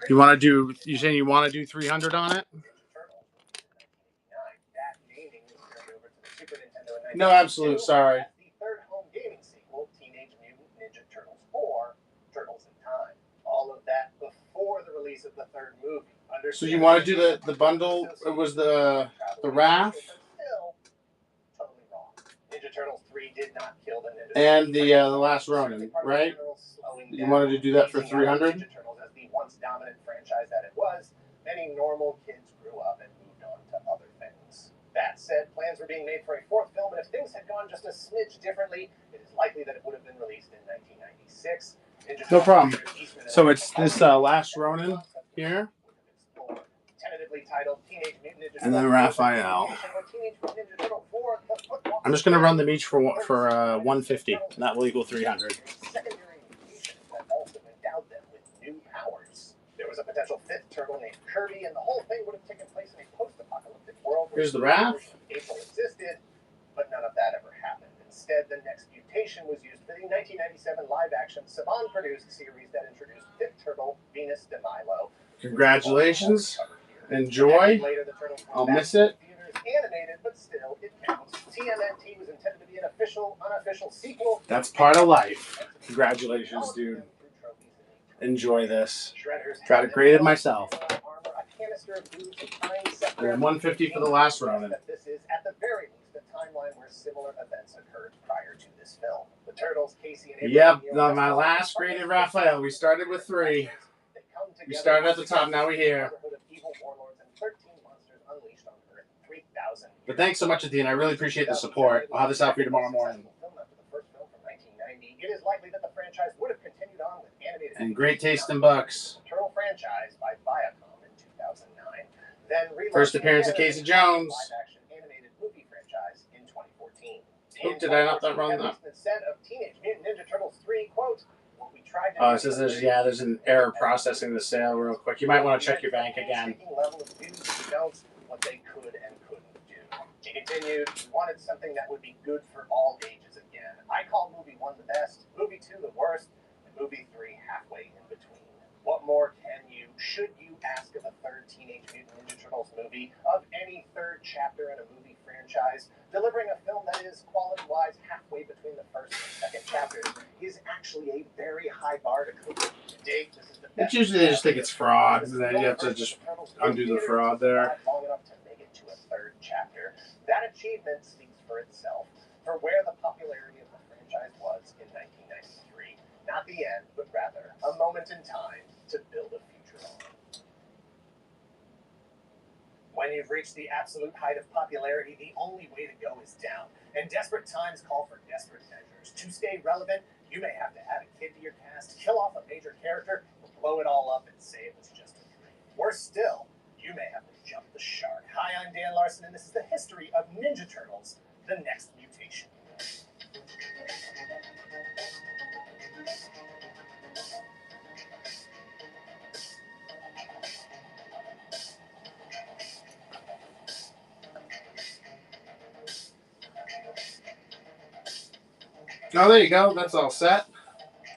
You want to do? You saying you want to do 300 on it? No, absolute. Sorry. The third home gaming sequel, Teenage Mutant Ninja Turtles 4: Turtles in Time. All of that So you want to do the bundle? It was the Wrath Totally wrong. Ninja Turtles 3 did not kill the Ninja and the Last Ronin, right? You wanted to do that for 300? Ninja Turtles as the once dominant franchise that it was, many normal kids grew up and moved on to other things. That said, plans were being made for a fourth film, and if things had gone just a smidge differently, it is likely that it would have been released in 1996. No problem. So it's this Last Ronin here, Tentatively titled Teenage Mutant Ninja and then Turtles Raphael. or Teenage Mutant Ninja Turtle 4, The Football I'm just gonna run them each for 150, and that will equal 300. secondary mutation that also endowed them with new powers. There was a potential fifth turtle named Kirby, and the whole thing would have taken place in a post-apocalyptic world where Here's the Wrath. April existed, but none of that ever happened. Instead, the next mutation was used for the 1997 live-action Saban-produced series that introduced fifth turtle Venus de Milo. Congratulations. Enjoy. Later, the turtles I'll miss it. animated, but still, it counts. TMNT was intended to be an official, unofficial sequel. That's part of life. Congratulations, dude. Enjoy this. Try to create it myself. And 150 for the Last Ronin. This is, at the very least, a timeline where similar events occurred prior to this film. The Turtles, Casey, and Yep, my last graded Raphael. We started with 3. We started at the top, now we're here. But thanks so much, Athena. I really appreciate the support. I'll have this out for you tomorrow morning. It is likely that the franchise would have continued on with animated And great taste in bucks. Turtle franchise by Viacom in 2009. Then First appearance of Casey Jones. live-action animated movie franchise in 2014. Oop, did I not run that? Instead of Teenage Mutant Ninja Turtles 3, quote, what we tried to Oh, it says there's an error processing the sale real quick. You might want to check your bank again. Level of news notes what they could and couldn't do. He continued, we wanted something that would be good for all ages again. I call movie 1 the best, movie 2 the worst, and movie 3 halfway in between. What more should you ask of a third Teenage Mutant Ninja Turtles movie, of any third chapter in a movie franchise? Delivering a film that is quality-wise halfway between the first and second chapters is actually a very high bar to clear. To date, this is the best. It's usually they just think it's fraud, and then you have to just undo the fraud there. Long enough to make it to a third chapter. That achievement speaks for itself, for where the popularity of the franchise was in 1993. Not the end, but rather a moment in time to build a future on. When you've reached the absolute height of popularity, the only way to go is down. And desperate times call for desperate measures. To stay relevant, you may have to add a kid to your cast, kill off a major character, or blow it all up and say it was just a dream. Worse still, you may have to jump the shark. Hi, I'm Dan Larson, and this is the history of Ninja Turtles, the next mutation. Oh, there you go. That's all set.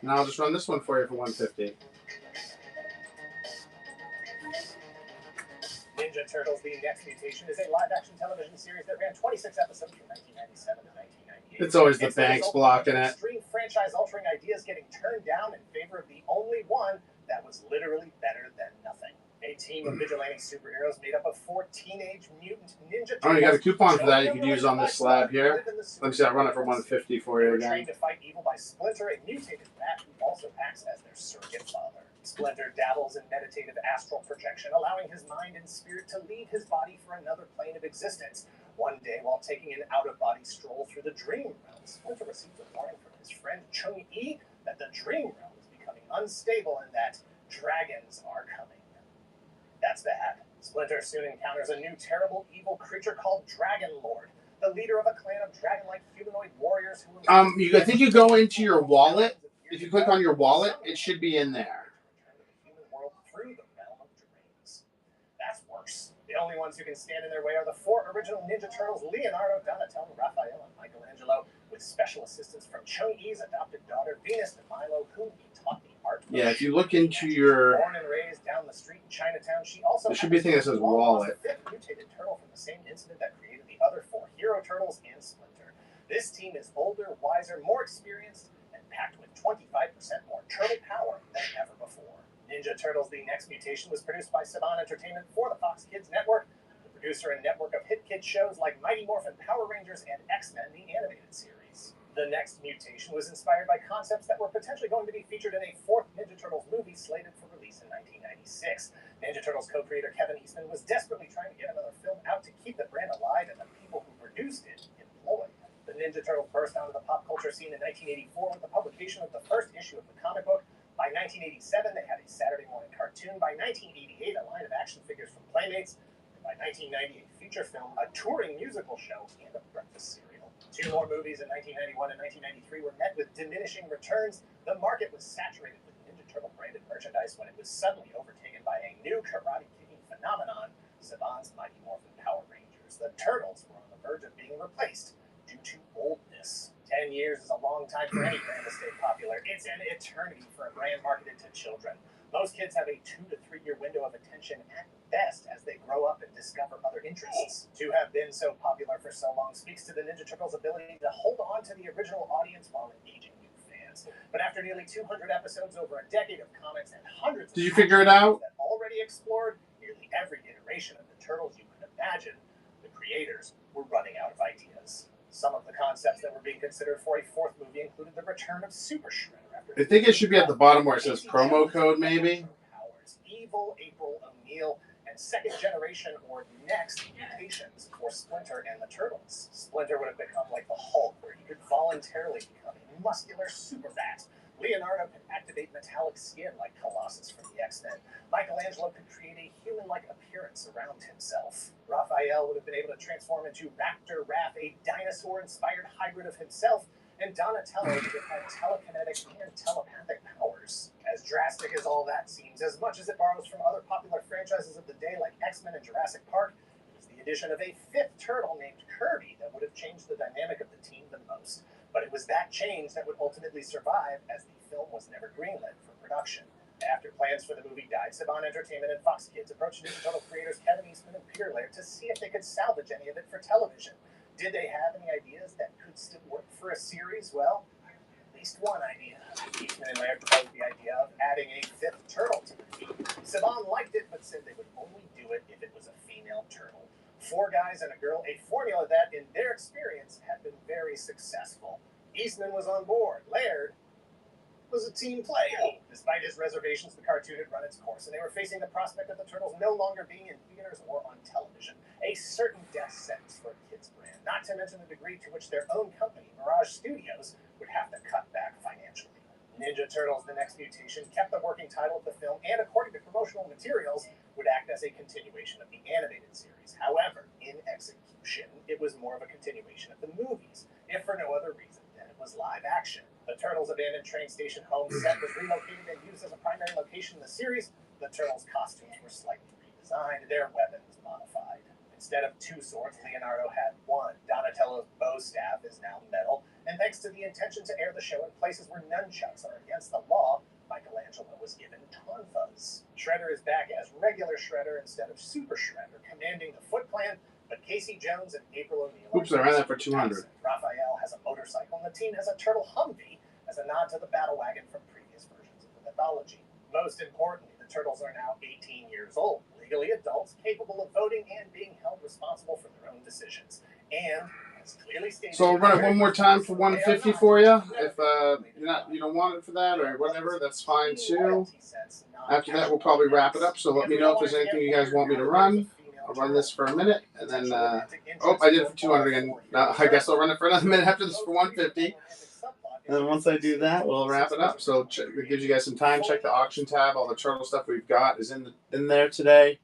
Now I'll just run this one for you for 150. Ninja Turtles: The Next Mutation is a live-action television series that ran 26 episodes from 1997 to 1998. It's always the banks blocking it. Extreme franchise-altering ideas getting turned down in favor of the only one that was literally better than nothing. A team of vigilante superheroes made up of 4 teenage mutant ninja turtles. Oh, you got a coupon for that you could use on this slab here. Let me see, I'll run it for 150 for you again. Trained to fight evil by Splinter, a mutated rat who also acts as their surrogate father. Splinter dabbles in meditative astral projection, allowing his mind and spirit to leave his body for another plane of existence. One day, while taking an out-of-body stroll through the dream realm, Splinter receives a warning from his friend Chung-E that the dream realm is becoming unstable and that dragons are coming. That's bad. Splinter soon encounters a new terrible evil creature called Dragon Lord, the leader of a clan of dragon-like humanoid warriors who... I think you go into your wallet. If you click on your wallet, it should be in there. Through the realm of dreams. That's worse. The only ones who can stand in their way are the 4 original Ninja Turtles, Leonardo, Donatello, Raphael, and Michelangelo, with special assistance from Chung-E's adopted daughter, Venus de Milo, whom he taught the art. Yeah, if you look into your... Born and raised down the street in Chinatown, she also... There should be a thing that says wallet. ...the 5th mutated turtle from the same incident that created the other 4 hero turtles and Splinter. This team is older, wiser, more experienced, and packed with 25% more turtle power than ever before. Ninja Turtles: The Next Mutation was produced by Saban Entertainment for the Fox Kids Network, the producer and network of hit kid shows like Mighty Morphin Power Rangers and X-Men, the animated series. The Next Mutation was inspired by concepts that were potentially going to be featured in a fourth Ninja Turtles movie slated for release in 1996. Ninja Turtles co-creator Kevin Eastman was desperately trying to get another film out to keep the brand alive and the people who produced it employed. The Ninja Turtles burst onto the pop culture scene in 1984 with the publication of the first issue of the comic book. By 1987, they had a Saturday morning cartoon. By 1988, a line of action figures from Playmates. And by 1998, a feature film, a touring musical show, and a breakfast cereal. Two more movies in 1991 and 1993 were met with diminishing returns. The market was saturated with Ninja Turtle branded merchandise when it was suddenly overtaken by a new karate-kicking phenomenon, Saban's Mighty Morphin Power Rangers. The Turtles were on the verge of being replaced due to oldness. 10 years is a long time for any brand to stay popular. It's an eternity for a brand marketed to children. Most kids have a 2 to 3 year window of attention at best as they grow up and discover other interests. To have been so popular for so long speaks to the Ninja Turtles' ability to hold on to the original audience while engaging new fans. But after nearly 200 episodes over a decade of comics and hundreds of Did you figure it out? that already explored nearly every iteration of the Turtles you could imagine, the creators were running out of ideas. Some of the concepts that were being considered for a fourth movie included the return of Super Shredder. I think it should be at the bottom where it says promo code, maybe. Evil April O'Neil, and second generation or next mutations for Splinter and the Turtles. Splinter would have become like the Hulk, where he could voluntarily become a muscular super bat. Leonardo could activate metallic skin like Colossus from the X-Men. Michelangelo could create a human-like appearance around himself. Raphael would have been able to transform into Raptor Raph, a dinosaur-inspired hybrid of himself, and Donatello would have had telekinetic and telepathic powers. As drastic as all that seems, as much as it borrows from other popular franchises of the day like X-Men and Jurassic Park, it was the addition of a fifth turtle named Kirby that would have changed the dynamic of the team the most. But it was that change that would ultimately survive, as the film was never greenlit for production. After plans for the movie died, Saban Entertainment and Fox Kids approached Ninja Turtle creators Kevin Eastman and Peter Laird to see if they could salvage any of it for television. Did they have any ideas that could still work for a series? Well, at least one idea. Eastman and Laird proposed the idea of adding a fifth turtle to the team. Saban liked it, but said they would only do it if it was a female turtle. 4 guys and a girl, a formula that, in their experience, had been very successful. Eastman was on board. Laird was a team player. Despite his reservations, the cartoon had run its course, and they were facing the prospect of the Turtles no longer being in theaters or on television. A certain death sentence for a kids' brand, not to mention the degree to which their own company, Mirage Studios, would have to cut back financially. Ninja Turtles: The Next Mutation kept the working title of the film, and according to promotional materials, would act as a continuation of the animated series. However, in execution, it was more of a continuation of the movies, if for no other reason than it was live action. The Turtles' abandoned train station home set was relocated and used as a primary location in the series. The Turtles' costumes were slightly redesigned, their weapons modified. Instead of 2 swords, Leonardo had 1. Donatello's bow staff is now metal, and thanks to the intention to air the show in places where nunchucks are against the law, Michelangelo was given tonfas. Shredder is back as regular Shredder instead of Super Shredder, commanding the Foot Clan, but Casey Jones and April O'Neil... Oops, I ran that for 200. Raphael has a motorcycle, and the team has a turtle Humvee as a nod to the battle wagon from previous versions of the mythology. Most importantly, the Turtles are now 18 years old, legally adults, capable of voting and being held responsible for their own decisions. And, as clearly stated... So I'll run it one more time for 150 for you. If you don't want it for that or whatever, that's fine too. After that, we'll probably wrap it up. So let me know if there's anything you guys want me to run. I'll run this for a minute, and then, I did it for 200 again. Now, I guess I'll run it for another minute after this for 150. And then once I do that, we'll wrap it up. So it gives you guys some time. Check the auction tab. All the turtle stuff we've got is in there today.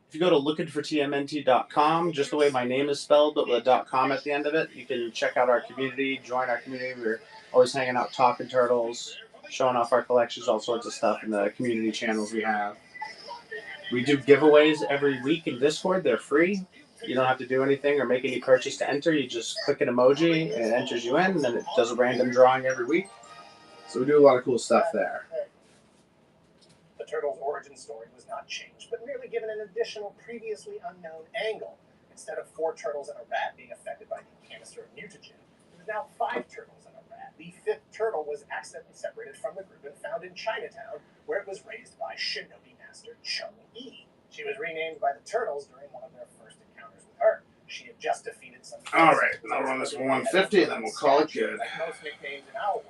If you go to lookingfortmnt.com, just the way my name is spelled, but with a .com at the end of it, you can check out our community, join our community. We're always hanging out, talking turtles, showing off our collections, all sorts of stuff in the community channels we have. We do giveaways every week in Discord. They're free. You don't have to do anything or make any purchase to enter. You just click an emoji and it enters you in, and then it does a random drawing every week. So we do a lot of cool stuff there. The Turtles' origin story was not changed, but merely given an additional previously unknown angle. Instead of 4 turtles and a rat being affected by the canister of mutagen, it was now 5 turtles and a rat. the fifth turtle was accidentally separated from the group and found in Chinatown, where it was raised by Shinobi Master Chung-Yi. She was renamed by the turtles during one of their first encounters with her. She had just defeated some. All right, I'll run this for 150, and then we'll call it good. Most nicknames in our world.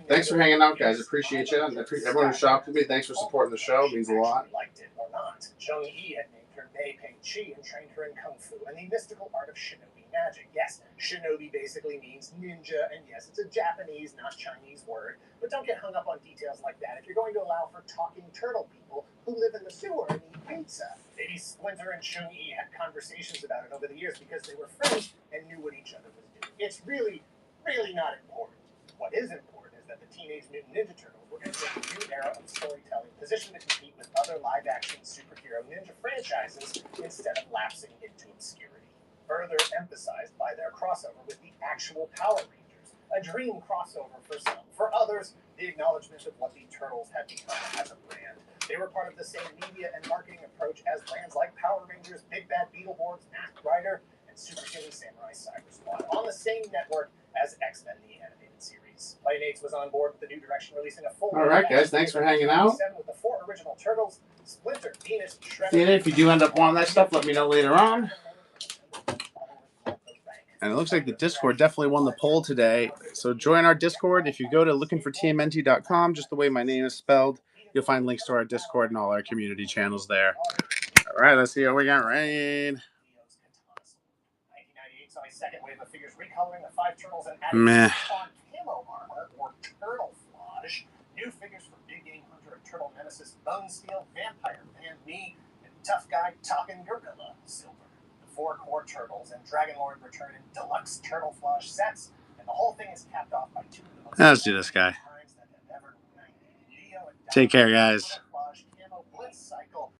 Thanks for hanging out, guys. Appreciate you. Everyone who shopped with me, thanks for supporting the show. It means a lot. Liked it or not, Chung-Yi had named her Mei Pei Chi and trained her in Kung Fu and the mystical art of Shinobi magic. Yes, Shinobi basically means ninja, and yes, it's a Japanese, not Chinese word. But don't get hung up on details like that if you're going to allow for talking turtle people who live in the sewer and eat pizza. Maybe Splinter and Chung-Yi had conversations about it over the years because they were friends and knew what each other was doing. It's really, really not important. What is important is that the Teenage Mutant Ninja Turtles were entering a new era of storytelling, positioned to compete with other live-action superhero ninja franchises instead of lapsing into obscurity. Further emphasized by their crossover with the actual Power Rangers, a dream crossover for some. For others, the acknowledgement of what the Turtles had become as a brand. They were part of the same media and marketing approach as brands like Power Rangers, Big Bad Beetleborgs, Masked Rider, and Superhuman Samurai Cyber Squad, on the same network as X-Men the Animated Series. Playmates was on board with the new direction, releasing a full. All right, guys, thanks for hanging out. With the 4 original Turtles, Splinter, Venus, Shredder. If you do end up wanting that stuff, let me know later on. And it looks like the Discord definitely won the poll today. So join our Discord. If you go to lookingfortmnt.com, just the way my name is spelled, you'll find links to our Discord and all our community channels there. All right, let's see what we got. Rain. Second wave of figures recoloring the 5 turtles and Meh. on camo armor or turtle flage. New figures for Big Game Hunter and Turtle Nemesis, Bone Steel, Vampire Man, Me, and Tough Guy Talking Gorilla Silver. The 4 core turtles and Dragon Lord return in deluxe turtle flage sets, and the whole thing is capped off by 2 of the most. Let's do this guy. Take care, guys.